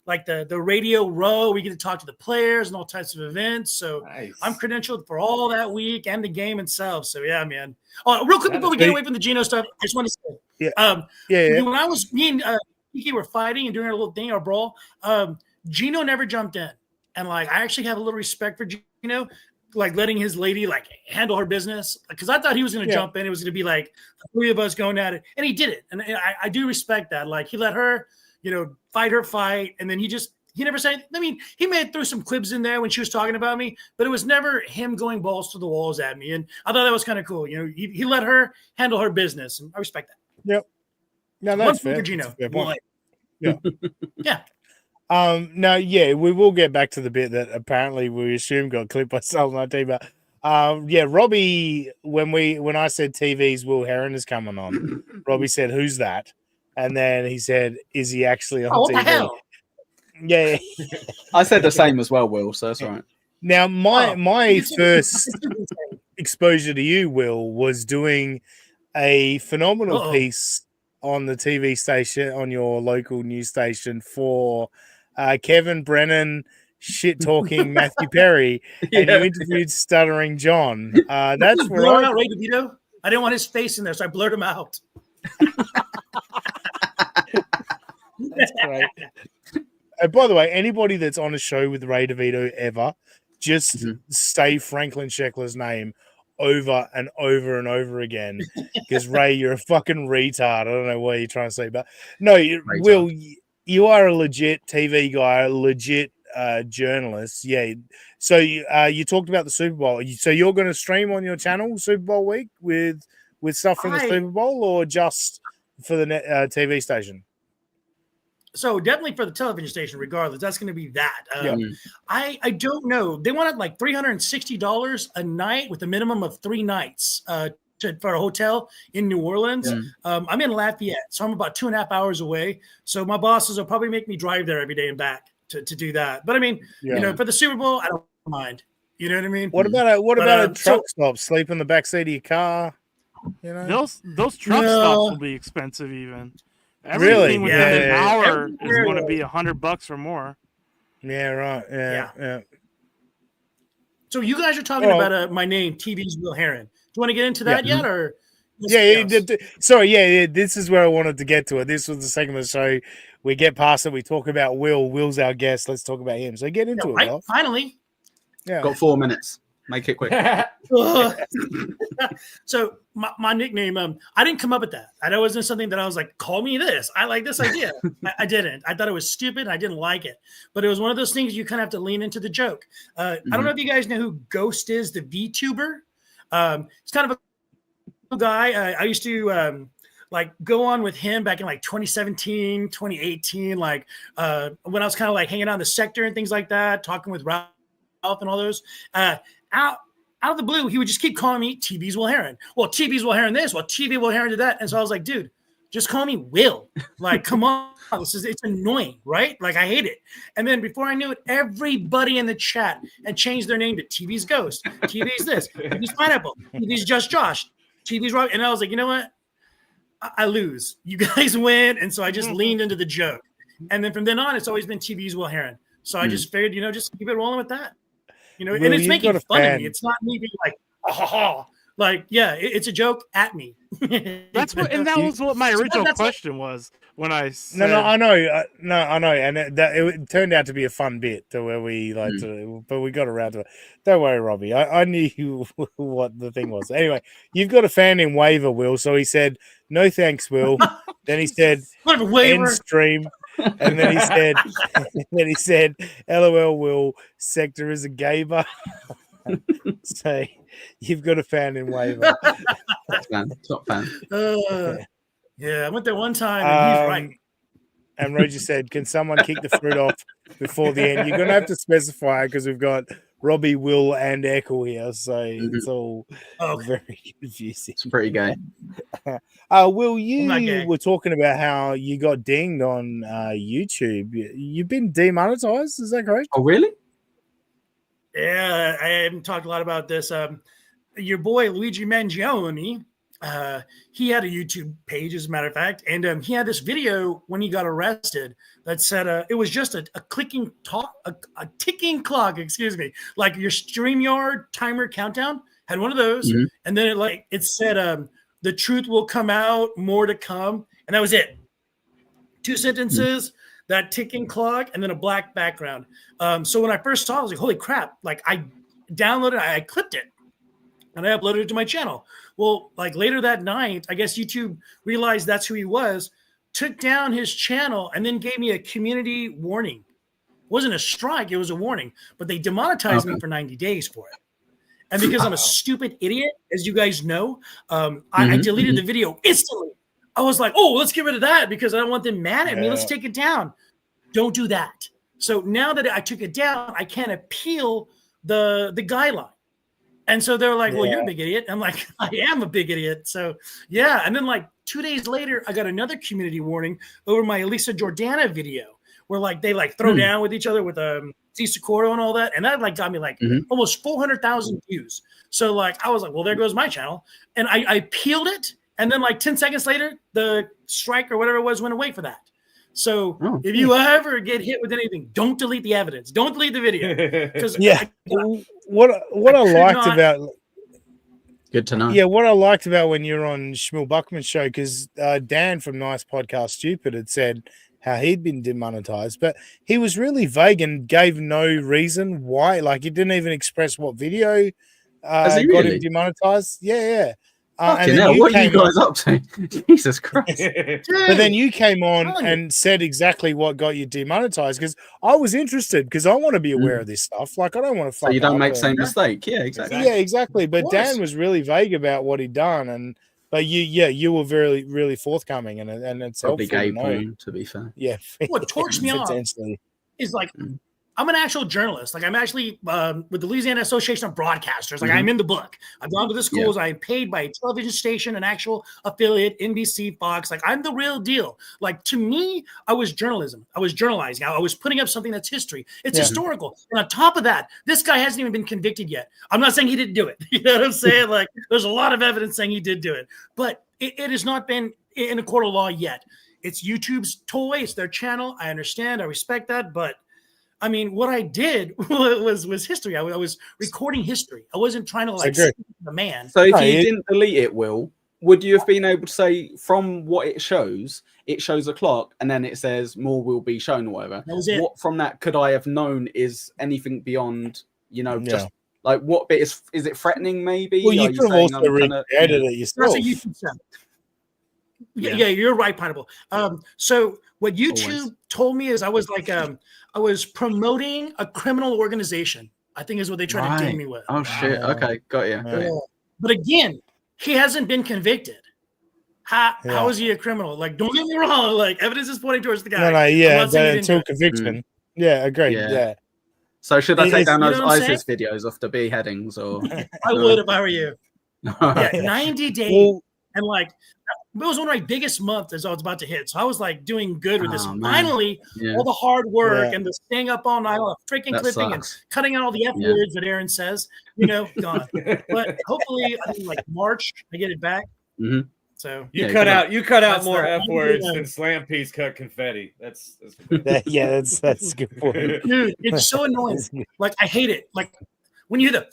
H: like the radio row. We get to talk to the players and all types of events. So
A: nice.
H: I'm credentialed for all that week and the game itself. So yeah, man. Oh, real quick before we get away from the Geno stuff, I just want to say, when I was me and Kiki were fighting and doing our little thing, our brawl, Geno never jumped in. And like I actually have a little respect for Geno, like letting his lady like handle her business. Because I thought he was going to jump in. It was going to be like the three of us going at it. And he did it. And I do respect that. Like he let her, fight her fight. And then he never said, I mean, he may have threw some clips in there when she was talking about me, but it was never him going balls to the walls at me. And I thought that was kind of cool. He let her handle her business. And I respect that.
D: Yep. No, that's fair.
H: For Geno.
D: Yeah.
H: Yeah.
D: We will get back to the bit that apparently we assume got clipped by Sullivan IT, but Robbie, when I said TV's Will Herren is coming on, Robbie said, "Who's that?" And then he said, "Is he actually on TV?"
H: What the hell?
D: Yeah.
I: I said the same as well, Will, so that's all right.
D: Now, my first exposure to you, Will, was doing a phenomenal piece on the TV station, on your local news station for Kevin Brennan shit-talking Matthew Perry, and you interviewed Stuttering John. That's where
H: out Ray DeVito. I didn't want his face in there, so I blurred him out.
D: That's great. by the way, anybody that's on a show with Ray DeVito ever, just say Franklin Sheckler's name over and over and over again, because Ray, you're a fucking retard. I don't know what you're trying to say, but no, Will, you are a legit TV guy, a legit journalist. Yeah. So you talked about the Super Bowl. So you're going to stream on your channel Super Bowl week with stuff from the Super Bowl, or just for the TV station?
H: So definitely for the television station, regardless, that's going to be that. I don't know. They wanted like $360 a night with a minimum of 3 nights for a hotel in New Orleans. I'm in Lafayette, so I'm about 2.5 hours away. So my bosses will probably make me drive there every day and back to do that. But I mean, you know, for the Super Bowl, I don't mind. You know what I mean?
D: What about a truck stop? Sleep in the backseat of your car? You know,
E: those truck stops will be expensive even. Everything within an hour is going to be $100 or more.
D: Yeah, right. Yeah.
H: So you guys are talking about my name, TV's Will Herren. Do you want to get into that yet, or?
D: Sorry, this is where I wanted to get to it. This was the segment of the show. We get past it. We talk about Will. Will's our guest. Let's talk about him. So get into it.
H: Right? Finally.
D: Yeah.
I: Got 4 minutes. Make it quick.
H: So my nickname, I didn't come up with that. I know it wasn't something that I was like, call me this. I like this idea. I didn't. I thought it was stupid. I didn't like it. But it was one of those things you kind of have to lean into the joke. I don't know if you guys know who Ghost is, the VTuber. It's kind of a guy. I used to like go on with him back in like 2017, 2018, like when I was kind of like hanging out in the sector and things like that, talking with Ralph and all those. Out of the blue, he would just keep calling me TV's Will Herren. Well, TV's Will Herren this. Well, TV Will Herren did that. And so I was like, dude, just call me Will. Like, come on. It's annoying, right? Like, I hate it. And then before I knew it, everybody in the chat had changed their name to TV's Ghost, TV's this, TV's Pineapple, TV's Just Josh, TV's Rock. And I was like, you know what? I lose. You guys win. And so I just leaned into the joke. And then from then on, it's always been TV's Will Herren. So I just figured, you know, just keep it rolling with that. You know, and it's making fun of me. It's not me being like, like, yeah, it's a joke at me.
E: That's what, and that was what my original question was when I said.
D: I know, and it turned out to be a fun bit to where we like but we got around to it. Don't worry, Robbie. I knew what the thing was. Anyway, you've got a fan named Waiver, Will. So he said, "No thanks, Will." Then he said, "End stream." And then he said, "LOL, Will, Sector is a gay bar." So you've got a fan in Waiver.
I: Top fan.
H: Yeah, I went there one time and he's right.
D: And Roger said, "Can someone kick the fruit off before the end?" You're going to have to specify because we've got Robbie, Will, and Echo here, so it's all very confusing.
I: It's pretty gay.
D: Will, you were talking about how you got dinged on YouTube. You've been demonetized, is that correct?
I: Oh, really?
H: Yeah, I haven't talked a lot about this. Your boy Luigi Mangione, he had a YouTube page, as a matter of fact, and he had this video when he got arrested that said it was just a ticking clock, excuse me, like your StreamYard timer countdown had one of those, and then it said the truth will come out, more to come, and that was it. 2 sentences. That ticking clock, and then a black background. So when I first saw it, I was like, holy crap. Like, I downloaded it, I clipped it, and I uploaded it to my channel. Well, like later that night, I guess YouTube realized that's who he was, took down his channel, and then gave me a community warning. It wasn't a strike, it was a warning. But they demonetized me for 90 days for it. And because I'm a stupid idiot, as you guys know, I deleted the video instantly. I was like, oh, let's get rid of that because I don't want them mad at me. Let's take it down. Don't do that. So now that I took it down, I can't appeal the guideline. And so they're like, well, you're a big idiot. I'm like, I am a big idiot. So, yeah. And then like 2 days later, I got another community warning over my Elisa Jordana video where like they like throw down with each other with Cisa Coro and all that. And that like got me like almost 400,000 views. So like, I was like, well, there goes my channel. And I appealed it. And then like 10 seconds later, the strike or whatever it was went away for that. So if you ever get hit with anything, don't delete the evidence. Don't delete the video.
D: What I liked about
I: good to know.
D: Yeah, what I liked about when you're on Shmuel Buckman's show, because Dan from Nice Podcast Stupid had said how he'd been demonetized, but he was really vague and gave no reason why. Like, he didn't even express what video
I: Has he
D: got him
I: really?
D: demonetized. Yeah.
I: Fucking hell, what are you guys up to? Jesus Christ.
D: But then you came on and said exactly what got you demonetized, because I was interested, because I want to be aware of this stuff. Like, I don't want to fuck
I: So you don't
D: up
I: make the
D: or-
I: same mistake. Yeah, exactly.
D: Yeah, exactly. But
H: course.
D: Dan was really vague about what he'd done, but you were very, really forthcoming, and it's
I: Probably
D: helpful to
I: gay
D: know.
I: porn, to be fair.
D: Yeah,
H: What torched me off
D: potentially.
H: is like, I'm an actual journalist. Like, I'm actually with the Louisiana Association of Broadcasters. Like, I'm in the book. I've gone to the schools. I'm paid by a television station, an actual affiliate, NBC, Fox. Like, I'm the real deal. Like, to me, I was journalism. I was journalizing. I was putting up something that's history. It's historical. And on top of that, this guy hasn't even been convicted yet. I'm not saying he didn't do it. You know what I'm saying? Like, there's a lot of evidence saying he did do it. But it has not been in a court of law yet. It's YouTube's toy. It's their channel. I understand. I respect that. But I mean, what I did was history. I was recording history. I wasn't trying to like see the man.
I: So if you didn't delete it, Will, would you have been able to say from what it shows a clock and then it says more will be shown or whatever?
H: That was it.
I: What from that could I have known is anything beyond, just like what bit is it threatening maybe?
D: Well, you
I: Are
D: could have
I: saying
D: also
I: I'm kinda-
D: recreated it yourself.
H: That's what YouTube said. Yeah, you're right, Pineapple. So what YouTube told me is I was like, I was promoting a criminal organization, I think is what they tried to ding me with.
I: Oh shit. Okay, got you.
H: Yeah. But again, he hasn't been convicted. How is he a criminal? Like, don't get me wrong. Like, evidence is pointing towards the guy.
D: No, yeah,
H: I'm not saying he didn't do
D: until
H: it.
D: conviction. Yeah, agreed. Yeah.
I: So should I take down
H: you
I: those
H: know what I'm
I: ISIS videos off the beheadings or?
H: I would if I were you. Yeah, 90 days. And like, it was one of my biggest months as I was about to hit. So I was like doing good with this.
I: man.
H: Finally,
I: Yeah.
H: all the hard work
I: Yeah.
H: and the staying up all night, all the freaking
I: That
H: clipping and
I: sucks.
H: cutting out all the F
I: Yeah.
H: words that Aaron says, gone. But hopefully, I think like March, I get it back.
I: Mhm.
H: So
A: You cut out
H: That's
A: more
H: the-
A: F words than Slam Piece cut confetti. That's
D: that's a good point.
H: Dude, it's so annoying. Like, I hate it. Like, when you hear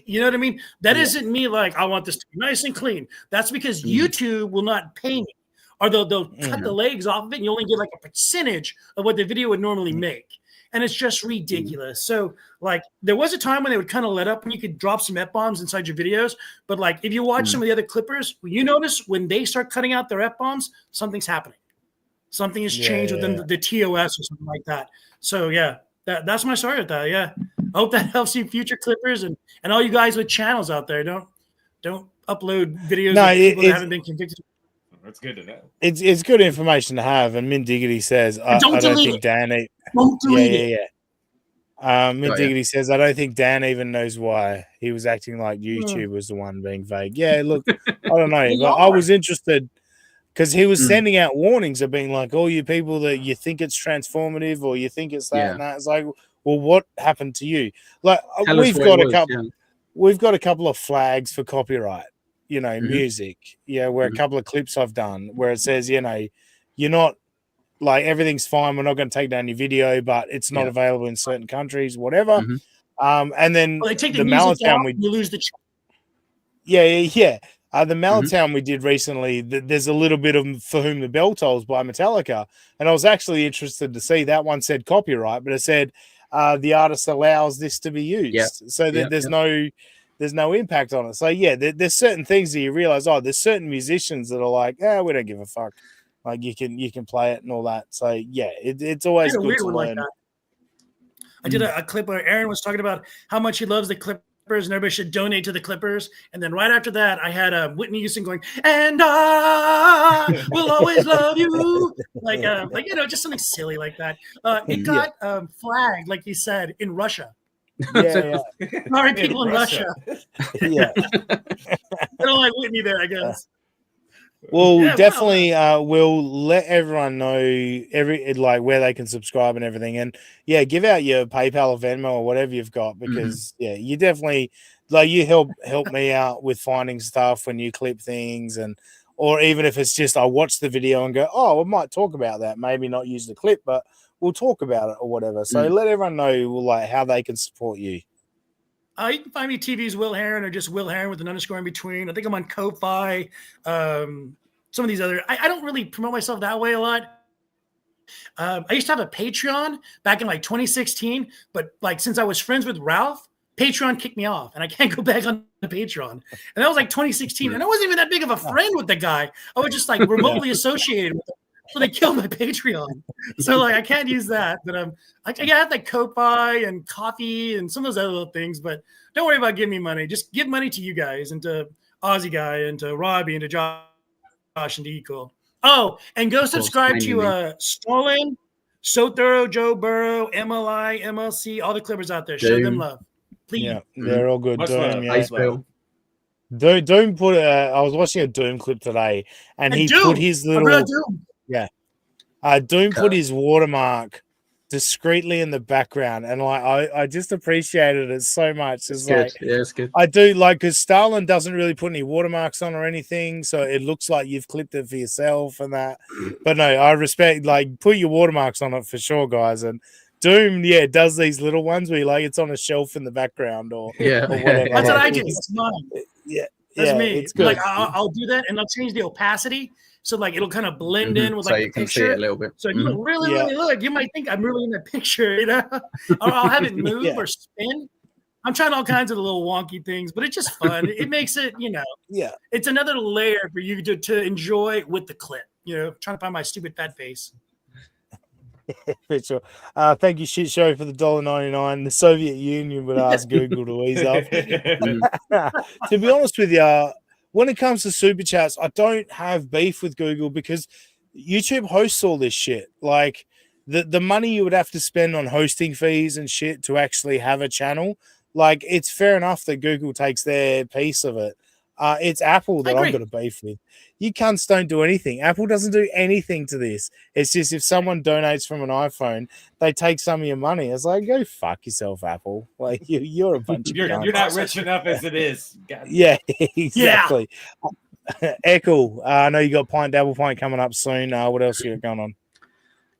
H: you know what I mean? That isn't me like, I want this to be nice and clean. That's because YouTube will not pay me. Or they'll cut the legs off of it and you only get like a percentage of what the video would normally make. And it's just ridiculous. So, like, there was a time when they would kind of let up and you could drop some F-bombs inside your videos. But, like, if you watch some of the other clippers, you notice when they start cutting out their F-bombs, something's happening. Something has changed within the TOS or something like that. So, yeah, that's my story with that. Yeah. I hope that helps you future clippers and all you guys with channels out there. Don't upload videos of people that haven't been convicted.
A: That's good to know.
D: It's good information to have. And Min Diggity says, I don't think Dan.
H: Don't delete it.
D: Min Diggity says, I don't think Dan even knows why he was acting like YouTube was the one being vague. Yeah, look, I don't know. But I was interested because he was sending out warnings of being like, all you people that you think it's transformative or you think it's that and that. It's like, well, what happened to you? Like, we've got a couple of flags for copyright, music, where a couple of clips I've done where it says, you're not like everything's fine. We're not going to take down your video, but it's not available in certain countries, whatever. And then
H: They take
D: the
H: the music out,
D: Malatown
H: you lose the channel.
D: the Malatown we did recently, there's a little bit of For Whom the Bell Tolls by Metallica. And I was actually interested to see that one said copyright, but it said the artist allows this to be used. So there's no impact on it. So there's certain things that you realize, there's certain musicians that are like, we don't give a fuck. Like you can play it and all that. So it's always good to learn.
H: Like I did a clip where Aaron was talking about how much he loves the Clippers and everybody should donate to the Clippers. And then right after that, I had Whitney Houston going, "And I will always love you," like just something silly like that. It got flagged, like you said, in Russia. Sorry, people in Russia.
D: Yeah,
H: I don't like Whitney there, I guess.
D: Well, definitely we'll let everyone know where they can subscribe and everything. And give out your PayPal or Venmo or whatever you've got, because you definitely you help me out with finding stuff when you clip things, or even if it's just I watch the video and go, we might talk about that, maybe not use the clip, but we'll talk about it or whatever. So let everyone know how they can support you.
H: You can find me TV's Will Herren or just Will Herren with an underscore in between. I think I'm on Ko-Fi. some of these other. I don't really promote myself that way a lot. I used to have a Patreon back in like 2016, but like since I was friends with Ralph, Patreon kicked me off, and I can't go back on the Patreon. And that was like 2016, and I wasn't even that big of a friend with the guy. I was just like remotely associated with him. So they killed my Patreon. So like I can't use that. But I have like Ko-Fi and coffee and some of those other little things. But don't worry about giving me money. Just give money to you guys and to Aussie Guy and to Robbie and to Josh and to Eco. Oh, and go subscribe to Stolen, So Thorough, Joe Burrow, MLI, MLC, all the Clippers out there. Show them love. Please.
D: Yeah, they're all good. Doom, yeah.
I: Doom
D: put. I was watching a Doom clip today, and he put his little. Yeah, Doom put his watermark discreetly in the background, and like I just appreciated it so much. It's like,
I: yeah, it's good.
D: I do like because Stalin doesn't really put any watermarks on or anything, so it looks like you've clipped it for yourself and that. But no, I respect like put your watermarks on it for sure, guys. And Doom, does these little ones where like it's on a shelf in the background or whatever.
H: That's what I do. That's mine.
D: Yeah,
H: that's me.
D: It's good.
H: Like I'll do that, and I'll change the opacity. So like it'll kind of blend in with
I: so
H: like
I: you
H: the
I: can
H: picture.
I: see it a little bit.
H: So you really look. You might think I'm really in the picture, you know. I'll have it move or spin. I'm trying all kinds of little wonky things, but it's just fun. It makes it, it's another layer for you to enjoy with the clip. You know, trying to find my stupid fat face.
D: For sure. Thank you, Shit Show, for the $1.99. The Soviet Union would ask Google to ease up. To be honest with you, when it comes to super chats, I don't have beef with Google because YouTube hosts all this shit. Like the money you would have to spend on hosting fees and shit to actually have a channel, like it's fair enough that Google takes their piece of it. It's Apple that I've got a beef with. You cunts don't do anything. Apple doesn't do anything to this. It's just if someone donates from an iPhone, they take some of your money. It's like, go fuck yourself, Apple. Like you're a bunch of cunts.
A: You're not rich enough as it is.
D: Yeah, exactly. Echo, I know you got Pint Double Pint coming up soon. What else you got going on?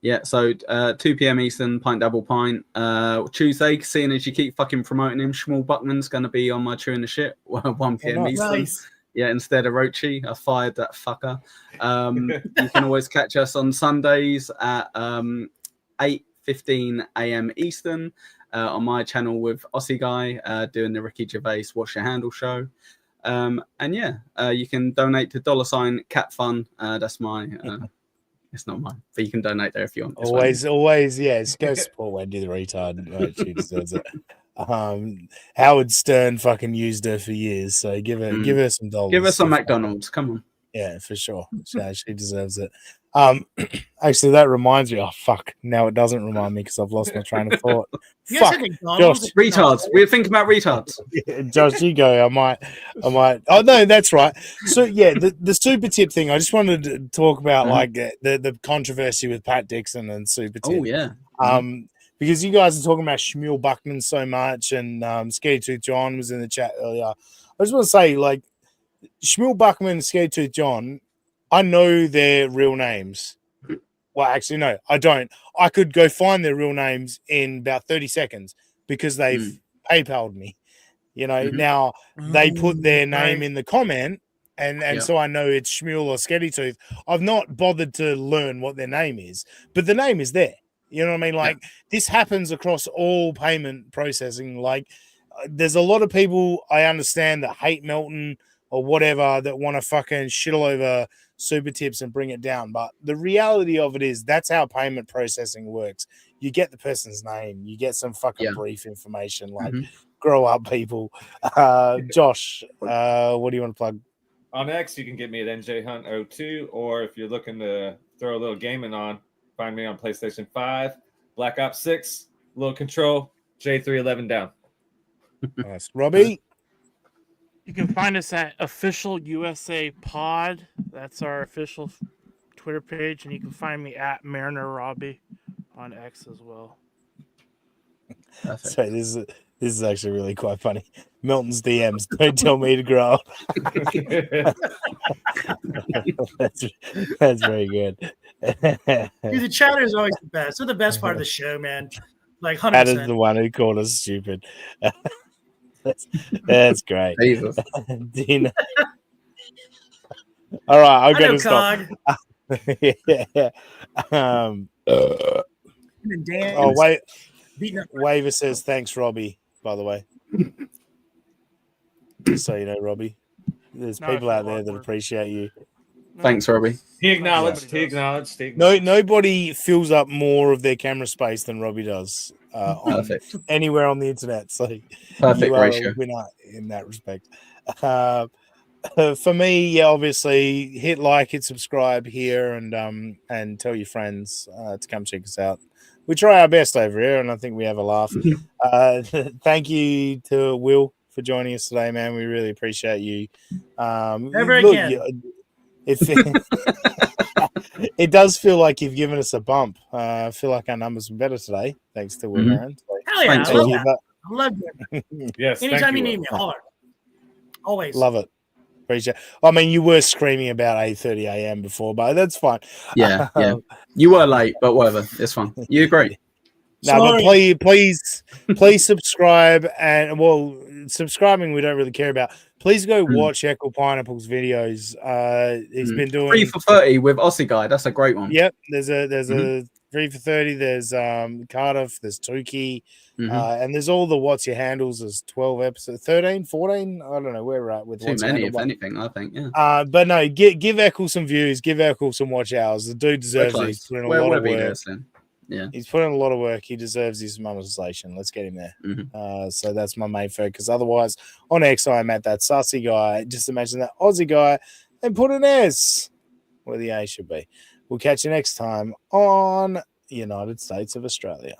I: Yeah, so 2 p.m. Eastern, Pint Double Pint. Tuesday, seeing as you keep fucking promoting him, Shmuel Buckman's going to be on my Chewing the Shit, 1 p.m. Eastern. Nice. Yeah, instead of Rochi. I fired that fucker. You can always catch us on Sundays at 8:15 a.m. Eastern on my channel with Aussie Guy doing the Ricky Gervais Wash Your Handle show. And you can donate to $CatFun. That's my... It's not mine, but you can donate there if you want.
D: Always, yes. Go support Wendy the retard. Right, she deserves it. Howard Stern fucking used her for years, so give her some dollars.
I: Give her some McDonald's. Come on.
D: Yeah, for sure. She deserves it. Actually, that reminds me. Oh fuck! Now it doesn't remind me because I've lost my train of thought. Fuck,
I: Josh, retards. We're thinking about retards.
D: Yeah, Josh, you go. I might. Oh no, that's right. So yeah, the super tip thing. I just wanted to talk about like the controversy with Pat Dixon and super tip.
I: Oh yeah.
D: Because you guys are talking about Shmuel Buckman so much, and Scary Tooth John was in the chat earlier. I just want to say, like, Shmuel Buckman and Scary Tooth John, I know their real names. Well, actually, no, I don't. I could go find their real names in about 30 seconds because they've PayPal'd me. You know, now they put their name in the comment, and so I know it's Shmuel or Scary Tooth. I've not bothered to learn what their name is, but the name is there. You know what I mean? Like this happens across all payment processing. Like there's a lot of people I understand that hate Melton or whatever that want to fucking shit all over super tips and bring it down. But the reality of it is that's how payment processing works. You get the person's name, you get some fucking brief information. Like grow up, people. Josh, what do you want to plug?
A: On X, you can get me at NJHunt02, or if you're looking to throw a little gaming on, find me on PlayStation 5, Black Ops 6, Little Control, J311 down.
D: Nice. Robbie?
E: You can find us at Official USA Pod. That's our official Twitter page. And you can find me at Mariner Robbie on X as well.
D: So this is actually really quite funny. Milton's DMs, don't tell me to grow up. That's very good.
H: Dude, the chatter is always the best. They're the best part of the show, man. Like 100%.
D: That is the one who called us stupid. That's great.
I: Jesus.
D: Dina. All right, I've
H: I
D: got
H: know
D: to stop.
H: Cog.
D: Oh,
H: Dan.
D: wait.
H: Beating up.
D: Waver says thanks, Robbie, by the way. Just so you know, Robbie. There's
E: Now I
D: people
E: feel
D: out there that
E: awkward.
D: appreciate you.
I: Thanks, Robbie.
A: He acknowledged.
D: Nobody fills up more of their camera space than Robbie does
I: Perfect.
D: anywhere on the internet. So
I: Perfect
D: you are
I: ratio.
D: a winner in that respect. For me, yeah, obviously hit like, hit subscribe here, and tell your friends to come check us out. We try our best over here, and I think we have a laugh. Thank you to Will for joining us today, man. We really appreciate you.
H: Never
D: look,
H: again.
D: It does feel like you've given us a bump. I feel like our numbers were better today, thanks to Will Herren. So,
H: Hell yeah,
I: Thanks,
H: I love
I: Will.
H: that. I love it.
A: Yes.
H: Anytime you
A: Will.
H: need me, holler. Always.
D: Love it. Appreciate it. I mean, you were screaming about 8:30 a.m. before, but that's fine.
I: Yeah. You were late, but whatever. It's fine. You're great.
D: No, but please subscribe, and subscribing we don't really care about. Please go watch Echo Pineapple's videos. He's been doing
I: 3 for 30 with Aussie Guy. That's a great one.
D: Yep, there's a 3 for 30. There's Cardiff. There's Tukey, and there's all the what's your handles. There's 12 episodes, 13, 14. I don't know where we're at with
I: Too
D: what's
I: many,
D: your
I: if
D: handle.
I: anything. I think. Yeah.
D: But no, give Echo some views. Give Echo some watch hours. The dude deserves it. He's putting a lot of work.
I: Yeah,
D: he's putting a lot of work. He deserves his monetization. Let's get him there. So that's my main focus. Otherwise, on X, I'm at that sussy guy. Just imagine that Aussie guy and put an S where the A should be. We'll catch you next time on United States of Australia.